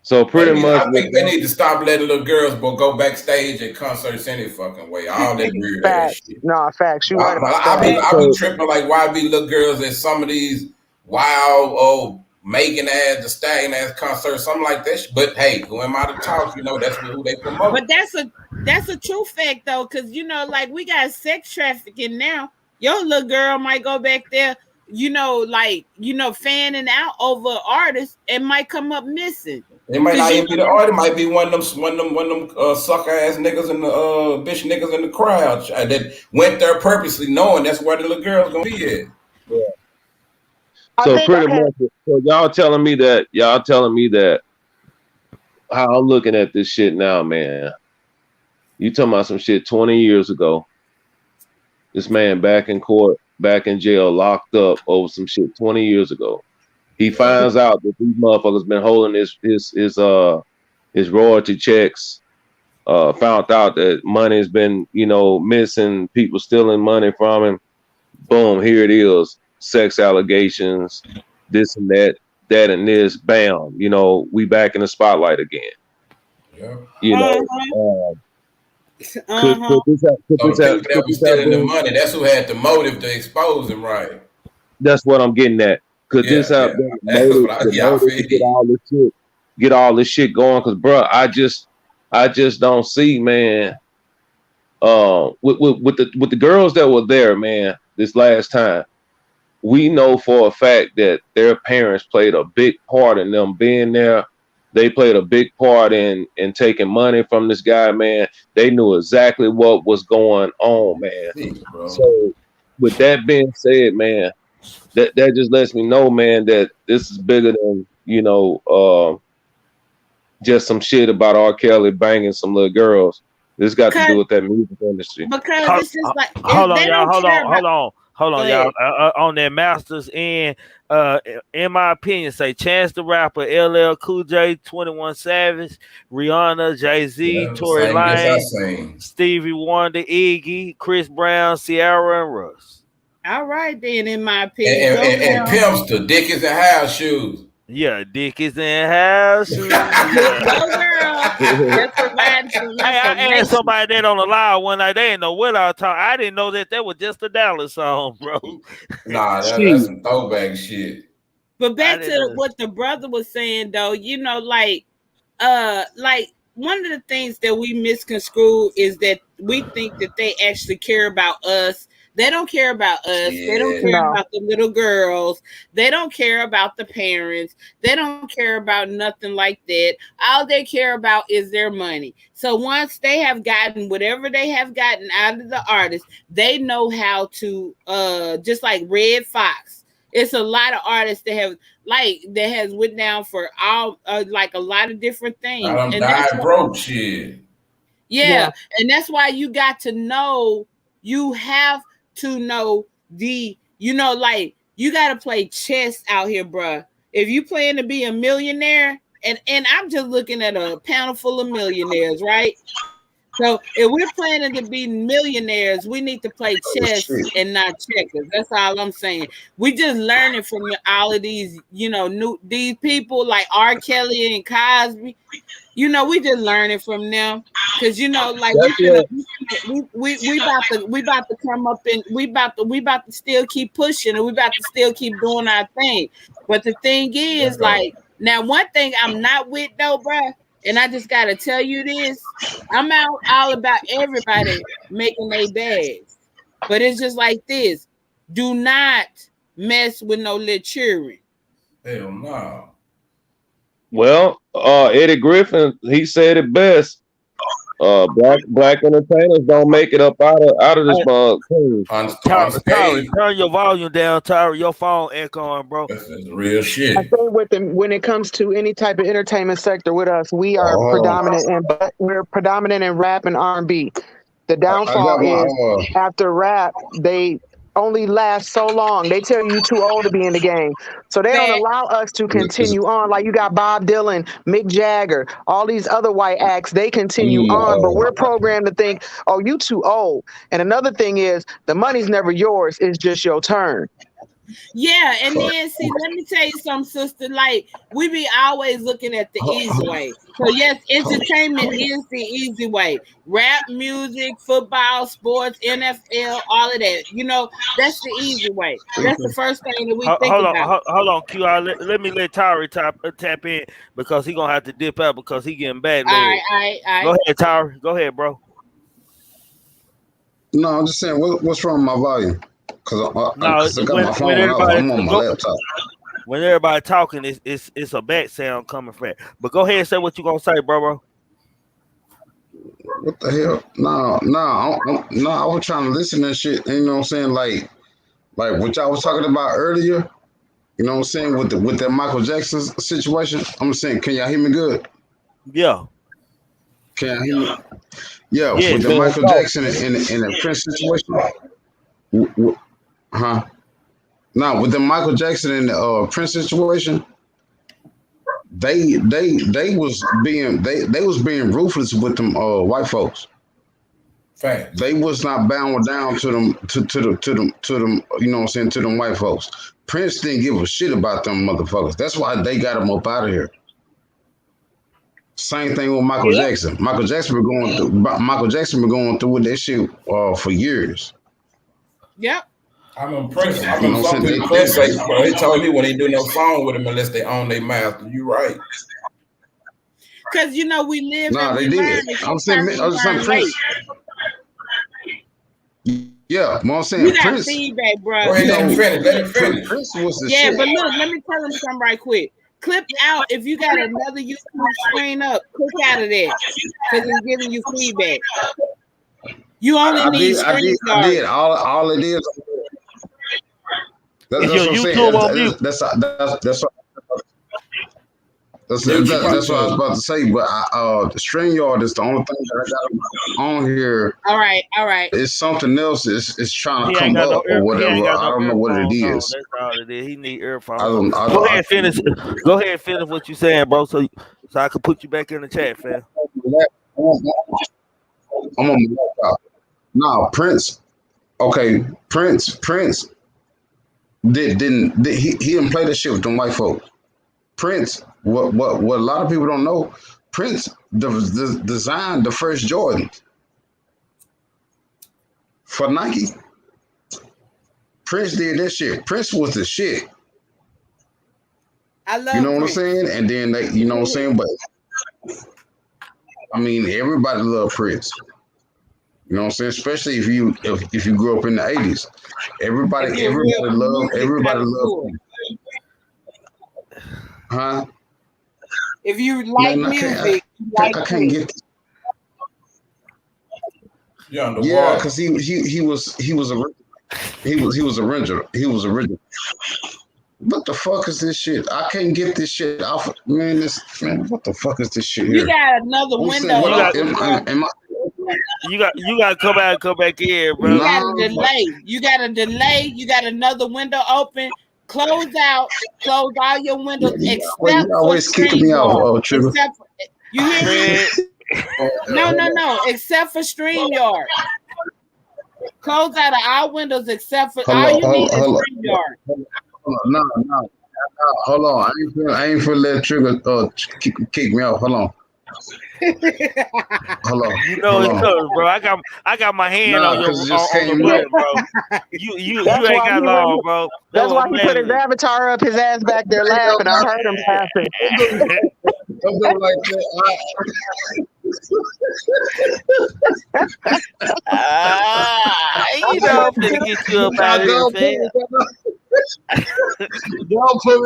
Speaker 6: So pretty much,
Speaker 7: I think they need to stop letting little girls go backstage at concerts any fucking way. All that weird ass shit.
Speaker 5: No, facts. You right about
Speaker 7: that. I be tripping like why be little girls at some of these wild Megan ass, the Stallion ass concerts, something like that. But hey, who am I to talk? You know, that's who they promote.
Speaker 8: But that's a true fact though, because you know, like we got sex trafficking now. Your little girl might go back there, fanning out over artists and might come up missing.
Speaker 7: It might not even be the artist. It might be one of them sucker ass niggas and the bitch niggas in the crowd that went there purposely knowing that's where the little girl's gonna be at.
Speaker 6: Yeah. So pretty much, so y'all telling me that how I'm looking at this shit now, man. You talking about some shit 20 years ago. This man back in court, back in jail, locked up over some shit 20 years ago. He finds out that these motherfuckers been holding his royalty checks. Found out that money's been, missing, people stealing money from him. Boom, here it is. Sex allegations, this and that and this. Bam, we back in the spotlight again.
Speaker 7: Yeah.
Speaker 6: Could this
Speaker 7: that was stealing the money. That's who had the motive to expose him, right?
Speaker 6: That's what I'm getting at. Could this have been to get all this shit going? Because, bro, I just don't see, man. With the girls that were there, man, this last time, we know for a fact that their parents played a big part in them being there. They played a big part in taking money from this guy, man. They knew exactly what was going on, man. So, with that being said, man, that just lets me know, man, that this is bigger than, just some shit about R. Kelly banging some little girls. This got to do with that music industry.
Speaker 8: Because it's just like
Speaker 1: hold on, y'all. On their masters end, in my opinion, say Chance the Rapper, LL Cool J, 21 Savage, Rihanna, Jay-Z, Tory Lanez, Stevie Wonder, Iggy, Chris Brown, Ciara, and Russ.
Speaker 8: All right, then, in my opinion.
Speaker 7: And Pimpster, Dick is in house shoes.
Speaker 1: Yeah, Dick is in house shoes. I asked somebody that on the live one night. They didn't know what I was talking. I didn't know that was just a Dallas song, bro.
Speaker 7: Nah, that's some throwback shit.
Speaker 8: But back to what the brother was saying, though, like one of the things that we misconstrue is that we think that they actually care about us. They don't care about us. They don't
Speaker 7: Yeah.
Speaker 8: care
Speaker 5: No.
Speaker 8: about the little girls. They don't care about the parents. They don't care about nothing like that. All they care about is their money. So once they have gotten whatever they have gotten out of the artist, they know how to just like Red Fox. It's a lot of artists that have that has went down for all like a lot of different
Speaker 7: I
Speaker 8: things.
Speaker 7: done
Speaker 8: And that's
Speaker 7: died broke shit.
Speaker 8: yeah, and that's why you got to know, you have to know like you got to play chess out here, bruh. If you plan to be a millionaire, and I'm just looking at a panel full of millionaires, right? So if we're planning to be millionaires, we need to play chess and not checkers. That's all I'm saying. We just learning from all of these, these people like R. Kelly and Cosby. We just learning from them. Cause like
Speaker 6: That's it.
Speaker 8: we about to come up and we about to still keep pushing and we about to still keep doing our thing. But the thing is, like, now one thing I'm not with though, bruh, and I just gotta tell you this, I'm out all about everybody making their bags. But it's just like this. Do not mess with no little children.
Speaker 7: Hell no.
Speaker 6: Well, Eddie Griffin, he said it best. Black entertainers don't make it up out of this thing.
Speaker 7: On
Speaker 1: Tyra,
Speaker 7: stage.
Speaker 1: turn your volume down, Tyra. Your phone echoing, bro.
Speaker 7: That's real shit.
Speaker 5: I think when it comes to any type of entertainment sector with us, we are predominant in rap and R&B. The downfall is after rap, they only last so long. They tell you too old to be in the game. So they don't allow us to continue on. Like you got Bob Dylan, Mick Jagger, all these other white acts, they continue on, but we're programmed to think, oh, you too old. And another thing is the money's never yours, it's just your turn.
Speaker 8: Yeah, and then see, let me tell you something, sister. Like, we be always looking at the easy way. So yes, entertainment is the easy way. Rap, music, football, sports, NFL, all of that. That's the easy way. That's the first thing that we think about.
Speaker 1: Hold on, Q. Let me let Tyra tap in because he gonna have to dip out because he getting bad.
Speaker 8: All right.
Speaker 1: Go ahead, Tyra. Go ahead, bro.
Speaker 9: No, I'm just saying, what's wrong with my volume? Because I got my phone out. I'm on my laptop.
Speaker 1: When everybody talking, it's a back sound coming from it. But go ahead and say what you gonna say, bro.
Speaker 9: What the hell? No, I was trying to listen to shit. You know what I'm saying? Like what y'all was talking about earlier. You know what I'm saying with that Michael Jackson situation. I'm saying, can y'all hear me good?
Speaker 1: Yeah.
Speaker 9: Can y'all hear me? Yeah, with the Michael Jackson and the Prince situation. Now with the Michael Jackson and the Prince situation, they was being ruthless with them white folks.
Speaker 7: Fact.
Speaker 9: They was not bound down to them you know what I'm saying, to them white folks. Prince didn't give a shit about them motherfuckers. That's why they got him up out of here. Same thing with Michael Jackson. Michael Jackson been going through with that shit for years.
Speaker 8: Yep.
Speaker 7: I'm impressed. I remember some people they told me when they do no song with them unless they own their master. You right.
Speaker 8: Because we live.
Speaker 9: Nah, they did. I'm saying Prince. Yeah, I'm saying
Speaker 8: you got
Speaker 9: Prince.
Speaker 8: feedback, bro.
Speaker 7: Go ahead, let him finish.
Speaker 9: Prince was the shit.
Speaker 8: But look, let me tell him something right quick. Clip out if you got another YouTube screen up. Click out of there because it's giving you feedback. You only need screen
Speaker 9: I did. All it is. That's what I'm saying. That's what I was about to say. But the StreamYard is the only thing that I got on here.
Speaker 8: All right.
Speaker 9: It's something else. It's trying to come up or whatever. I don't know what it is.
Speaker 1: That's all it is. He need earphones. Go ahead and finish. Go ahead and finish what you saying, bro. So I can put you back in the chat, fam.
Speaker 9: I'm on my laptop. No, Prince. Okay, Prince didn't play that shit with them white folks. Prince, what a lot of people don't know, Prince designed the first Jordans for Nike. Prince did that shit. Prince was the shit.
Speaker 8: I love
Speaker 9: You know
Speaker 8: Prince.
Speaker 9: what I'm saying? And then you know what I'm saying? But I mean, everybody love Prince. You know what I'm saying? Especially if you grew up in the '80s.
Speaker 8: If
Speaker 9: Everybody
Speaker 8: you're a real music
Speaker 9: everybody loved
Speaker 8: connoisseur.
Speaker 9: Prince. Huh?
Speaker 8: If you like
Speaker 9: Man,
Speaker 8: music, you like
Speaker 9: I can't
Speaker 8: Prince.
Speaker 9: get.
Speaker 7: You're
Speaker 9: Yeah,
Speaker 7: underwater.
Speaker 9: because he was original. He was original. What the fuck is this shit? I can't get this shit off. Man, what the fuck is this shit
Speaker 8: You
Speaker 9: here?
Speaker 8: got another
Speaker 9: I'm
Speaker 8: window
Speaker 9: saying, what
Speaker 8: open, bro.
Speaker 9: am I?
Speaker 1: You got to come back in, bro.
Speaker 8: You
Speaker 9: Nah,
Speaker 8: got a delay. You got a delay. You got another window open. Close out. Close all your windows
Speaker 9: you
Speaker 8: except for
Speaker 9: always kicking me off,
Speaker 8: StreamYard.
Speaker 9: Trigger.
Speaker 8: Except for, you hear me?
Speaker 1: Man,
Speaker 8: No. Except for StreamYard. Close out of all windows except for all you need is StreamYard.
Speaker 9: No. Hold on. I ain't for let Trigger kick me off. Hold on. Hold on.
Speaker 1: you know it's coming, bro. I got my hand on your
Speaker 9: because it just
Speaker 1: on the
Speaker 9: came
Speaker 1: button,
Speaker 9: up.
Speaker 1: bro. You
Speaker 5: That's
Speaker 1: ain't
Speaker 5: why
Speaker 1: got
Speaker 5: he
Speaker 1: long,
Speaker 5: went.
Speaker 1: bro.
Speaker 5: That's why he put his
Speaker 1: man.
Speaker 5: avatar up, his ass back there laughing. I heard him laughing.
Speaker 9: Don't do it like that.
Speaker 1: You know I'm finna get you up out of here, fam.
Speaker 9: Don't put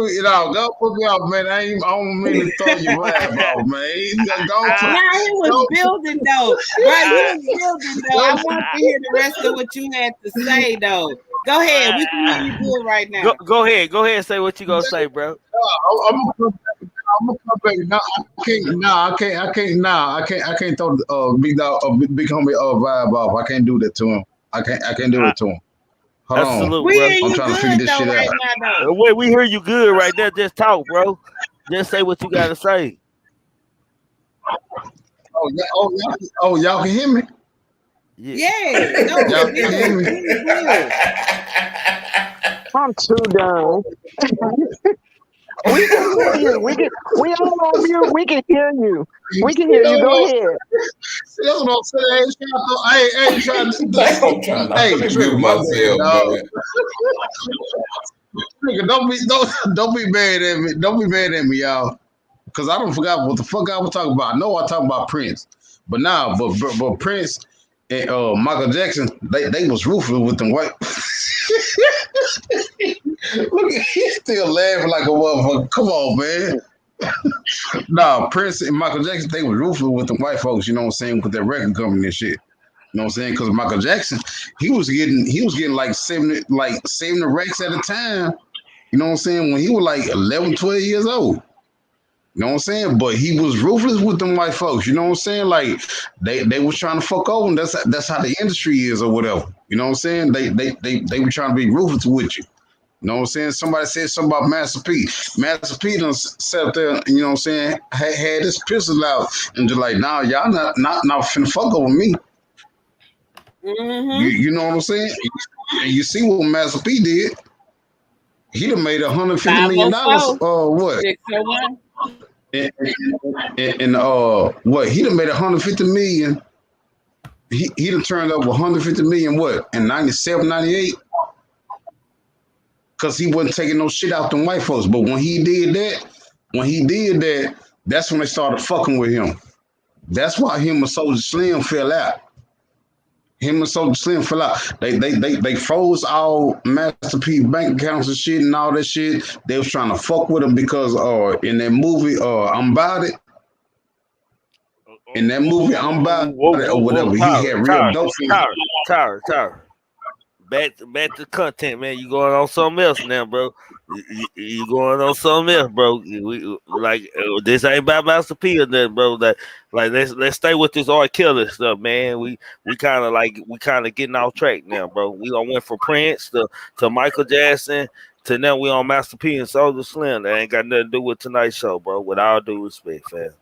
Speaker 9: me off, man. I don't mean to throw your vibe off, man.
Speaker 8: Nah, he was building though. Bro, you was building though. I want to hear the rest of what you had to say though. Go ahead. We can hear you good right now.
Speaker 1: Go ahead and say what you gonna say, bro.
Speaker 9: I'm gonna come back. No, I can't throw big dog, big homie vibe off. I can't do that to him. I can't do it to him. Hold
Speaker 1: That's
Speaker 9: on.
Speaker 1: salute,
Speaker 8: We
Speaker 1: bro.
Speaker 8: hear
Speaker 9: I'm
Speaker 8: you
Speaker 9: trying to figure
Speaker 8: good
Speaker 9: this
Speaker 8: though
Speaker 9: shit
Speaker 8: right
Speaker 9: out.
Speaker 8: now though.
Speaker 1: We hear you good right there. Just talk, bro. Just say what you gotta say.
Speaker 9: Y'all can hear me?
Speaker 8: Yeah. No,
Speaker 9: Y'all
Speaker 8: good.
Speaker 9: can hear me?
Speaker 8: Really good.
Speaker 5: I'm too done. We can hear you. We all on mute. We can hear you. We can hear you. Go ahead.
Speaker 9: That's what I'm saying. I ain't trying to.
Speaker 7: I'm trying to
Speaker 9: Trigger,
Speaker 7: mute
Speaker 9: my
Speaker 7: myself,
Speaker 9: bad, dog.
Speaker 7: man.
Speaker 9: Trigger, don't be mad at me. Don't be mad at me, y'all. Because I don't forgot what the fuck I was talking about. I know I talking about Prince, but Prince and Michael Jackson, they was ruthless with them white. Look, he's still laughing like a motherfucker. Come on, man. Prince and Michael Jackson, they was ruthless with them white folks. You know what I'm saying, with their record company and shit. You know what I'm saying? Because Michael Jackson, he was getting like 70 racks at a time. You know what I'm saying? When he was like 11, 12 years old. You know what I'm saying? But he was ruthless with them white folks. You know what I'm saying? Like they was trying to fuck over them. That's how the industry is or whatever. You know what I'm saying? They were trying to be ruthless with you. You know what I'm saying? Somebody said something about Master P. Master P done sat up there, you know what I'm saying, had his pistol out and just like, nah, y'all not finna fuck over me.
Speaker 8: Mm-hmm.
Speaker 9: You know what I'm saying? And you see what Master P did. He done made $150 million. What?
Speaker 8: 601.
Speaker 9: And what? He done made $150 million. He done turned up $150 million. What? In 97, 98? Because he wasn't taking no shit out them white folks. But when he did that, that's when they started fucking with him. That's why him and Soulja Slim fell out. They froze all Master P bank accounts and shit and all that shit. They was trying to fuck with him because in that movie I'm About It. In that movie I'm About It or whatever, he had real dope.
Speaker 1: Tyra. Back to content, man. You going on something else now, bro. You going on something else, bro. This ain't about Master P or that, bro. Let's stay with this R. Kelly stuff, man. We kind of getting off track now, bro. We done went from Prince to Michael Jackson to now we on Master P and Soulja Slim. That ain't got nothing to do with tonight's show, bro. With all due respect, fam.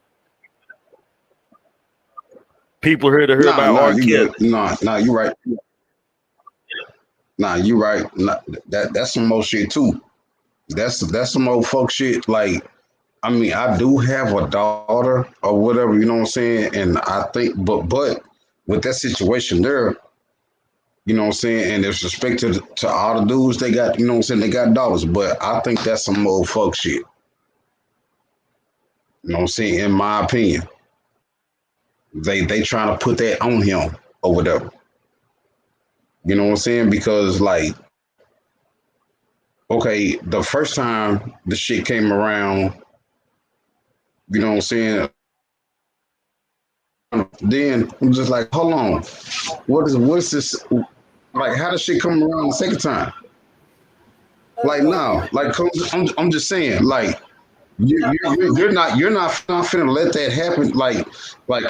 Speaker 1: People here to hear about R. Kelly.
Speaker 9: You right. You right. That's some more shit too. That's some old folk shit. Like, I mean, I do have a daughter or whatever, you know what I'm saying? And I think, but with that situation there, you know what I'm saying? And there's respect to all the dudes they got, you know what I'm saying? They got daughters, but I think that's some old folk shit. You know what I'm saying? In my opinion, they trying to put that on him or whatever. You know what I'm saying? Because like, okay, the first time the shit came around, you know what I'm saying? Then I'm just like, hold on, what's this? Like, how does shit come around the second time? Like, no, like, I'm just saying, like, you're not finna let that happen. Like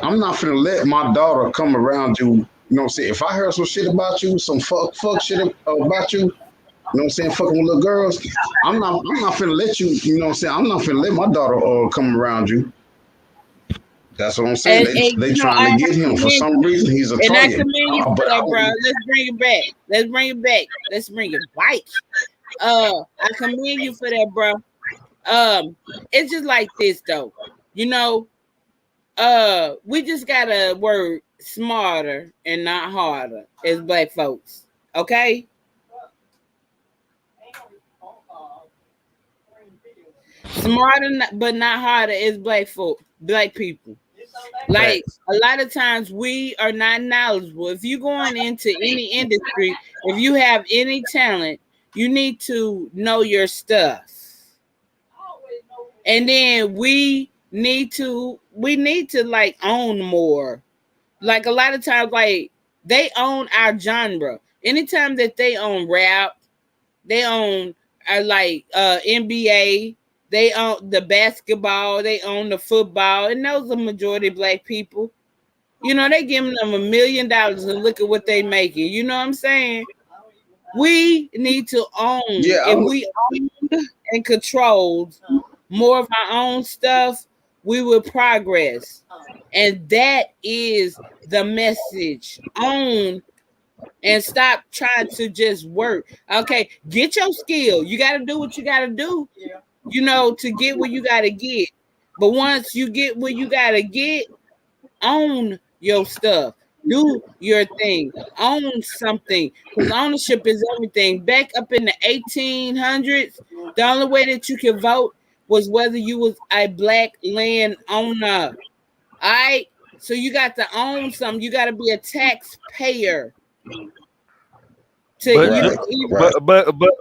Speaker 9: I'm not finna let my daughter come around you. You know what I'm saying? If I heard some shit about you, some fuck shit about you, you know what I'm saying, fucking with little girls, I'm not finna let you. You know what I'm saying? I'm not finna let my daughter come around you. That's what I'm saying. They
Speaker 8: you know,
Speaker 9: trying to get him for some reason. He's a
Speaker 8: and I
Speaker 9: target.
Speaker 8: commend you for
Speaker 9: But
Speaker 8: that, bro. Let's bring it back. Let's bring it back. Let's bring it back. I commend you for that, bro. It's just like this though. You know, we just gotta work smarter and not harder as black folks. Okay? Smarter but not harder as black people. Like
Speaker 1: Facts.
Speaker 8: a lot of times we are not knowledgeable. If you're going into any industry, if you have any talent, you need to know your stuff. And then we need to like own more. Like a lot of times, like they own our genre. Anytime that they own rap, they own like NBA, they own the basketball, they own the football, and those are majority black people. You know, they giving them $1 million and look at what they making. You know what I'm saying? We need to own.
Speaker 9: yeah,
Speaker 8: If we owned and controlled more of our own stuff, we will progress. And that is the message. Own and stop trying to just work. Okay, get your skill. You got to do what you got to do, you know, to get where you got to get. But once you get where you got to get, own your stuff. Do your thing. Own something. Because ownership is everything. Back up in the 1800s, the only way that you could vote was whether you was a black land owner. All right? So you got to own something. You got to be a taxpayer.
Speaker 1: But
Speaker 9: right, right.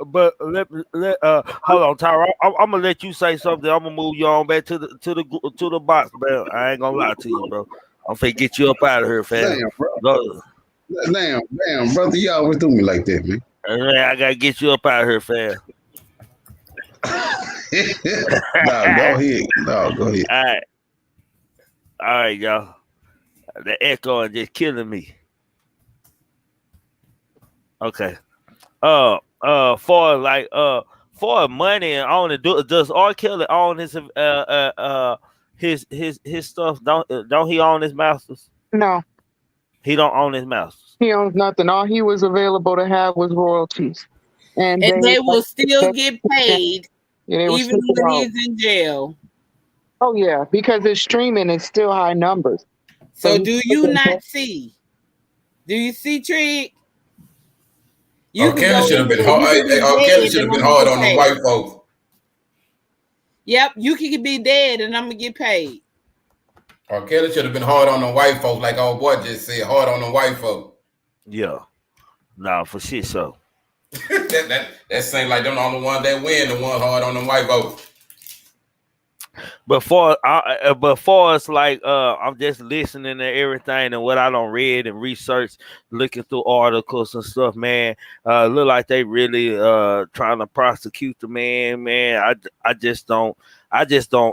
Speaker 1: but let hold on, Tyra. I'm gonna let you say something. I'm gonna move you on back to the box, man. I ain't gonna lie to you, bro. I'm finna get you up out of here, fam.
Speaker 9: Damn, bro.
Speaker 1: Go.
Speaker 9: Damn, brother. You always do me like that, man.
Speaker 1: I gotta get you up out of here, fam.
Speaker 9: No, go ahead. No, go ahead.
Speaker 1: All right, y'all. The echo is just killing me. Okay. For like for money and on the does R. Kelly own his stuff? Don't he own his masters?
Speaker 5: No,
Speaker 1: He don't own his masters.
Speaker 5: he owns nothing. All he was available to have was royalties, and
Speaker 8: they will still get paid
Speaker 5: yeah, they were
Speaker 8: even
Speaker 5: still
Speaker 8: when he's in jail.
Speaker 5: Oh yeah, because it's streaming, it's still high numbers.
Speaker 8: So do you not see? Do you see, Trig? You can
Speaker 7: Kelly
Speaker 8: go
Speaker 7: should have
Speaker 8: in
Speaker 7: been
Speaker 8: there.
Speaker 7: hard.
Speaker 8: You can be
Speaker 7: Kelly
Speaker 8: dead
Speaker 7: should
Speaker 8: and
Speaker 7: have been
Speaker 8: I'm gonna
Speaker 7: hard
Speaker 8: get
Speaker 7: on them
Speaker 8: paid.
Speaker 7: white folks.
Speaker 8: Yep, you can be dead and I'm gonna get paid.
Speaker 7: Kelly should have been hard on them white folks, like old boy just said, hard on them white folks.
Speaker 1: Yeah, nah, for shit. So
Speaker 7: that seems like them the only ones that win, the ones hard on them white folks.
Speaker 1: but for us, like I'm just listening to everything and what I don't read and research, looking through articles and stuff, man. Look like they really trying to prosecute the man, man. I just don't.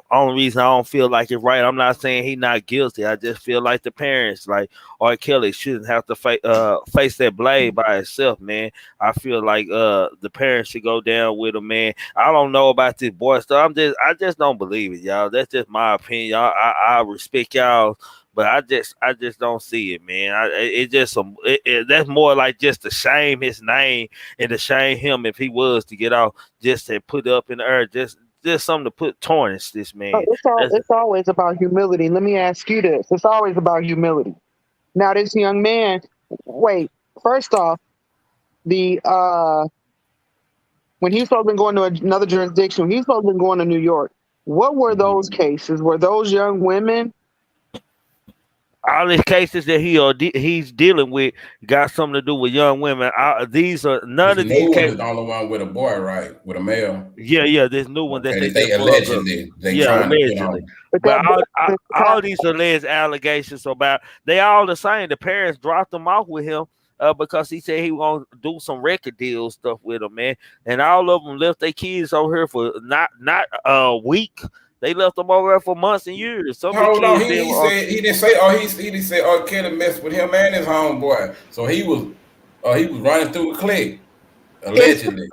Speaker 1: Only reason I don't feel like it's right. I'm not saying he not guilty. I just feel like the parents, like R. Kelly, shouldn't have to face that blade by itself, man. I feel like the parents should go down with him, man. I don't know about this boy stuff. I just don't believe it, y'all. That's just my opinion. I respect y'all, but I just don't see it, man. It's just that's more like just to shame his name and to shame him if he was to get out, just to put up in the earth, just something to put tarnish this man.
Speaker 5: It's always about humility. Let me ask you this. It's always about humility. Now, this young man, wait, first off, the when he's supposed to be going to another jurisdiction, he's supposed to be going to New York. What were those cases? Were those young women?
Speaker 1: All these cases that he's dealing with got something to do with young women. These are none
Speaker 7: This
Speaker 1: of these
Speaker 7: new one is
Speaker 1: cases.
Speaker 7: the only one with a boy, right? With a male.
Speaker 1: Yeah, this new one that
Speaker 7: Okay,
Speaker 1: they just plugged up.
Speaker 7: they
Speaker 1: Yeah,
Speaker 7: trying to put
Speaker 1: allegedly.
Speaker 7: on.
Speaker 1: But all these alleged allegations about they all the same. The parents dropped him off with him because he said he was gonna do some record deal stuff with him, man. And all of them left their kids over here for not a week. They left them over there for months and years. Some of the
Speaker 7: Hold on,
Speaker 1: kids
Speaker 7: he said he didn't say. Oh, he didn't say. Oh, Kelly messed with him and his homeboy. So he was running through the clique, allegedly.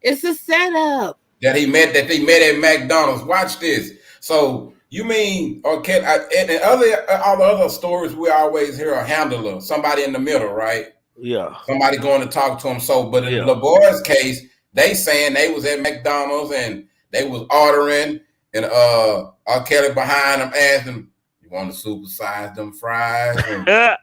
Speaker 8: It's a setup.
Speaker 7: That they met at McDonald's. Watch this. So you mean Kelly? And all the other stories we always hear a handler, somebody in the middle, right?
Speaker 1: Yeah.
Speaker 7: Somebody going to talk to him. So, but in the boys' case, they saying they was at McDonald's and they was ordering, and R. Kelly behind them asking, "You want to supersize them fries?" I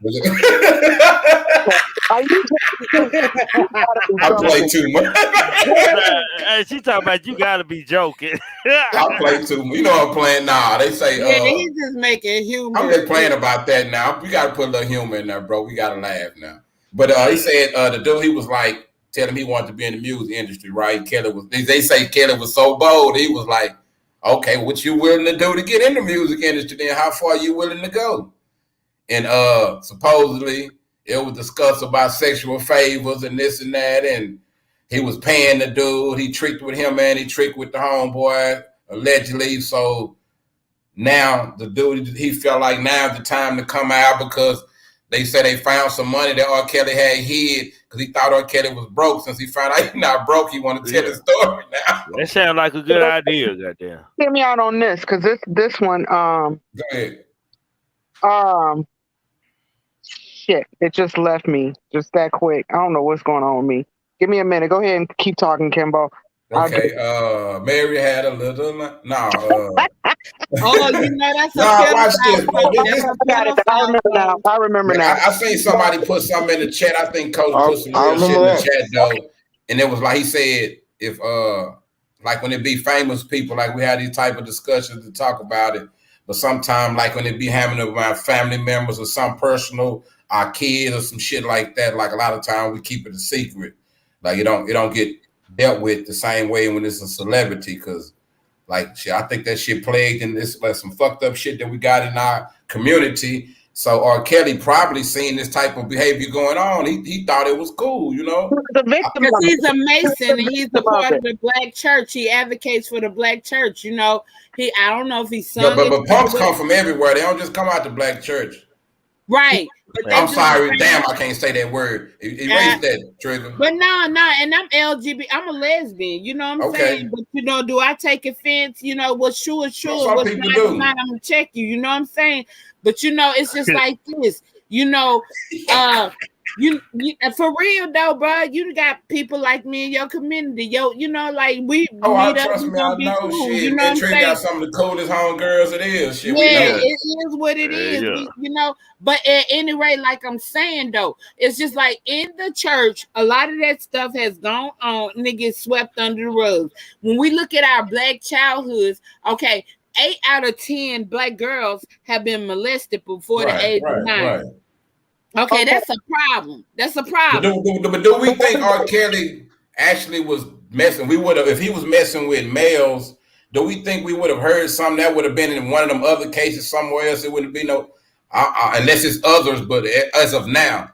Speaker 7: play too much.
Speaker 1: She talking about you gotta be joking.
Speaker 7: I play too much. You know I'm playing now. They say
Speaker 8: he's just making humor.
Speaker 7: I'm just playing about that now. We gotta put a little humor in there, bro. We gotta laugh now. But he said the dude, he was like telling him he wanted to be in the music industry, right? They say Kelly was so bold, he was like, okay, what you willing to do to get in the music industry, then how far are you willing to go? And supposedly it was discussed about sexual favors and this and that, and he was paying the dude. He tricked with him and he tricked with the homeboy, allegedly. So now the dude, he felt like now's the time to come out because they said they found some money that R. Kelly had hid because he thought R. Kelly was broke. Since he found out he's not broke, he want to tell his story now.
Speaker 1: That sounds like a good idea, goddamn.
Speaker 5: Hear me out on this, because this one,
Speaker 7: Go ahead.
Speaker 5: Shit, it just left me just that quick. I don't know what's going on with me. Give me a minute. Go ahead and keep talking, Kimbo.
Speaker 7: Okay, Mary had a little
Speaker 8: Oh, you know that's a
Speaker 7: watch this, bro.
Speaker 5: I remember now.
Speaker 7: I seen somebody put something in the chat. I think Coach put some real shit in the chat though, and it was like he said, if like when it be famous people, like we had these type of discussions to talk about it, but sometimes like when it be happening around family members or some personal, our kids or some shit like that, like a lot of times we keep it a secret, like it don't get dealt with the same way when it's a celebrity, because like shit, I think that shit plagued in this like some fucked up shit that we got in our community. So R. Kelly probably seen this type of behavior going on. He thought it was cool, you know.
Speaker 8: Because he's a Mason and he's a part of the black church. He advocates for the black church. You know, I don't know if he's son.
Speaker 7: But punks come from everywhere. They don't just come out the black church.
Speaker 8: Right.
Speaker 7: I'm sorry, damn, I can't say that word. Erase that, Trigger.
Speaker 8: But no, and I'm LGBT. I'm a lesbian. You know what I'm saying? But you know, do I take offense? You know, what's sure is sure. What's not, I'm gonna check you. You know what I'm saying? But you know, it's just like this. You know, you for real though, bro. You got people like me in your community. You know, like we meet up.
Speaker 7: Trust me, I know
Speaker 8: cool,
Speaker 7: shit.
Speaker 8: You know
Speaker 7: and Trigger got some of the coolest homegirls it is. Shit,
Speaker 8: yeah, it is what it is. Yeah. You know, but at any rate, like I'm saying though, it's just like in the church, a lot of that stuff has gone on and it gets swept under the rug. When we look at our black childhoods, okay, 8 out of 10 black girls have been molested before the age of 9. Right. Okay, that's a problem. That's a problem.
Speaker 7: But do we think R. Kelly actually was messing? We would have, if he was messing with males, do we think we would have heard something that would have been in one of them other cases somewhere else? It wouldn't be no, unless it's others. But as of now,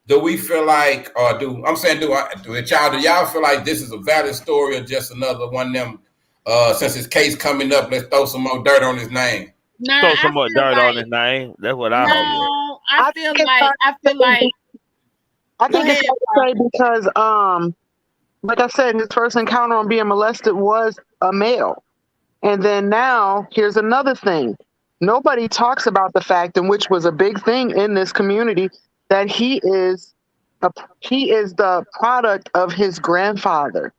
Speaker 7: do we feel like, or do y'all feel like this is a valid story or just another one of them? Since his case coming up, let's throw some more dirt on his name.
Speaker 8: Nah,
Speaker 1: throw some more dirt on his name. That's what I hope.
Speaker 8: I feel like I think
Speaker 5: it's hard to say because like I said, his first encounter on being molested was a male. And then now here's another thing. Nobody talks about the fact, and which was a big thing in this community, that he is the product of his grandfather.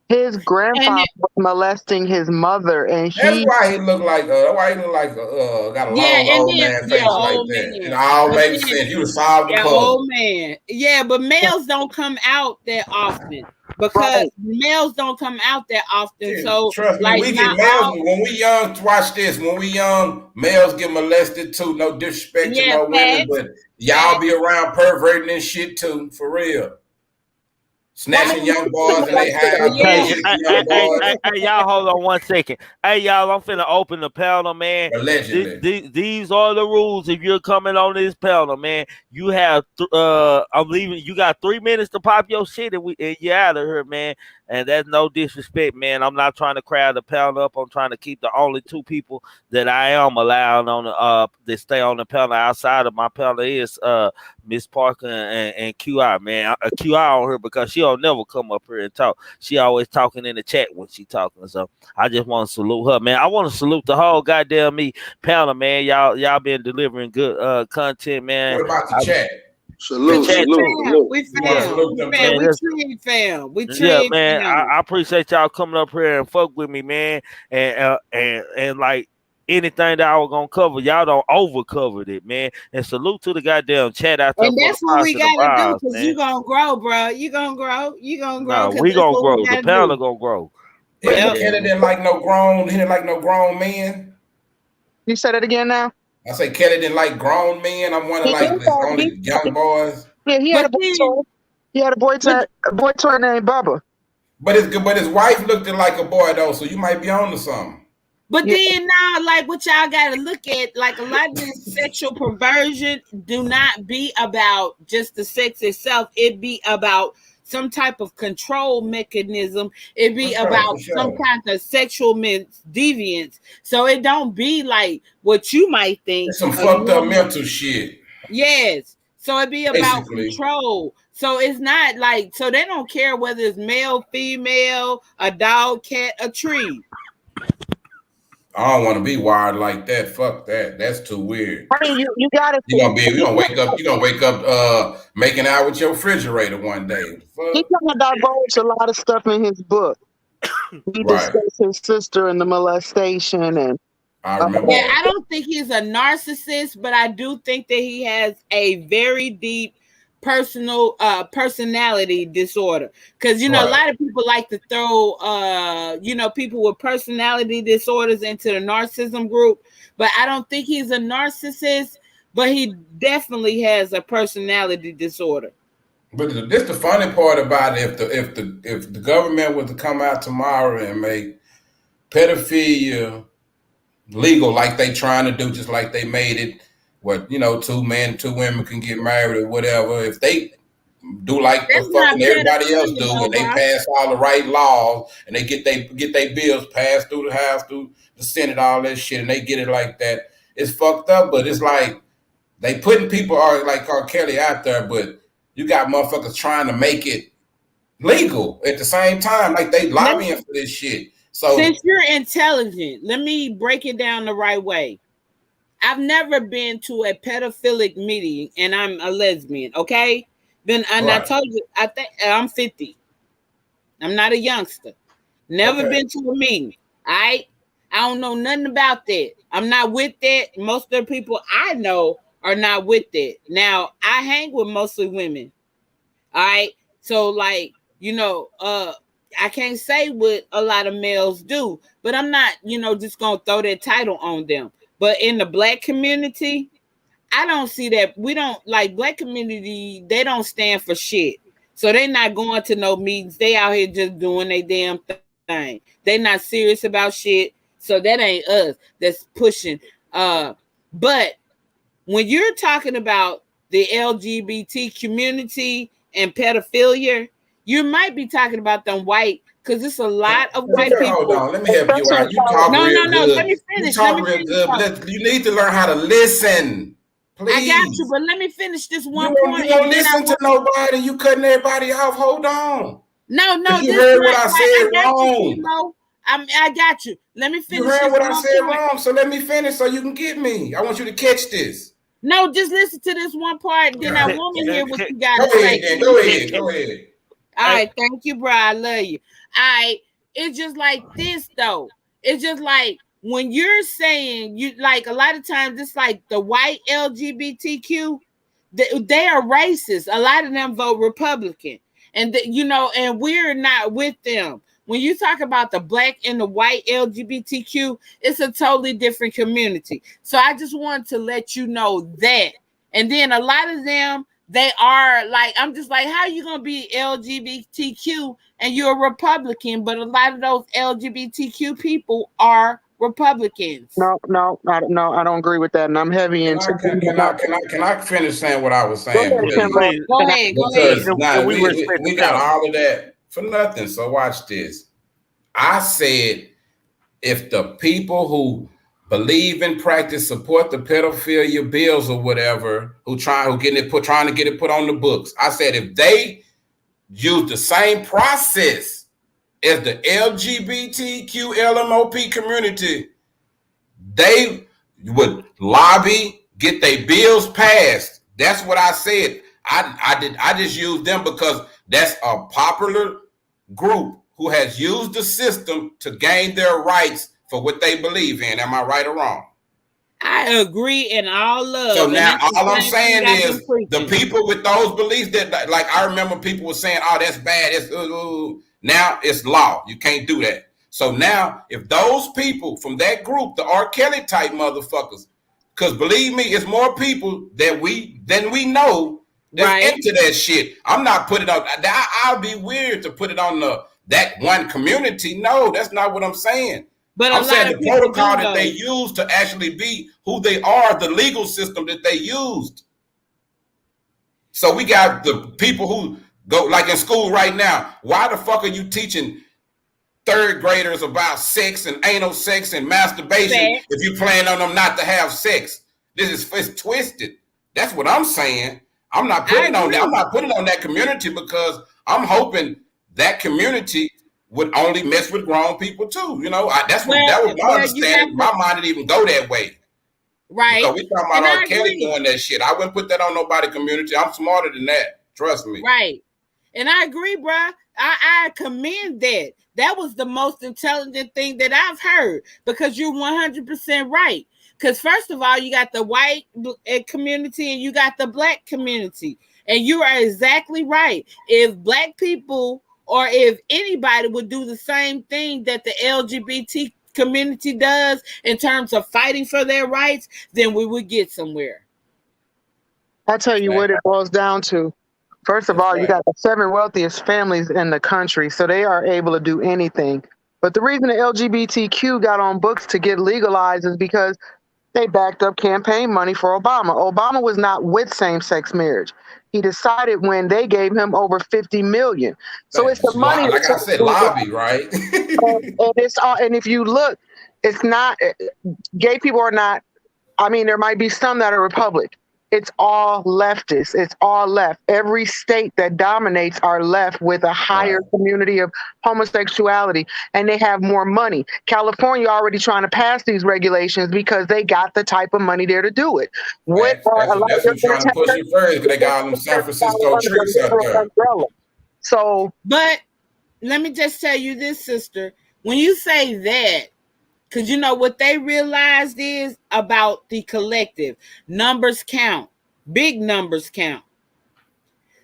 Speaker 5: His grandfather was molesting his mother, and
Speaker 7: that's why he looked like got a long old man face like that. And all makes sense. You solved the puzzle.
Speaker 8: Old man. Yeah, but males don't come out that often. because males don't come out that often.
Speaker 7: Dude,
Speaker 8: so
Speaker 7: trust me,
Speaker 8: like
Speaker 7: we
Speaker 8: not
Speaker 7: get males
Speaker 8: all,
Speaker 7: when we young. Watch this. When we young, males get molested too. No disrespect to
Speaker 8: yeah,
Speaker 7: no women,
Speaker 8: facts,
Speaker 7: but y'all be around perverting and shit too, for real. Snatching young boys and they hide
Speaker 8: yeah.
Speaker 1: Hey,
Speaker 7: bitches, young boys.
Speaker 1: y'all, hold on 1 second. Hey, y'all, I'm finna open the panel, man.
Speaker 7: Allegedly.
Speaker 1: These are the rules. If you're coming on this panel, man, you have I'm leaving. You got 3 minutes to pop your shit, and you out of here, man. And that's no disrespect, man. I'm not trying to crowd the panel up. I'm trying to keep the only 2 people that I am allowed on the that stay on the panel outside of my panel is Miss Parker and QI, man. QI on her because she'll never come up here and talk. She always talking in the chat when she talking. So I just want to salute her, man. I want to salute the whole goddamn panel, man. Y'all been delivering good content, man.
Speaker 7: What about the chat?
Speaker 4: Salute.
Speaker 8: We train fam.
Speaker 1: Yeah, man. I appreciate y'all coming up here and fuck with me, man. And like anything that I was gonna cover, y'all don't over covered it, man. And salute to the goddamn chat out there.
Speaker 8: And that's what we gotta do, because you gonna grow, bro. You gonna grow. You gonna grow.
Speaker 1: No, we gonna grow. The panel gonna grow.
Speaker 7: Kelly didn't like no grown. He didn't like no grown men.
Speaker 5: You said it again now.
Speaker 7: I say Kelly didn't like grown men. I'm wondering like this only young boys.
Speaker 5: Yeah, he had a boy toy. He had a boy toy named Bubba.
Speaker 7: But his wife looked like a boy though, so you might be on to something.
Speaker 8: But then now, like what y'all gotta look at, like a lot of this sexual perversion do not be about just the sex itself. It be about some type of control mechanism. It be about some kind of sexual deviance. So it don't be like what you might think.
Speaker 7: It's some fucked up mental shit.
Speaker 8: Yes. So it be about control. So it's not like, so they don't care whether it's male, female, a dog, cat, a tree.
Speaker 7: I don't want to be wired like that. Fuck that. That's too weird.
Speaker 5: I mean, you gotta.
Speaker 7: You gonna wake up making out with your refrigerator one day. Fuck.
Speaker 5: He kind of divulged a lot of stuff in his book. He discussed his sister and the molestation, and
Speaker 7: I remember.
Speaker 8: Yeah, I don't think he's a narcissist, but I do think that he has a very deep personality disorder, because a lot of people like to throw people with personality disorders into the narcissism group, but I don't think he's a narcissist, but he definitely has a personality disorder.
Speaker 7: But this the funny part about it. If the government was to come out tomorrow and make pedophilia legal like they trying to do, just like they made it where 2 men, 2 women can get married or whatever. If they do like the fucking everybody else do, and they pass all the right laws, and they get their bills passed through the House, through the Senate, all that shit, and they get it like that, it's fucked up. But it's like they putting people like R. Kelly out there, but you got motherfuckers trying to make it legal at the same time, like they lobbying for this shit. So
Speaker 8: since you're intelligent, let me break it down the right way. I've never been to a pedophilic meeting, and I'm a lesbian, okay? I told you, I think I'm 50. I'm not a youngster. Never been to a meeting. I don't know nothing about that. I'm not with that. Most of the people I know are not with that. Now, I hang with mostly women. All right. So, like, I can't say what a lot of males do, but I'm not, just gonna throw that title on them. But in the Black community, I don't see that. We don't like Black community. They don't stand for shit. So they're not going to no meetings. They out here just doing their damn thing. They're not serious about shit. So that ain't us that's pushing. But when you're talking about the LGBT community and pedophilia, you might be talking about them white, because it's a lot of white people.
Speaker 7: Hold on, let me help you out. You talk real good.
Speaker 8: Let me finish.
Speaker 7: You talk real good. You need to learn how to listen. Please.
Speaker 8: I got you, but let me finish this one point.
Speaker 7: You don't listen to nobody. You cutting everybody off. Hold on.
Speaker 8: No.
Speaker 7: You heard what I said wrong.
Speaker 8: I got you. Let me finish.
Speaker 7: You heard what I said wrong, so let me finish so you can get me. I want you to catch this.
Speaker 8: No, just listen to this one part. Then I want to hear what you got to say.
Speaker 7: Go ahead.
Speaker 8: All right, thank you, bro. I love you. All right, it's just like this though. It's just like when you're saying you like a lot of times it's like the white LGBTQ, they are racist. A lot of them vote Republican. and and we're not with them. When you talk about the black and the white LGBTQ, it's a totally different community. So I just wanted to let you know that. And then a lot of them, they are like, I'm just like, how are you going to be LGBTQ and you're a Republican? But a lot of those LGBTQ people are Republicans.
Speaker 5: No, I don't agree with that. And I'm heavy into.
Speaker 7: Can I finish saying what I was saying?
Speaker 8: Go ahead.
Speaker 7: Because now we got all of that for nothing. So watch this. I said, if the people who believe in practice, support the pedophilia bills or whatever, trying to get it put on the books, I said if they use the same process as the LGBTQ LMOP community, they would lobby, get their bills passed. That's what I said. I just used them because that's a popular group who has used the system to gain their rights for what they believe in. Am I right or wrong?
Speaker 8: I agree in all love.
Speaker 7: So now all I'm saying is the people with those beliefs that, like, I remember people were saying, oh, that's bad. Now it's law. You can't do that. So now if those people from that group, the R. Kelly type motherfuckers, because believe me, it's more people than we know that's into that shit. I'm not putting it on. I'll be weird to put it on that one community. No, that's not what I'm saying. But I'm saying the protocol that they use to actually be who they are, the legal system that they used. So we got the people who go, like in school right now. Why the fuck are you teaching third graders about sex and anal sex and masturbation if you plan on them not to have sex? It's twisted. That's what I'm saying. I'm not putting on that. I'm not putting on that community because I'm hoping that community would only mess with grown people too. That was my understanding. My mind didn't even go that way.
Speaker 8: Right.
Speaker 7: Because we talking about R. Kelly doing that shit. I wouldn't put that on nobody community. I'm smarter than that. Trust me.
Speaker 8: Right. And I agree, bruh. I commend that. That was the most intelligent thing that I've heard because you're 100% right. Because first of all, you got the white community and you got the black community. And you are exactly right. If black people or if anybody would do the same thing that the LGBT community does in terms of fighting for their rights, then we would get somewhere.
Speaker 5: I'll tell you what it boils down to. First of all, you got the 7 wealthiest families in the country, so they are able to do anything. But the reason the LGBTQ got on books to get legalized is because they backed up campaign money for Obama. Obama was not with same-sex marriage. He decided when they gave him over $50 million. So it's the money.
Speaker 7: Like I said, lobby, right?
Speaker 5: and it's all. And if you look, it's not gay people are not. I mean, there might be some that are Republic. It's all leftist. It's all left. Every state that dominates are left with a higher community of homosexuality, and they have more money. California already trying to pass these regulations because they got the type of money there to do it.
Speaker 7: That's what trying to push it first because they got all them San Francisco tricks out there.
Speaker 5: So,
Speaker 8: but let me just tell you this, sister. When you say that, because you know what they realized is about the collective. Numbers count. Big numbers count.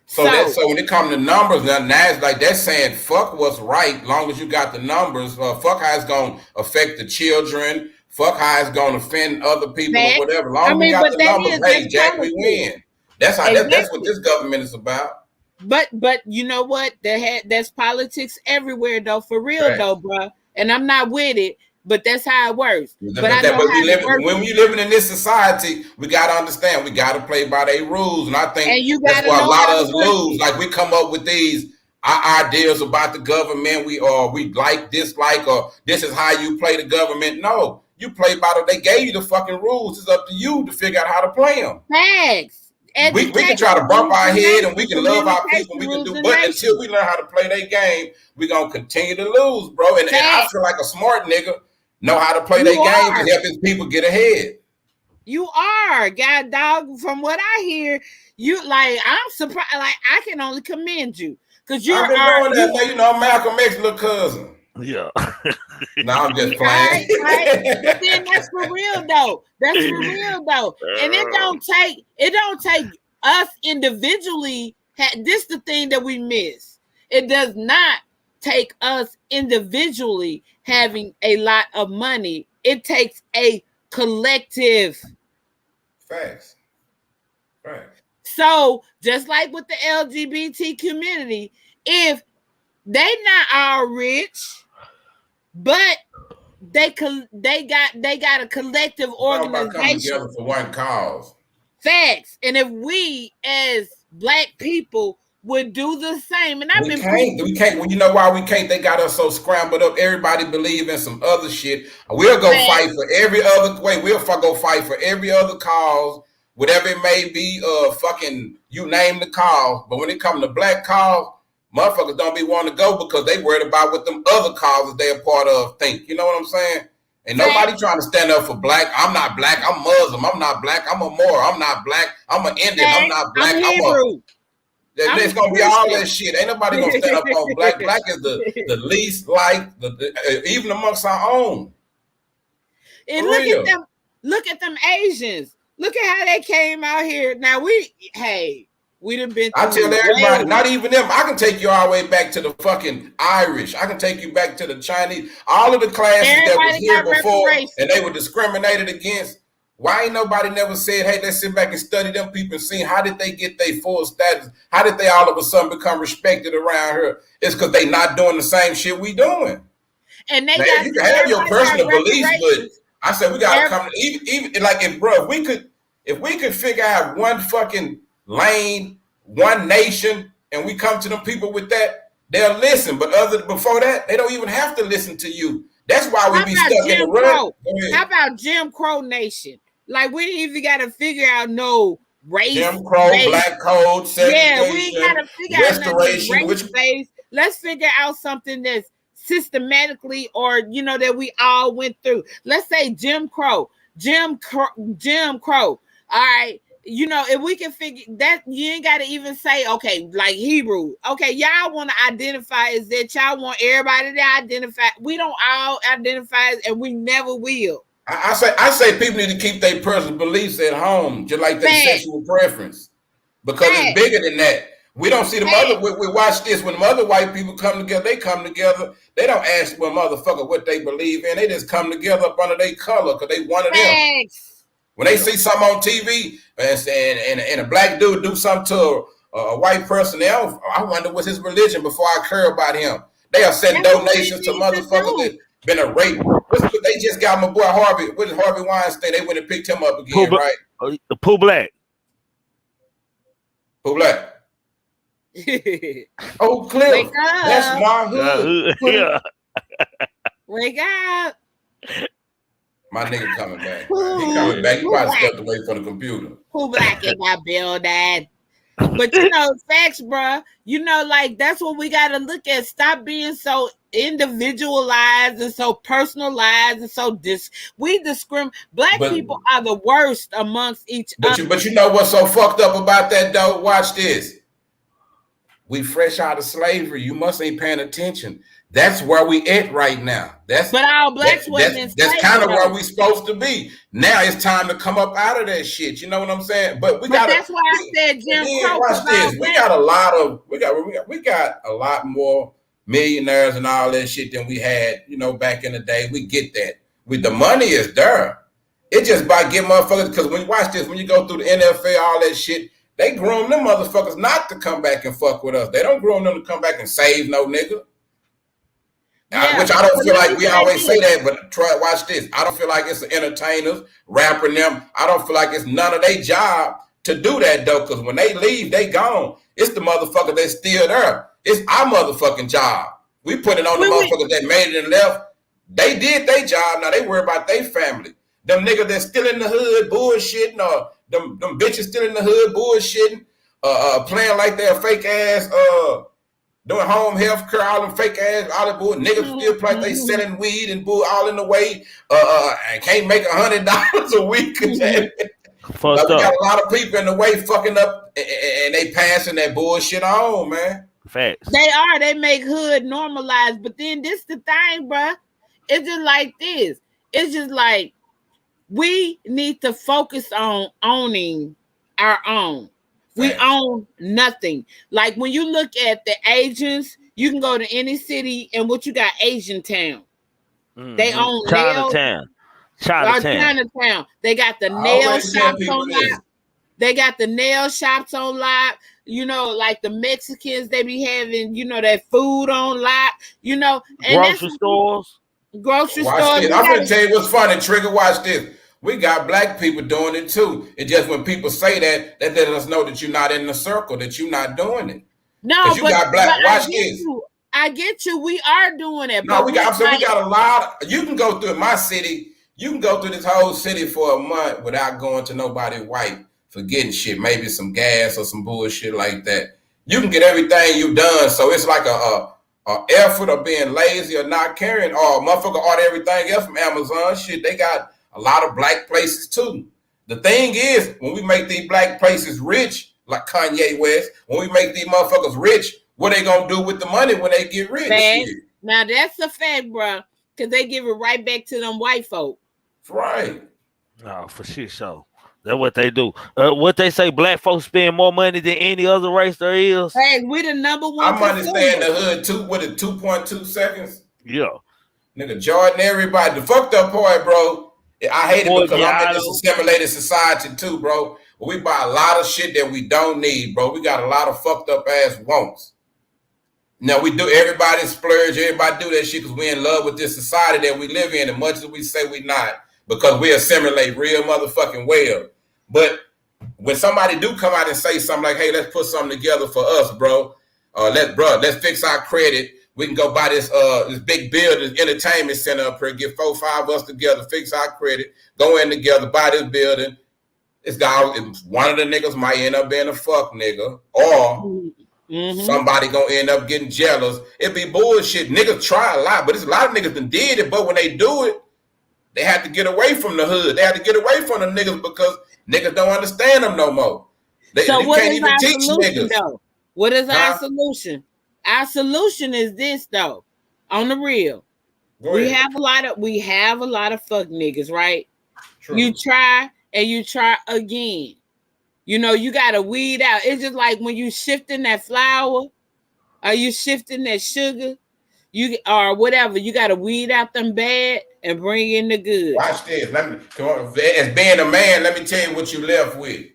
Speaker 7: So when it comes to numbers, now it's like they're saying fuck what's right, long as you got the numbers. Fuck how it's going to affect the children. Fuck how it's going to offend other people or whatever. Long as we got the numbers, hey, Jack, we win. That's how. That's what this government is about.
Speaker 8: But you know what? There's politics everywhere, though. For real, though, bro. And I'm not with it. But that's how it works. When
Speaker 7: we living in this society, we got to understand we got to play by their rules, and I think that's why a lot of us lose. Like we come up with these ideas about the government, we like, dislike, or this is how you play the government. No, you play by they gave you the fucking rules. It's up to you to figure out how to play them.
Speaker 8: Thanks.
Speaker 7: We can try to bump our head and we can love our people. We can do, but until we learn how to play their game, we're gonna continue to lose, bro. And I feel like a smart nigga know how to play their game and help his people get ahead.
Speaker 8: You are, God dog. From what I hear, I'm surprised. Like I can only commend you because you're.
Speaker 7: I've been doing that. You know, Malcolm X's little cousin.
Speaker 1: Yeah.
Speaker 7: No, I'm just playing.
Speaker 8: Right? But then that's for real though. That's for real though. And it don't take us individually. This the thing that we miss. It does not take us individually having a lot of money. It takes a collective.
Speaker 7: Facts. Facts.
Speaker 8: So just like with the LGBT community, if they not all rich, but they got a collective
Speaker 7: It's all about coming
Speaker 8: organization.
Speaker 7: together for one cause.
Speaker 8: Facts. And if we as Black people would do the same, and
Speaker 7: We can't. Well, you know why we can't? They got us so scrambled up. Everybody believe in some other shit. We'll go fight for every other way. We'll go fight for every other cause, whatever it may be. Fucking you name the cause. But when it comes to Black cause, motherfuckers don't be wanting to go because they worried about what them other causes they're part of think. You know what I'm saying? Ain't nobody trying to stand up for Black. I'm not Black. I'm Muslim. I'm not Black. I'm a Moor. I'm not Black. I'm an Indian. I'm not Black.
Speaker 8: I'm Hebrew.
Speaker 7: It's gonna be all that shit. Ain't nobody gonna stand up on Black. Black is the least like even amongst our own.
Speaker 8: And look at them Asians. Look at how they came out here. Now we done been.
Speaker 7: I tell everybody, not even them. I can take you all the way back to the fucking Irish. I can take you back to the Chinese. All of the classes that was here before, and they were discriminated against. Why ain't nobody never said, hey, let's sit back and study them people and see how did they get their full status? How did they all of a sudden become respected around here? It's because they not doing the same shit we doing.
Speaker 8: And they
Speaker 7: now, you can have your personal beliefs, but I said we gotta come even like if we could figure out one fucking lane, one nation, and we come to them people with that, they'll listen. But before that, they don't even have to listen to you. That's why we be stuck in the rut.
Speaker 8: How about Jim Crow Nation? Like we didn't even got to figure out no race,
Speaker 7: Jim Crow, Black Code, segregation,
Speaker 8: we got to figure
Speaker 7: restoration.
Speaker 8: Out race. Let's figure out something that's systematically, or that we all went through. Let's say Jim Crow. All right. If we can figure that, you ain't got to even say, okay, like Hebrew. Okay, y'all want to identify as that. Y'all want everybody to identify. We don't all identify, and we never will.
Speaker 7: I say people need to keep their personal beliefs at home, just like their sexual preference, because it's bigger than that. We don't see them other. We watch this when other white people come together. They come together. They don't ask one motherfucker what they believe in. They just come together up under their color because they one of them. When they see something on TV and a Black dude do something to a white person, I wonder what's his religion before I care about him. They are sending donations to motherfuckers that been a rape. They just got my boy Harvey. What is Harvey Weinstein? They went and picked him up again, right?
Speaker 1: Pooh Black.
Speaker 7: Pooh Black. Oh, Cliff. That's my hood.
Speaker 1: Yeah.
Speaker 8: Wake up.
Speaker 7: My nigga coming back. He coming back. He probably stepped away from the computer.
Speaker 8: Who Black in that building? But facts, bro. Like that's what we gotta look at. Stop being so individualized and so personalized and so we discriminate. Black people are the worst amongst each other.
Speaker 7: But you know what's so fucked up about that though? Watch this. We fresh out of slavery. You must ain't paying attention. That's where we at right now. But
Speaker 8: all blacks wasn't.
Speaker 7: That's kind of where we supposed to be. Now it's time to come up out of that shit. You know what I'm saying? But
Speaker 8: that's why I said Jim Crow.
Speaker 7: Watch this. We got a lot more millionaires and all that shit than we had. Back in the day. We get that. The money is there. It's just by getting motherfuckers. Because when you watch this, when you go through the NFL, all that shit, they groom them motherfuckers not to come back and fuck with us. They don't groom them to come back and save no nigga. Which I don't feel like we always say that, but watch this. I don't feel like it's the entertainers, rapping them. I don't feel like it's none of their job to do that though, because when they leave, they gone. It's the motherfucker that's still there. It's our motherfucking job. We put it on the motherfuckers that made it and left. They did their job. Now they worry about their family. Them niggas that's still in the hood bullshitting, or them bitches still in the hood bullshitting, playing like they're fake ass, doing home health care, all them fake ass, all the bull niggas still play they selling weed and bull all in the way, and can't make $100 a week. We got a lot of people in the way fucking up, and they passing that bullshit on, man.
Speaker 1: Facts.
Speaker 8: They make hood normalized, but then this the thing, bruh. It's just like this. It's just like we need to focus on owning our own. We own nothing. Like when you look at the Asians, you can go to any city and what you got Asian town. They own
Speaker 1: Chinatown.
Speaker 8: Chinatown. They got the nail shops on lock. They got the nail shops on lock. You know, like the Mexicans, they be having, you know, that food on lock. You know, and
Speaker 1: grocery stores.
Speaker 8: Grocery
Speaker 7: Watch
Speaker 8: stores.
Speaker 7: this. I'm gonna tell you what's funny, Trigger. Watch this. We got black people doing it too. It's just when people say that let us know that you're not in the circle, that you're not doing it.
Speaker 8: No,
Speaker 7: you got black. Watch this.
Speaker 8: I get you. We are doing it.
Speaker 7: No, we got a lot. You can go through my city. You can go through this whole city for a month without going to nobody white for getting shit. Maybe some gas or some bullshit like that. You can get everything you've done. So it's like a effort of being lazy or not caring. Or motherfucker order everything else from Amazon. Shit, they got a lot of black places too. The thing is, when we make these black places rich, like Kanye West, when we make these motherfuckers rich, what they gonna do with the money when they get rich?
Speaker 8: Now that's a fact, bro. Because they give it right back to them white folk.
Speaker 7: Right.
Speaker 1: No, for shit show. That's what they do. What they say, black folks spend more money than any other race there is.
Speaker 8: Hey, we the number one.
Speaker 7: I'm understanding the hood too with it 2.2 seconds.
Speaker 1: Yeah.
Speaker 7: Nigga, Jordan, everybody. The fucked up part, bro. I hate it because I'm in this assimilated society too, bro. We buy a lot of shit that we don't need, bro. We got a lot of fucked up ass wants. Now we do, everybody splurge, everybody do that shit because we in love with this society that we live in, as much as we say we not, because we assimilate real motherfucking well. But when somebody do come out and say something like, hey, let's put something together for us, bro. Let's fix our credit. We can go buy this big building, entertainment center up here, get 4 or 5 of us together, fix our credit, go in together, buy this building. One of the niggas might end up being a fuck nigga, or somebody gonna end up getting jealous. It be bullshit. Niggas try a lot, but it's a lot of niggas that did it, but when they do it, they have to get away from the hood. They have to get away from the niggas because niggas don't understand them no more. They
Speaker 8: what
Speaker 7: can't
Speaker 8: is
Speaker 7: even
Speaker 8: our
Speaker 7: teach
Speaker 8: solution,
Speaker 7: niggas.
Speaker 8: though? What is our solution? Our solution is this, though. On the real, we have a lot of fuck niggas, right? True. You try and you try again. You know, you gotta weed out. It's just like when you shifting that flour, or you shifting that sugar, or whatever. You gotta weed out them bad and bring in the good.
Speaker 7: Watch this. As being a man, let me tell you what you left with.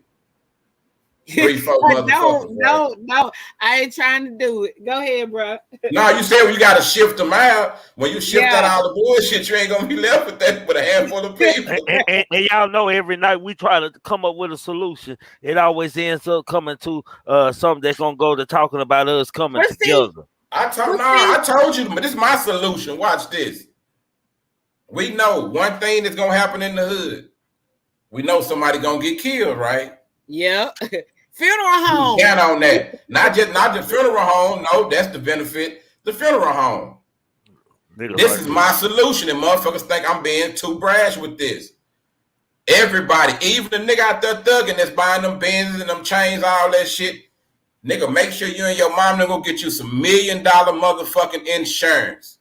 Speaker 7: 3, 4 motherfuckers.
Speaker 8: No, I ain't trying to do it. Go ahead, bro.
Speaker 7: No, you said you got to shift them out. When you shift out all the bullshit, you ain't gonna be left with that with a handful of people.
Speaker 1: and y'all know every night we try to come up with a solution. It always ends up coming to something that's gonna go to talking about us coming together.
Speaker 7: I told you, but this is my solution. Watch this. We know one thing that's gonna happen in the hood. We know somebody gonna get killed, right?
Speaker 8: Yeah. Funeral home.
Speaker 7: Count on that. Not just funeral home. No, that's the benefit. The funeral home. This is my solution, and motherfuckers think I'm being too brash with this. Everybody, even the nigga out there thugging that's buying them Benzes and them chains, all that shit. Nigga, make sure you and your mom gonna go get you some $1 million motherfucking insurance.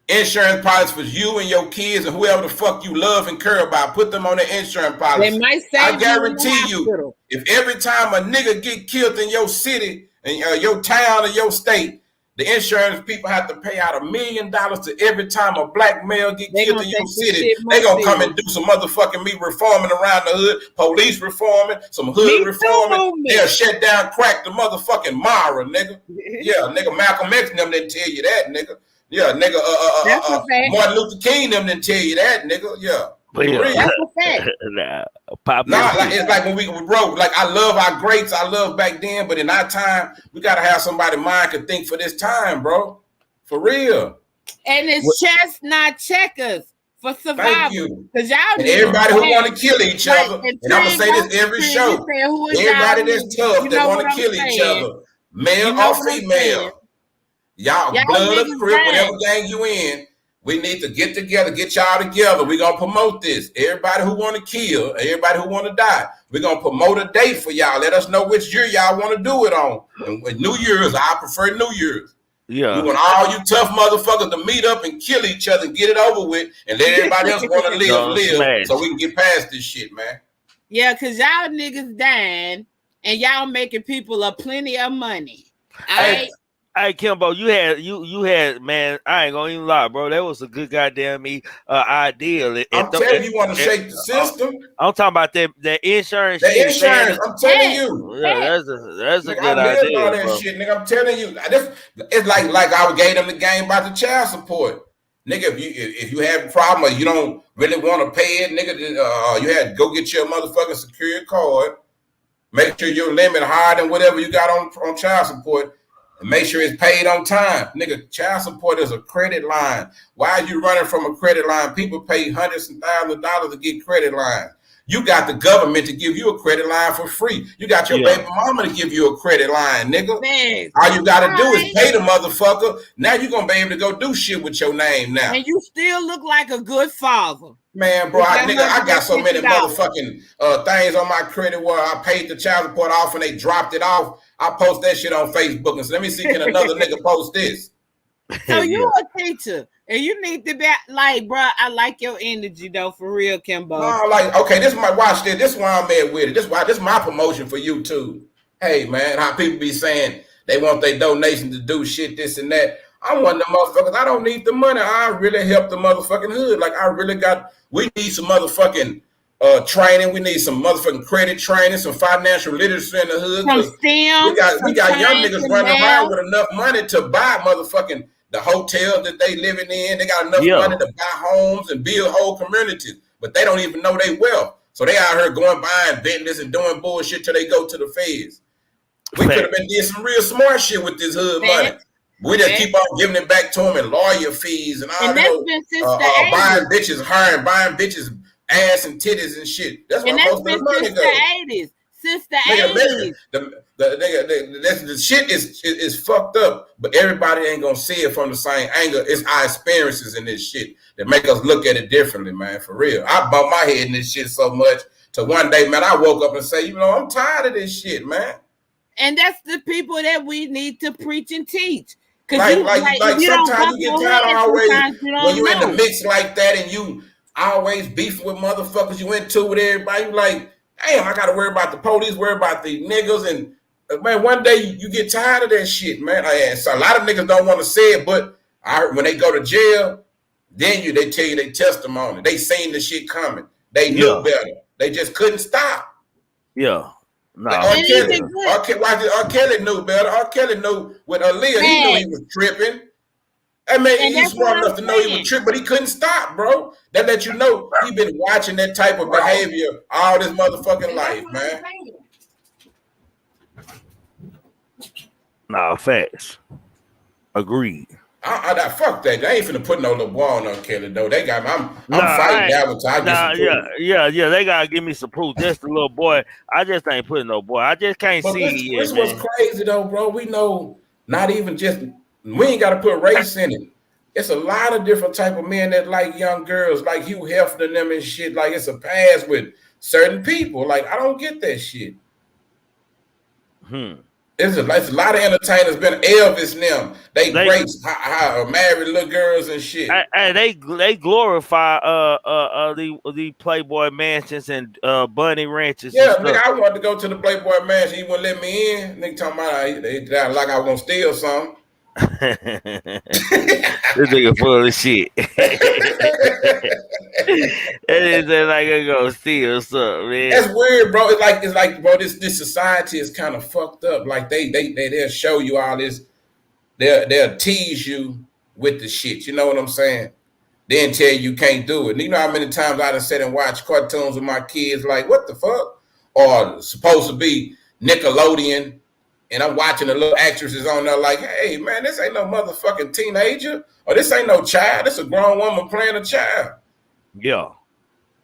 Speaker 7: Insurance policy for you and your kids and whoever the fuck you love and care about. Put them on the insurance policy.
Speaker 8: They might say
Speaker 7: I guarantee you, if every time a nigga get killed in your city and your town or your state, the insurance people have to pay out $1 million to every time a black male get killed in your city. They gonna come and do some motherfucking reforming around the hood, police reforming, some hood reforming. They'll shut down crack the motherfucking Mara, nigga. Yeah, nigga, Malcolm X and them didn't tell you that, nigga. Yeah, nigga, Martin Luther King them didn't tell you that, nigga. Yeah.
Speaker 8: That's a fact.
Speaker 7: It's like when we wrote, like I love our greats, I love back then, but in our time, we gotta have somebody mind can think for this time, bro. For real.
Speaker 8: And it's chess, not checkers for survival.
Speaker 7: Thank you.
Speaker 8: Because y'all
Speaker 7: and everybody who want to kill each other, and I'm gonna say this every show. Everybody that's tough that want to kill each other, male or female. Y'all blood of crib, whatever gang you in, we need to get together, get y'all together. We're going to promote this. Everybody who want to kill, everybody who want to die, we're going to promote a date for y'all. Let us know which year y'all want to do it on. And with New Year's, I prefer New Year's.
Speaker 1: Yeah.
Speaker 7: We want all you tough motherfuckers to meet up and kill each other and get it over with and let everybody else want to live, so we can get past this shit, man.
Speaker 8: Yeah, because y'all niggas dying and y'all making people a plenty of money.
Speaker 1: Hey, Kimbo, you had, man. I ain't gonna even lie, bro. That was a good goddamn idea.
Speaker 7: I'm telling you, want to shake the system.
Speaker 1: I'm talking about that insurance.
Speaker 7: The
Speaker 1: shit,
Speaker 7: insurance.
Speaker 1: man.
Speaker 7: I'm telling you.
Speaker 1: Yeah, that's a
Speaker 7: nigga,
Speaker 1: good
Speaker 7: I lived
Speaker 1: idea,
Speaker 7: all that
Speaker 1: bro.
Speaker 7: shit, nigga. I'm telling you, it's like I gave them the game about the child support, nigga. If you have a problem or you don't really want to pay it, nigga, you had to go get your motherfucking security card. Make sure your limit higher than whatever you got on child support. And make sure it's paid on time. Nigga, child support is a credit line. Why are you running from a credit line? People pay hundreds and thousands of dollars to get credit lines. You got the government to give you a credit line for free. You got your baby mama to give you a credit line, nigga. Man, all you got to do is pay the motherfucker. Now you're going to be able to go do shit with your name now.
Speaker 8: And you still look like a good father.
Speaker 7: Man, bro, I got so many motherfucking things on my credit where I paid the child support off and they dropped it off. I post that shit on Facebook and say, let me see, can another nigga post this?
Speaker 8: So you a teacher and you need to be like, bro, I like your energy though, for real, Kimbo.
Speaker 7: No, like, okay, this is my watch this. This is why I'm at with it. This is my promotion for you too. Hey man, how people be saying they want their donation to do shit, this and that. I'm one of them motherfuckers. I don't need the money. I really help the motherfucking hood. Like we need some motherfucking training. We need some motherfucking credit training, some financial literacy in the hood.
Speaker 8: Some STEM.
Speaker 7: We got young niggas running around with enough money to buy motherfucking the hotel that they living in. They got enough money to buy homes and build whole communities, but they don't even know they wealth. So they out here going buying Bentleys and doing bullshit till they go to the feds. We could have been doing some real smart shit with this hood money. We just keep on giving it back to them in lawyer fees and all that. Buying bitches, buying bitches ass and titties and shit. That's where most of the money goes.
Speaker 8: Since the 80s.
Speaker 7: The shit is fucked up, but everybody ain't gonna see it from the same angle. It's our experiences in this shit that make us look at it differently, man. For real. I bump my head in this shit so much to one day, man, I woke up and say, I'm tired of this shit, man.
Speaker 8: And that's the people that we need to preach and teach.
Speaker 7: Like sometimes you get tired always when you in the mix like that and you always beefing with motherfuckers you into with everybody. You like, damn, I gotta worry about the police, worry about the niggas, and man, one day you get tired of that shit, man. So a lot of niggas don't want to say it, but when they go to jail, then they tell you their testimony. They seen the shit coming. They knew better. They just couldn't stop.
Speaker 1: Yeah. No.
Speaker 7: R. Kelly knew better. R. Kelly knew with Aaliyah, he knew he was tripping. I mean, he's smart enough to know he was tripping, but he couldn't stop, bro. That let you know he been watching that type of behavior all this motherfucking life, man.
Speaker 1: Nah, facts. Agreed.
Speaker 7: Fuck that. They ain't finna put no little ball on R. Kelly though. They got me. I'm fighting advertising.
Speaker 1: Yeah. They gotta give me some proof. Just a little boy. I just ain't putting no boy. I just can't see.
Speaker 7: This was crazy though, bro. We know not even just we ain't gotta put race in it. It's a lot of different type of men that like young girls, like Hugh Hefner and them and shit. Like it's a pass with certain people. Like I don't get that shit. It's a lot of entertainers been Elvis and them. They great married little girls and shit.
Speaker 1: And they glorify the Playboy mansions and bunny ranches.
Speaker 7: Yeah, nigga, I wanted to go to the Playboy mansion. He wouldn't let me in. Nigga talking about like I was gonna steal something.
Speaker 1: This nigga full of shit. That is like I go steal something, man.
Speaker 7: That's weird, bro. It's like, bro, this society is kind of fucked up. Like they'll show you all this. They'll tease you with the shit. You know what I'm saying? Then tell you can't do it. You know how many times I done sit and watch cartoons with my kids, like, what the fuck? Or supposed to be Nickelodeon. And I'm watching the little actresses on there like, hey, man, this ain't no motherfucking teenager. Or this ain't no child. This a grown woman playing a child.
Speaker 1: Yeah.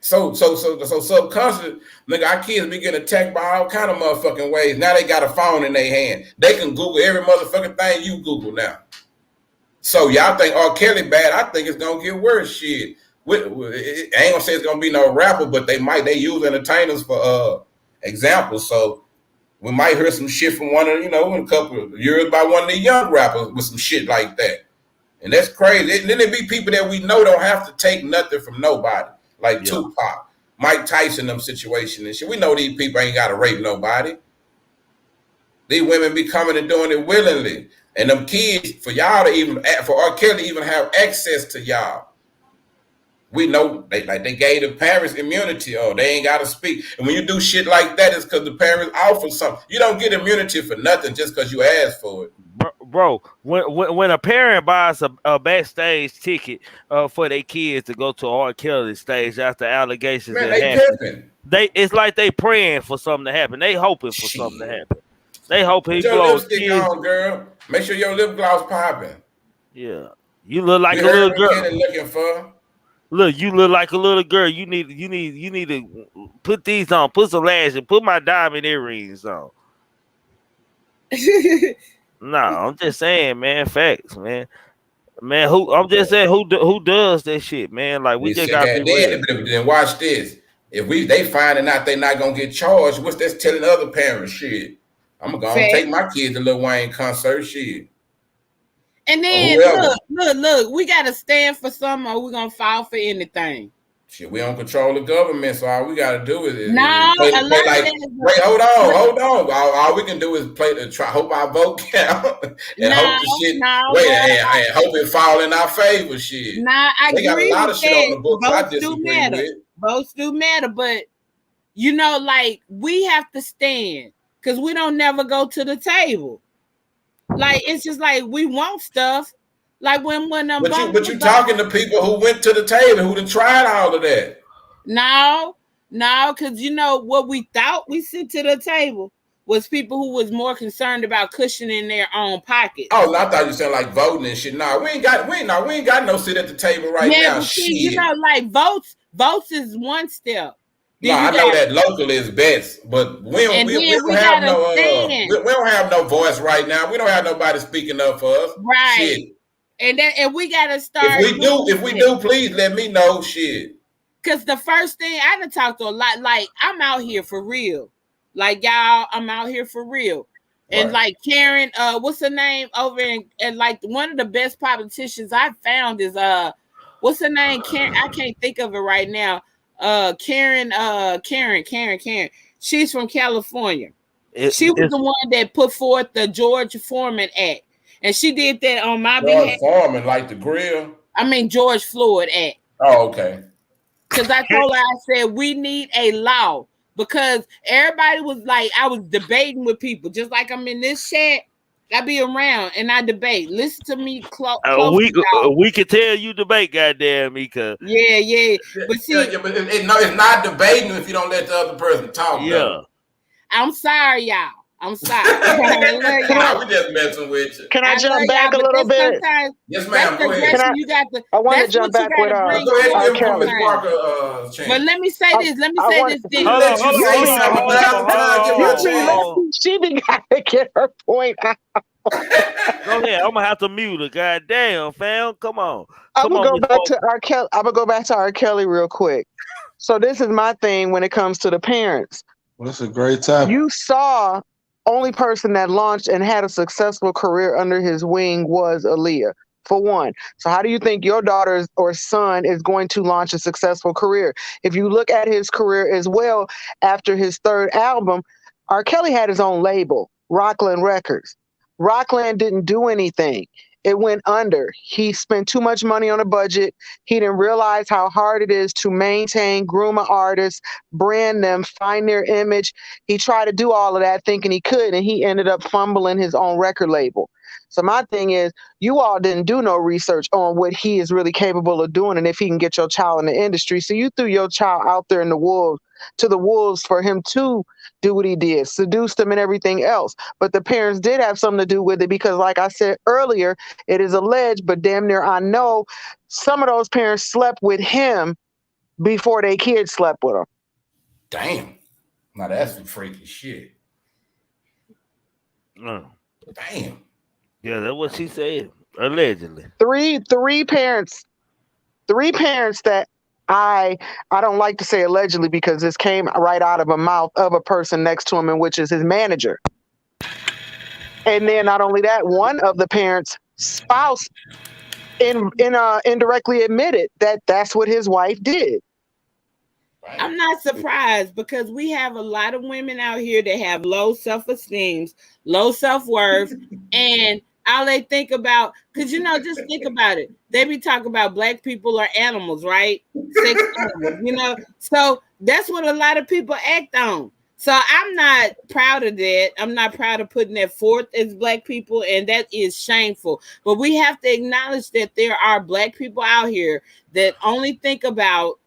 Speaker 7: So subconscious, nigga, our kids be getting attacked by all kind of motherfucking ways. Now they got a phone in their hand. They can Google every motherfucking thing you Google now. So y'all think R. Kelly bad? I think it's going to get worse shit. I ain't going to say it's going to be no rapper, but they use entertainers for examples. So we might hear some shit from one of, in a couple of years by one of the young rappers with some shit like that. And that's crazy. And then there be people that we know don't have to take nothing from nobody, like Tupac. Mike Tyson them situation and shit. We know these people ain't got to rape nobody. These women be coming and doing it willingly. And them kids, for y'all to even, for R. Kelly to even have access to y'all, we know they gave the parents immunity. Oh, they ain't got to speak. And when you do shit like that, it's because the parents offer something. You don't get immunity for nothing just because you asked for it.
Speaker 1: Bro, when a parent buys a backstage ticket for their kids to go to R. Kelly stage after allegations
Speaker 7: Man,
Speaker 1: that
Speaker 7: they
Speaker 1: happen,
Speaker 7: pimping.
Speaker 1: it's like they praying for something to happen. They hoping for something to happen. They hope he
Speaker 7: Put your
Speaker 1: blows
Speaker 7: lipstick
Speaker 1: kids.
Speaker 7: on, girl. Make sure your lip gloss popping.
Speaker 1: Yeah, you look like
Speaker 7: You
Speaker 1: a little
Speaker 7: heard
Speaker 1: girl.
Speaker 7: what Kelly looking for?
Speaker 1: Look, you look like a little girl. You need to put these on. Put some lashes. Put my diamond earrings on. No, I'm just saying, man. Facts, man. Man, I'm just saying who does that shit, man? Like we just gotta be real.
Speaker 7: Then watch this. If they finding out they not gonna get charged, what's that telling other parents? Shit, I'm gonna go and take my kids to Lil Wayne concert. Shit.
Speaker 8: And then look, we gotta stand for something, or we're gonna fall for anything.
Speaker 7: Shit, we don't control the government, so all we gotta do is
Speaker 8: play
Speaker 7: like. Wait, hold on. All we can do is hope our vote count, and hope the shit. And hope it fall in our favor. Shit.
Speaker 8: I
Speaker 7: they got a lot of shit on the books I disagree with.
Speaker 8: Votes do matter, but you know, like we have to stand because we don't never go to the table. Like it's just like we want stuff. Like when
Speaker 7: but you talking to people who went to the table, who done tried all of that.
Speaker 8: No, because you know what we thought we sit to the table was people who was more concerned about cushioning their own pockets.
Speaker 7: Oh, I thought you said like voting and shit. Nah, we ain't got no sit at the table right now.
Speaker 8: But see, you know, like votes is one step.
Speaker 7: No, I know that local is best, but we don't have no voice right now. We don't have nobody speaking up for us.
Speaker 8: Right.
Speaker 7: Shit.
Speaker 8: And we gotta start.
Speaker 7: If we do, please let me know. Shit.
Speaker 8: Cause the first thing I done talked to a lot, like I'm out here for real. Like y'all, I'm out here for real. And like Karen, what's her name over and like one of the best politicians I found is what's her name? Karen, I can't think of it right now. Karen. She's from California. She was the one that put forth the George Foreman Act. And she did that on my behalf.
Speaker 7: George Foreman, like the grill?
Speaker 8: I mean George Floyd Act.
Speaker 7: Oh, okay.
Speaker 8: Because I told her, I said, we need a law. Because everybody was like, I was debating with people. Just like I'm in this chat, I be around and I debate. Listen to me close.
Speaker 1: We can tell you debate, goddamn, Mika.
Speaker 8: Yeah. But see,
Speaker 7: but it's not debating if you don't let the other person talk.
Speaker 1: Yeah.
Speaker 7: Though.
Speaker 8: I'm sorry, y'all. I'm sorry.
Speaker 7: We just messing with you.
Speaker 5: Can I jump back a little bit?
Speaker 7: Yes, ma'am. Go ahead.
Speaker 5: I want to jump back with
Speaker 7: go ahead and give Ms. Parker chance.
Speaker 8: But let me say this.
Speaker 5: She be gotta get her point out.
Speaker 1: Go ahead. I'm gonna have to mute her. Goddamn, fam. Come on.
Speaker 5: I'm gonna go back to R. Kelly. I'm gonna go back to R. Kelly real quick. So this is my thing when it comes to the parents.
Speaker 4: Well, that's a great topic.
Speaker 5: You saw only person that launched and had a successful career under his wing was Aaliyah, for one. So how do you think your daughter or son is going to launch a successful career? If you look at his career as well, after his third album, R. Kelly had his own label, Rockland Records. Rockland didn't do anything. It went under. He spent too much money on a budget. He didn't realize how hard it is to maintain, groom an artist, brand them, find their image. He tried to do all of that thinking he could, and he ended up fumbling his own record label. So my thing is, you all didn't do no research on what he is really capable of doing and if he can get your child in the industry. So you threw your child out there in the wolves for him to do what he did, seduced him and everything else. But the parents did have something to do with it because, like I said earlier, it is alleged, but damn near I know some of those parents slept with him before their kids slept with him.
Speaker 7: Damn. Now that's some freaky shit. Damn.
Speaker 1: Yeah, that's what she said. Allegedly.
Speaker 5: Three parents that I don't like to say allegedly because this came right out of a mouth of a person next to him, and which is his manager. And then not only that, one of the parents' spouse indirectly admitted that that's what his wife did.
Speaker 8: I'm not surprised because we have a lot of women out here that have low self-esteem, low self-worth, and all they think about, because just think about it. They be talking about black people are animals, right? Sex animals, So that's what a lot of people act on. So I'm not proud of that. I'm not proud of putting that forth as black people, and that is shameful. But we have to acknowledge that there are black people out here that only think about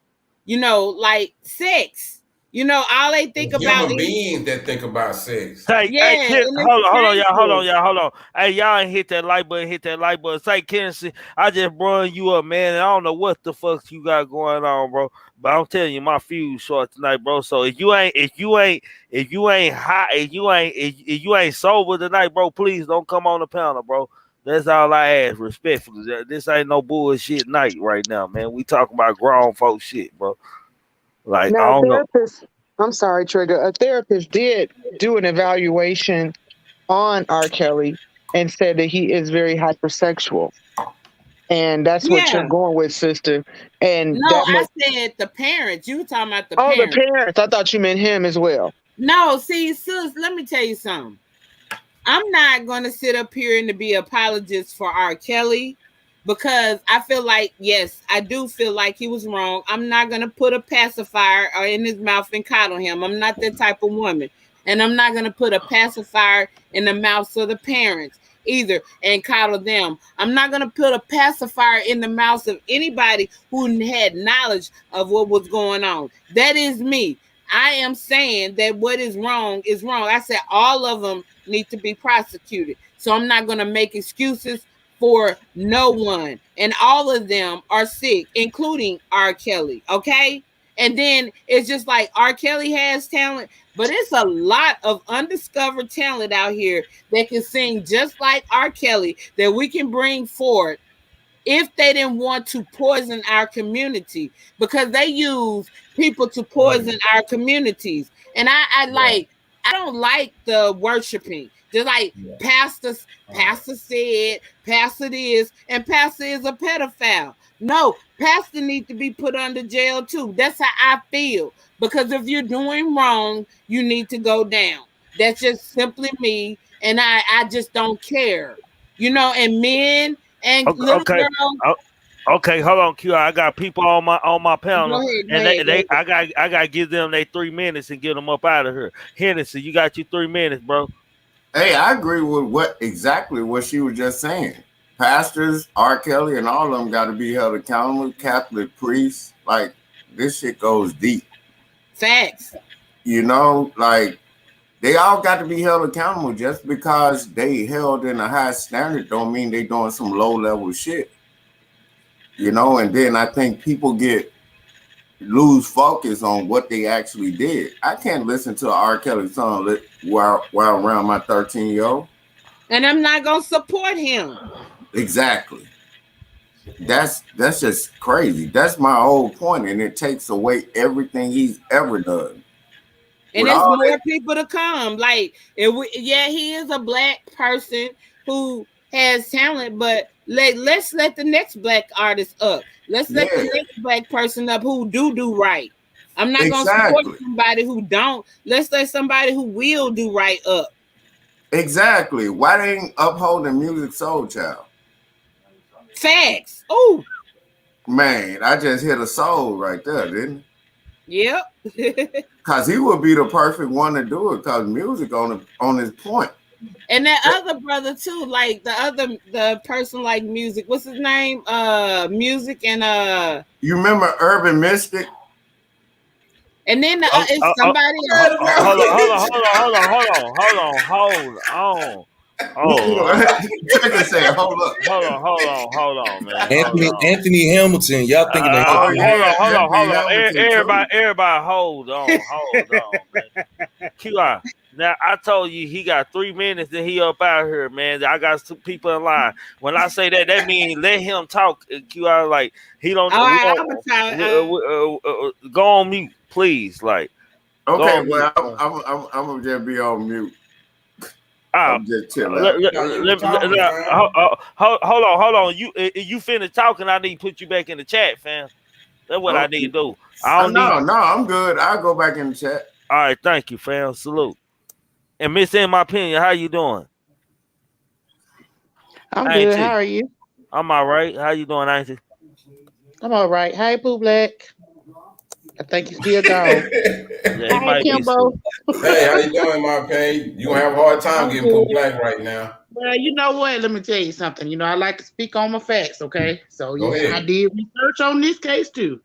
Speaker 8: like sex. All they think about
Speaker 7: Human
Speaker 8: is
Speaker 7: beings that think about sex.
Speaker 1: Hey,
Speaker 8: and
Speaker 1: hold on,
Speaker 8: it's
Speaker 1: y'all, hold on. Hey, y'all ain't hit that like button. Say, Kennedy, I just brought you up, man, and I don't know what the fuck you got going on, bro. But I'm telling you, my fuse short tonight, bro. So if you ain't hot, if you ain't sober tonight, bro, please don't come on the panel, bro. That's all I ask, respectfully. This ain't no bullshit night right now, man. We talking about grown folks shit, bro. Like, I
Speaker 5: Now,
Speaker 1: don't know.
Speaker 5: I'm sorry, Trigger. A therapist did do an evaluation on R. Kelly and said that he is very hypersexual. And that's what you're going with, sister. And
Speaker 8: I said the parents. You were talking about the
Speaker 5: parents. The parents. I thought you meant him as well.
Speaker 8: No, see, sis, let me tell you something. I'm not going to sit up here and to be apologist for R. Kelly because I feel like, yes, I do feel like he was wrong. I'm not going to put a pacifier in his mouth and coddle him. I'm not that type of woman. And I'm not going to put a pacifier in the mouths of the parents either and coddle them. I'm not going to put a pacifier in the mouths of anybody who had knowledge of what was going on. That is me. I am saying that what is wrong is wrong. I said all of them need to be prosecuted. So I'm not going to make excuses for no one. And all of them are sick, including R. Kelly. Okay? And then it's just like R. Kelly has talent, but it's a lot of undiscovered talent out here that can sing just like R. Kelly that we can bring forward if they didn't want to poison our community, because they use people to poison our communities. And I don't like the worshiping. Just like pastor said, pastor this, and pastor is a pedophile. No, pastor needs to be put under jail too. That's how I feel. Because if you're doing wrong, you need to go down. That's just simply me. And I just don't care. And men and little girls.
Speaker 1: Okay, hold on, Q. I got people on my panel,
Speaker 8: Go ahead.
Speaker 1: I got to give them their 3 minutes and get them up out of here. Hennessy, you got your 3 minutes, bro.
Speaker 2: Hey, I agree with exactly what she was just saying. Pastors, R. Kelly, and all of them got to be held accountable. Catholic priests, like this shit goes deep.
Speaker 8: Facts.
Speaker 2: Like they all got to be held accountable. Just because they held in a high standard don't mean they doing some low level shit. And then I think people lose focus on what they actually did. I can't listen to an R. Kelly song while around my 13-year-old.
Speaker 8: And I'm not gonna support him.
Speaker 2: Exactly. That's just crazy. That's my whole point, and it takes away everything he's ever done.
Speaker 8: And there's more people to come. Like, he is a black person who has talent, but let's let the next black artist up. Let's let the next black person up who do right. I'm not gonna support somebody who don't. Let's let somebody who will do right up.
Speaker 2: Exactly. Why they ain't upholding Music Soul Child?
Speaker 8: Facts. Oh
Speaker 2: man, I just hit a soul right there, didn't I?
Speaker 8: Yep.
Speaker 2: Cause he would be the perfect one to do it. Cause music on his point.
Speaker 8: And that other brother too, like the person like Music. What's his name? Music and
Speaker 2: You remember Urban Mystic?
Speaker 8: And then it's somebody.
Speaker 1: Hold on.
Speaker 2: Trigger said, hold
Speaker 1: on, man.
Speaker 10: Anthony Hamilton. Y'all thinking that?
Speaker 1: Hold on. Everybody, hold on, man. QI. Now I told you he got 3 minutes and he up out here, man. I got some people in line. When I say that means let him talk. QI, like he don't. Go on mute, please. Like,
Speaker 2: okay, well, I'm gonna just be on mute. I'm just chilling.
Speaker 1: Hold on. You finish talking. I need to put you back in the chat, fam. That's what I need to do. I don't need.
Speaker 2: No, I'm good. I'll go back in the chat.
Speaker 1: All right, thank you, fam. Salute. And Miss in my opinion, how you doing?
Speaker 11: I'm good. How are you?
Speaker 1: I'm all right. How you doing, Auntie?
Speaker 11: I'm all right. Hi, Pooh Black. I think he's still gone.
Speaker 1: Yeah,
Speaker 11: Hi, Kimbo.
Speaker 7: Hey, how you doing, my pain? You gonna have a hard time getting Pooh Black right now.
Speaker 11: Well, you know what? Let me tell you something. You know, I like to speak on my facts, okay? So
Speaker 7: Go ahead.
Speaker 11: I did research on this case too.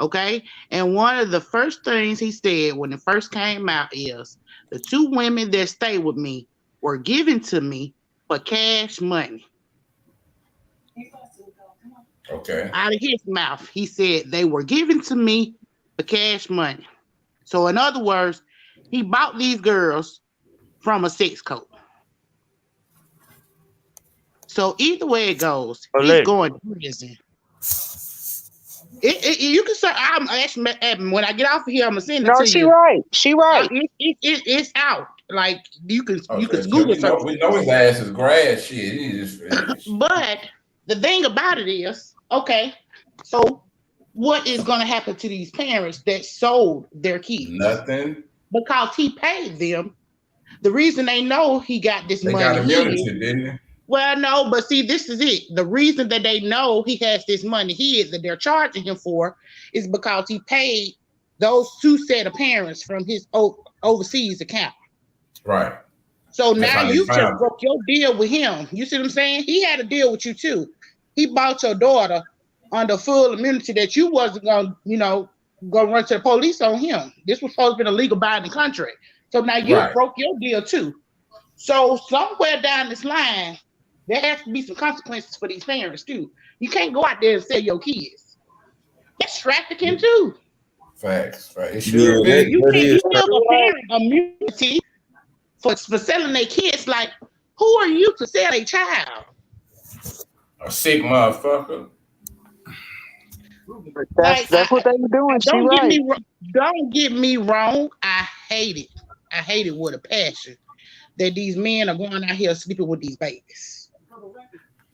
Speaker 11: Okay. And one of the first things he said when it first came out is the 2 women that stayed with me were given to me for cash money.
Speaker 7: Okay.
Speaker 11: Out of his mouth, he said they were given to me for cash money. So in other words, he bought these girls from a sex cult. So either way it goes, he's going to prison. You can say, I'm actually, when I get off of here, I'm gonna send it to
Speaker 5: she
Speaker 11: you.
Speaker 5: right. She right.
Speaker 11: It's out. Like you can
Speaker 7: Okay,
Speaker 11: Google
Speaker 7: so we know his ass is grass shit. He just
Speaker 11: But the thing about it is, okay, so what is gonna happen to these parents that sold their kids?
Speaker 7: Nothing.
Speaker 11: Because he paid them. The reason they know he got this money.
Speaker 7: They got immunity, didn't they?
Speaker 11: Well, no, but see, this is it. The reason that they know he has this money hid that they're charging him for is because he paid those 2 set of parents from his overseas account.
Speaker 7: Right.
Speaker 11: So now you just broke your deal with him. You see what I'm saying? He had a deal with you too. He bought your daughter under full immunity that you wasn't gonna, go run to the police on him. This was supposed to be a legal binding contract. So now you broke your deal too. So somewhere down this line, there has to be some consequences for these parents too. You can't go out there and sell your kids. That's trafficking too.
Speaker 7: Facts. Right. It sure
Speaker 11: is. You can't give a parent immunity for selling their kids. Like, who are you to sell a child?
Speaker 7: A sick motherfucker.
Speaker 5: That's what they were doing.
Speaker 11: Don't get me wrong. I hate it. I hate it with a passion that these men are going out here sleeping with these babies.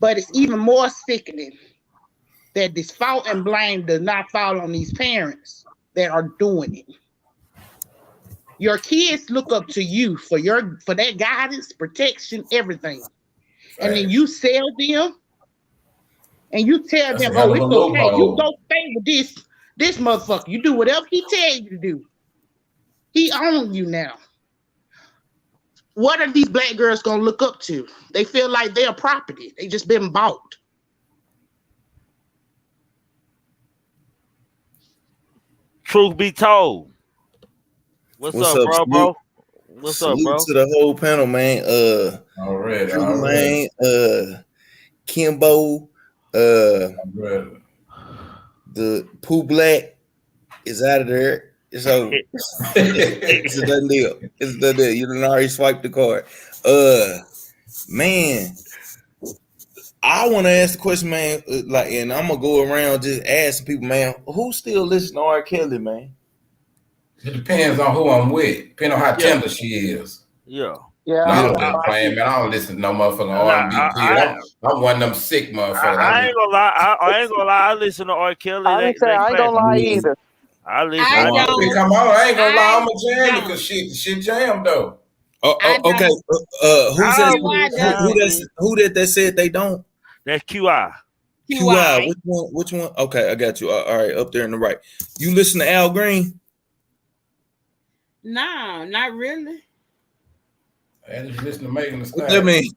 Speaker 11: But it's even more sickening that this fault and blame does not fall on these parents that are doing it. Your kids look up to you for that guidance, protection, everything. And then you sell them and you tell them, oh, it's okay. You go stay with this motherfucker. You do whatever he tells you to do. He owns you now. What are these black girls gonna look up to? They feel like they're property. They just been bought.
Speaker 1: Truth be told. What's up, bro? What's up, bro?
Speaker 10: To the whole panel, man.
Speaker 7: Already.
Speaker 10: Man, Kimbo, the Pooh Black is out of there. So it's a done deal. It's a done deal. You done already swiped the card. Man, I want to ask the question, man. And I'm gonna go around just asking people, man, who still listen to R. Kelly, man?
Speaker 7: It depends on who I'm with. Depending on how tender she is.
Speaker 1: Yeah.
Speaker 11: Yeah.
Speaker 7: No, I'm just playing, man. I don't listen to no motherfucking R&B. I'm one of them sick motherfuckers.
Speaker 1: I ain't gonna lie. I ain't gonna lie. I listen to R. Kelly.
Speaker 5: I ain't gonna lie either.
Speaker 1: I listen.
Speaker 7: Come on, I ain't gonna lie. I'm a jam because shit jam though.
Speaker 10: Okay. Who that said they don't?
Speaker 1: That's QI.
Speaker 10: QI. Which one? Okay, I got you. All right, up there in the right. You listen to Al Green?
Speaker 8: No, not really.
Speaker 7: I just listen to Megan Thee Stallion.
Speaker 10: What that mean?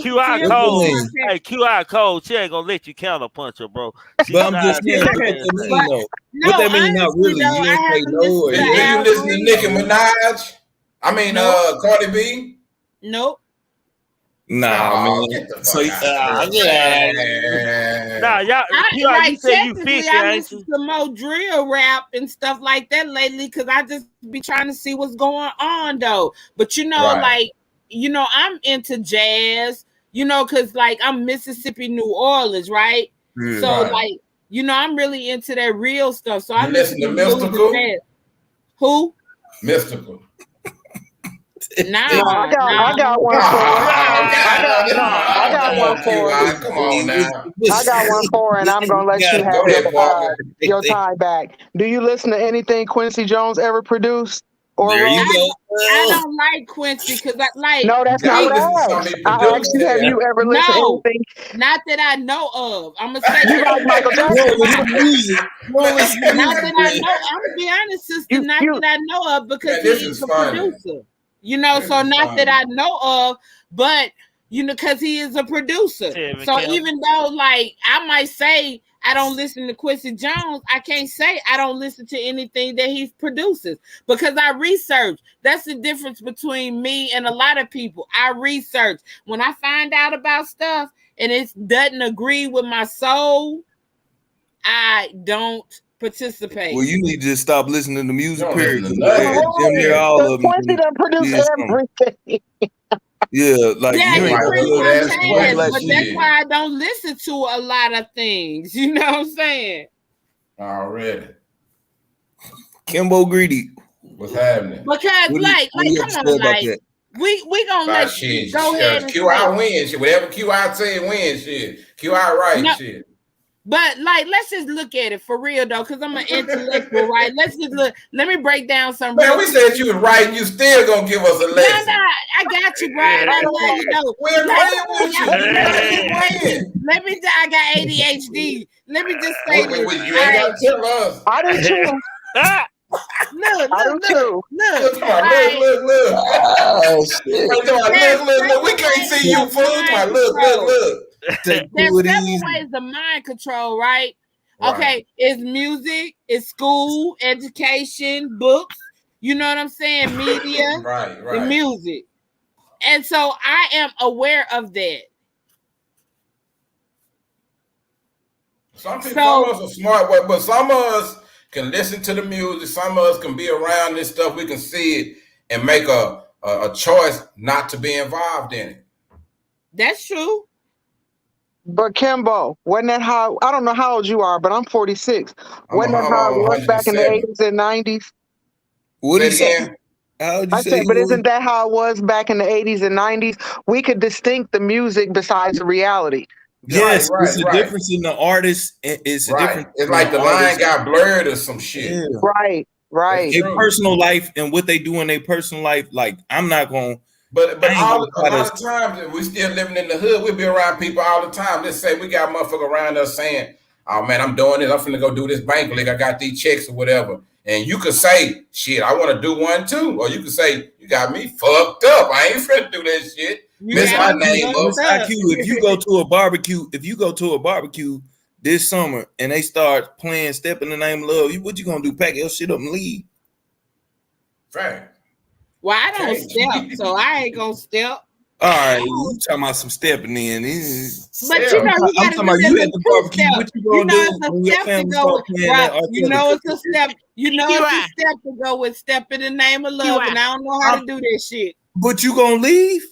Speaker 1: QI Code. Hey, QI Code. She ain't gonna let you counterpunch her, bro.
Speaker 10: But I'm just saying, what that mean? Not really. You ain't say no. Or
Speaker 7: you listen to Nicki Minaj? I mean, Cardi B?
Speaker 8: Nope.
Speaker 10: Nah, man. So
Speaker 1: y'all. You say you 50,
Speaker 8: I listen to more drill rap and stuff like that lately because I just be trying to see what's going on though. But I'm into jazz. Because I'm Mississippi, New Orleans, right? So I'm really into that real stuff. So I
Speaker 7: listen to Mystical.
Speaker 8: Who?
Speaker 7: Mystical.
Speaker 5: I got one for her. I got one for her.
Speaker 7: Come on now.
Speaker 5: I got one for her, and I'm gonna let you have your tie back. Do you listen to anything Quincy Jones ever produced or
Speaker 10: There you go.
Speaker 8: I don't like Quincy because I like.
Speaker 5: No, that's not what I asked. I asked you, have you ever listened to anything?
Speaker 8: Not that I know of. I'm gonna say
Speaker 5: you like Michael Jackson.
Speaker 8: Not that I know. I'm gonna be honest, sister. Not that I know of because he's a producer. You know, so not that I know of, but you know, because he is a producer. So even though, like, I might say I don't listen to Quincy Jones, I can't say I don't listen to anything that he produces because I research. That's the difference between me and a lot of people. I research. When I find out about stuff and it doesn't agree with my soul, I don't participate.
Speaker 10: Well, you need to just stop listening to music. Period.
Speaker 5: Quincy done produce everything.
Speaker 10: Yeah, like
Speaker 8: yeah,
Speaker 10: you ain't
Speaker 8: but that's why I don't listen to a lot of things. You know what I'm saying?
Speaker 7: Already.
Speaker 10: Kimbo Greedy.
Speaker 7: What's happening?
Speaker 8: Because come on, like we gonna let you go ahead and
Speaker 7: QI win shit. Whatever QI say wins shit. QI right shit.
Speaker 8: But like, let's just look at it for real though, because I'm an intellectual, right? Let's just look. Let me break down some.
Speaker 7: Man, we said you was right, and you still gonna give us a lesson.
Speaker 8: No, I got you, Brian. I love you though.
Speaker 7: We're
Speaker 8: Let me. I got ADHD. Let me just say this.
Speaker 7: You ain't gotta tell us.
Speaker 5: I do too.
Speaker 8: Look.
Speaker 10: Oh shit!
Speaker 7: Look. We can't see you, fool. Look.
Speaker 8: There's several ways of mind control, right? Okay, it's music, it's school, education, books. You know what I'm saying? Media, and music. And so I am aware of that.
Speaker 7: Some of us are smart, but some of us can listen to the music. Some of us can be around this stuff. We can see it and make a choice not to be involved in it.
Speaker 8: That's true.
Speaker 5: But Kimbo, wasn't that how? I don't know how old you are, but I'm 46. Wasn't that how it was back in the 80s and 90s?
Speaker 10: What did you say?
Speaker 5: I said, but isn't that how it was back in the 80s and 90s? We could distinct the music besides the reality.
Speaker 10: Yes, it's a difference in the artist. It's a difference.
Speaker 7: It's like the line got blurred or some shit.
Speaker 5: Yeah. Right.
Speaker 10: Their personal life and what they do in their personal life. like, I'm not going to.
Speaker 7: But a lot of times we still living in the hood. We'll be around people all the time. Let's say we got motherfuckers around us saying, "Oh man, I'm doing this. I'm finna go do this bank league. I got these checks or whatever." And you could say, "Shit, I want to do one too," or you could say, "You got me fucked up. I ain't finna do that shit." Miss my name up.
Speaker 10: If you go to a barbecue this summer and they start playing "Step in the Name of Love," what you gonna do? Pack your shit up and leave?
Speaker 7: Fact.
Speaker 8: Well, I don't step, so I ain't gonna step.
Speaker 10: All right, you talking about some stepping in?
Speaker 8: But you know, you gotta do
Speaker 10: you at the barbecue. What you gonna do when your family start playing that?
Speaker 8: You know, it's a step. You know, it's a step to go with "Step in the Name of Love," and I don't know how to do that shit.
Speaker 10: But you gonna leave?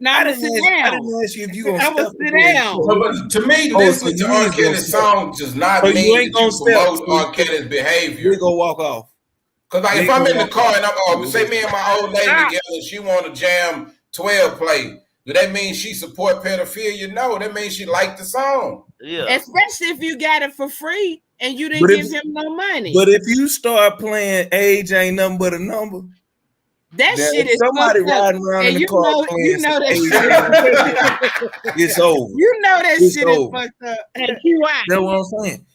Speaker 8: No, I didn't sit down.
Speaker 10: I didn't ask you if you gonna
Speaker 8: sit down.
Speaker 7: But to me, listening to R. Kelly's song does not mean
Speaker 10: you ain't gonna
Speaker 7: promote R. Kelly's behavior.
Speaker 10: You gonna walk off.
Speaker 7: Because like if I'm in the car and I'm say me and my old lady together and she want to jam 12 play, do that mean she support pedophilia? No, that means she like the song.
Speaker 8: Yeah. Especially if you got it for free and you didn't give him no money.
Speaker 10: But if you start playing "Age Ain't Nothing But a Number,"
Speaker 8: that shit is
Speaker 10: somebody riding around in the car playing.
Speaker 8: You know that
Speaker 10: shit. It's over.
Speaker 8: You know that shit is fucked up.
Speaker 10: That's what I'm saying.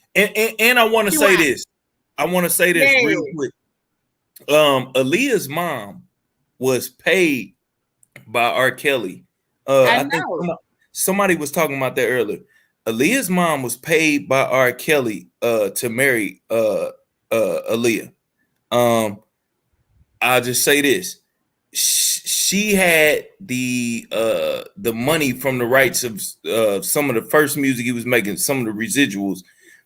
Speaker 10: And I want to say this. I want to say this real quick. Aaliyah's mom was paid by R. Kelly. I think somebody was talking about that earlier. Aaliyah's mom was paid by R. Kelly to marry Aaliyah. I'll just say this. She had the money from the rights of some of the first music he was making, some of the residuals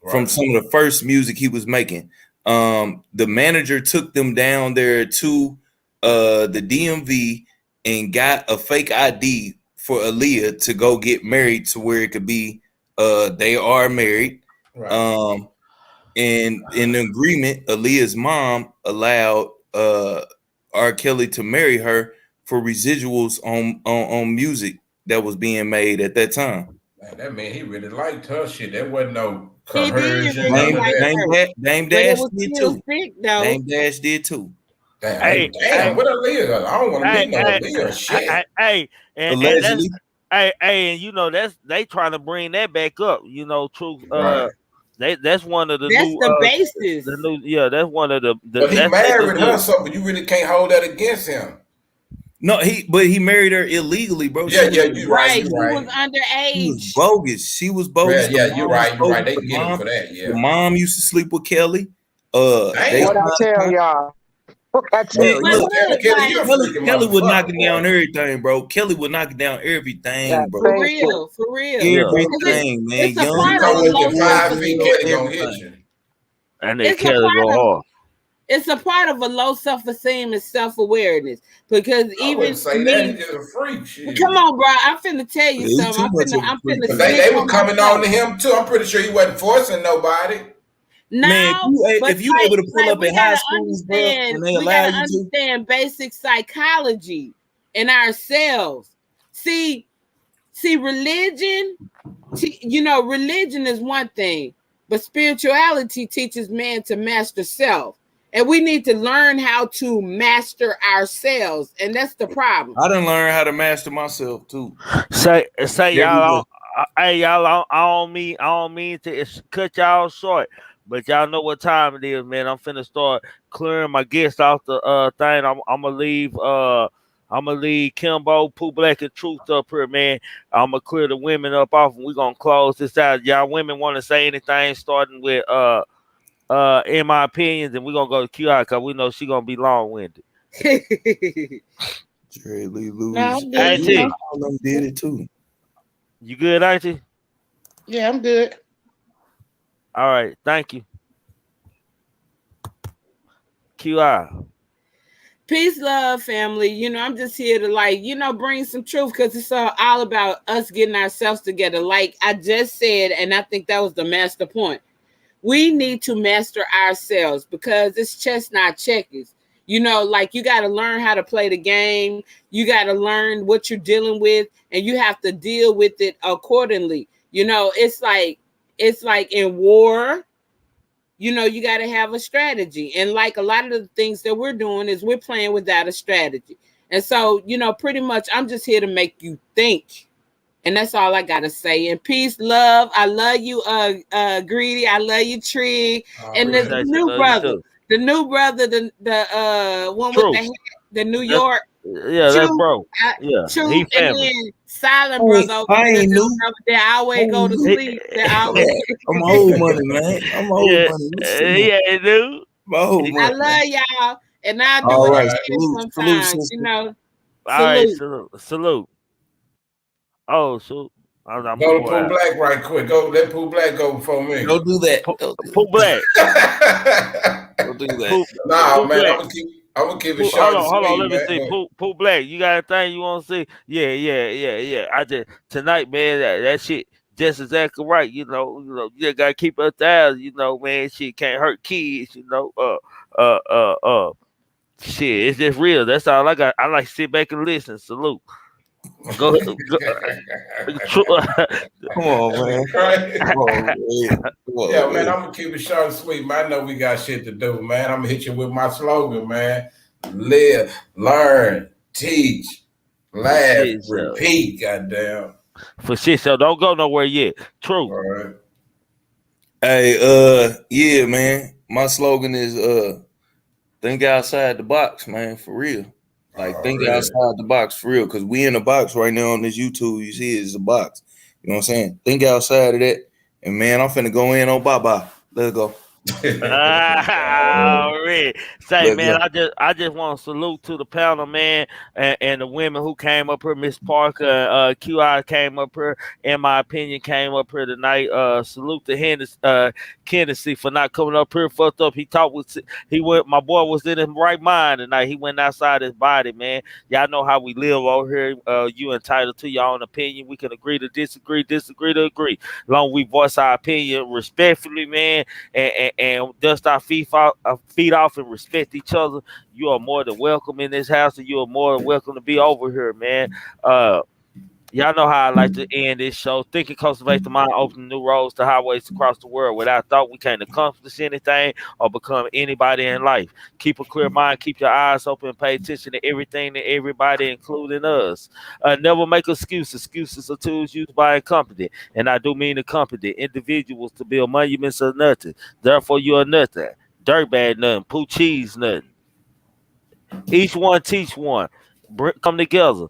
Speaker 10: from some of the first music he was making. The manager took them down there to the DMV and got a fake ID for Aaliyah to go get married to where it could be they are married. And in the agreement, Aaliyah's mom allowed R. Kelly to marry her for residuals on music that was being made at that time.
Speaker 7: Man, that man, he really liked her shit. There wasn't no
Speaker 8: He did
Speaker 7: coercion,
Speaker 8: really
Speaker 7: none of
Speaker 8: like
Speaker 7: that.
Speaker 8: her,
Speaker 10: Dame
Speaker 8: but it
Speaker 10: Dash
Speaker 8: was
Speaker 10: did
Speaker 8: still
Speaker 10: too.
Speaker 8: sick though.
Speaker 10: Dame Dash did too.
Speaker 7: Damn, what Aaliyah? I don't want to meet no Aaliyah shit.
Speaker 10: Allegedly.
Speaker 1: And you know they trying to bring that back up. You know, truth.
Speaker 7: Right.
Speaker 1: That's one of the
Speaker 8: That's
Speaker 1: new.
Speaker 8: the basis.
Speaker 1: The new, that's one of the.
Speaker 7: But he married her, so you really can't hold that against him.
Speaker 10: No, he married her illegally, bro.
Speaker 7: Yeah, you're right.
Speaker 8: She was underage.
Speaker 10: She was bogus. She was bogus.
Speaker 7: Yeah, you're right. You're right. They can get him for that. Yeah.
Speaker 10: The mom used to sleep with Kelly.
Speaker 5: What I tell y'all?
Speaker 10: Kelly was knocking down everything, bro. Kelly was knocking down everything, bro.
Speaker 8: For real.
Speaker 10: Everything, man.
Speaker 8: It's a part of a
Speaker 7: 5 feet, Kelly gonna hit you.
Speaker 1: And then Kelly go hard.
Speaker 8: It's a part of a low self-esteem and self-awareness because even
Speaker 7: say
Speaker 8: me,
Speaker 7: that he's just a freak. Shit.
Speaker 8: Come on, bro. I'm finna tell you something. I'm finna
Speaker 7: they were coming on to him too. I'm pretty sure he wasn't forcing nobody.
Speaker 8: No,
Speaker 10: man, if you able to pull up in high school, bro, and they allow you to
Speaker 8: understand basic psychology in ourselves. See, religion. Religion is one thing, but spirituality teaches man to master self. And we need to learn how to master ourselves, and that's the problem.
Speaker 10: I done learned how to master myself too.
Speaker 1: Say y'all, hey y'all, I don't mean to cut y'all short, but y'all know what time it is, man. I'm finna start clearing my guests off the thing. I'm gonna leave Kimbo, Pooh Black, and Truth up here, man. I'm gonna clear the women up off, and we're gonna close this out. Y'all women want to say anything, starting with in my opinions, and we're gonna go to QI because we know she's gonna be long-winded.
Speaker 10: Trey Lee lose.
Speaker 11: No,
Speaker 1: Auntie,
Speaker 10: all them did it too.
Speaker 1: You good, Auntie?
Speaker 11: Yeah, I'm good.
Speaker 1: All right, thank you. QI.
Speaker 8: Peace, love, family. I'm just here to bring some truth because it's all about us getting ourselves together. Like I just said, and I think that was the master point. We need to master ourselves because it's chess, not checkers. You got to learn how to play the game. You got to learn what you're dealing with, and you have to deal with it accordingly. It's like in war, you got to have a strategy. And like a lot of the things that we're doing is we're playing without a strategy. And so, pretty much I'm just here to make you think. And that's all I gotta say. And peace, love. I love you, Greedy. I love you, Trig. And the new brother, the one
Speaker 1: True.
Speaker 8: with the New York.
Speaker 1: Yeah, that's bro. Yeah,
Speaker 8: True.
Speaker 1: he
Speaker 8: And
Speaker 1: family.
Speaker 8: then Silent Brother.
Speaker 10: I ain't new.
Speaker 8: That always go to sleep.
Speaker 10: I'm old money, man. I'm old money.
Speaker 1: Yeah, dude.
Speaker 8: I love y'all. And I do
Speaker 10: all
Speaker 8: it
Speaker 10: right.
Speaker 8: again sometimes,
Speaker 1: All right, salute. Oh, so I'm
Speaker 7: go to Pooh Black right quick. Go let Pooh Black go before me.
Speaker 10: Don't do that.
Speaker 1: Pooh Black.
Speaker 10: Don't do that.
Speaker 7: Nah, man. I'm gonna keep it short.
Speaker 1: Hold on. Let me see. Pooh Black. You got a thing you want to see? Yeah. I just tonight, man. That shit just exactly right. You just gotta keep it down. Man. Shit can't hurt kids. Shit. It's just real. That's all I got. I like to sit back and listen. Salute. Go.
Speaker 10: Come on, man. Come on, man.
Speaker 7: Yeah, man, I'm gonna keep it short and sweet, man. I know we got shit to do, man. I'm gonna hit you with my slogan, man. Live, learn, teach, laugh, repeat, goddamn.
Speaker 1: For shit, so don't go nowhere yet. True.
Speaker 7: All right.
Speaker 10: Hey, yeah, man. My slogan is think outside the box, man, for real. Like, think outside the box for real, because we in a box right now on this YouTube. You see, it's a box. You know what I'm saying? Think outside of that. And, man, I'm finna go in on bye-bye. Let's go.
Speaker 1: Already. Say, man, I just want to salute to the panel, man, and the women who came up here. Miss Parker, QI came up here. In my opinion, came up here tonight. Salute to Kennedy for not coming up here. Fucked up. My boy was in his right mind tonight. He went outside his body, man. Y'all know how we live over here. You entitled to your own opinion. We can agree to disagree to agree. As long as we voice our opinion respectfully, man, and dust our feet off and respect each other, you are more than welcome in this house, and you are more than welcome to be over here, man. Y'all know how I like to end this show. Thinking cultivate the mind, opening new roads to highways across the world. Without thought, we can't accomplish anything or become anybody in life. Keep a clear mind, keep your eyes open, pay attention to everything and everybody, including us. Never make excuses. Excuses are tools used by incompetent, and I do mean incompetent individuals to build monuments of nothing. Therefore, you are nothing. Dirtbag nothing. Poo cheese nothing. Each one teach one. Come together.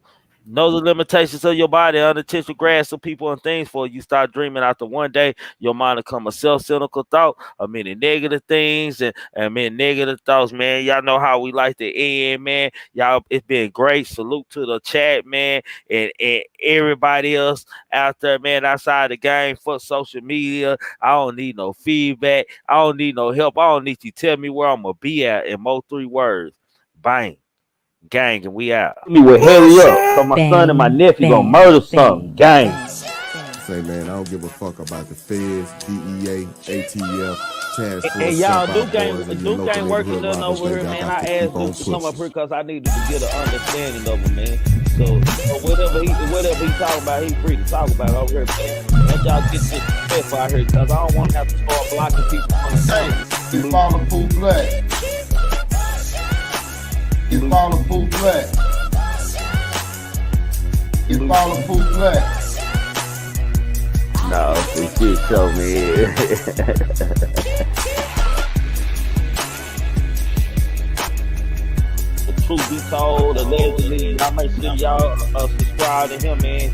Speaker 1: Know the limitations of your body, unintentional grasp of people and things for you start dreaming after one day, your mind will come a self-cynical thought, of many negative things and many negative thoughts, man. Y'all know how we like to end, man. Y'all, it's been great. Salute to the chat, man, and everybody else out there, man, outside the game for social media. I don't need no feedback. I don't need no help. I don't need you to tell me where I'm going to be at in more 3 words. Bang. Gang, and we out. Me will hurry up, cause my son and my nephew gonna murder something. Gang.
Speaker 12: Say, man, I don't give a fuck about the feds, DEA, ATF, task force.
Speaker 1: And y'all, Duke ain't working nothing over here, man. I asked Duke to come up here because I needed to get an understanding of him, man. So whatever he talking about, he free to talk about over here, man. Let y'all get this stuff out here, cause I don't want to have to start blocking people on the stage.
Speaker 3: You follow Pooh Black. You follow Pooh Black. You follow Pooh Black.
Speaker 1: No, we shit show, man. The truth be told, allegedly, y'all make sure y'all subscribe to him, man.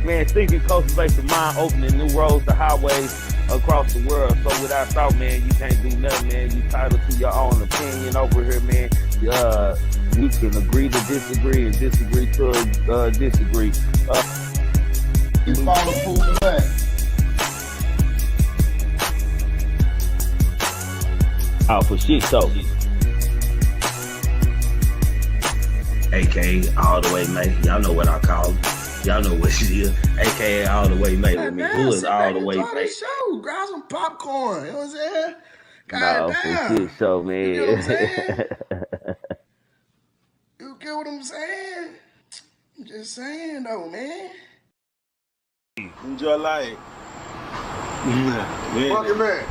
Speaker 1: Man, thinking cultivates the mind, opening new roads to highways across the world. So without thought, man, you can't do nothing, man. You titled to your own opinion over here, man. We can agree to disagree and disagree to disagree.
Speaker 3: You follow Pooh Black.
Speaker 1: Out for shit show. AKA all the way, mate. Y'all know what I call it. Y'all know what she is. AKA all the way, mate. With me. Who is all the way, mate?
Speaker 4: Show, grab some popcorn. You know what I'm saying?
Speaker 1: No, for shit show, man.
Speaker 4: You know what I'm saying? You get what I'm saying? I'm just saying, though, man.
Speaker 13: Enjoy life.
Speaker 4: Fuck it, man.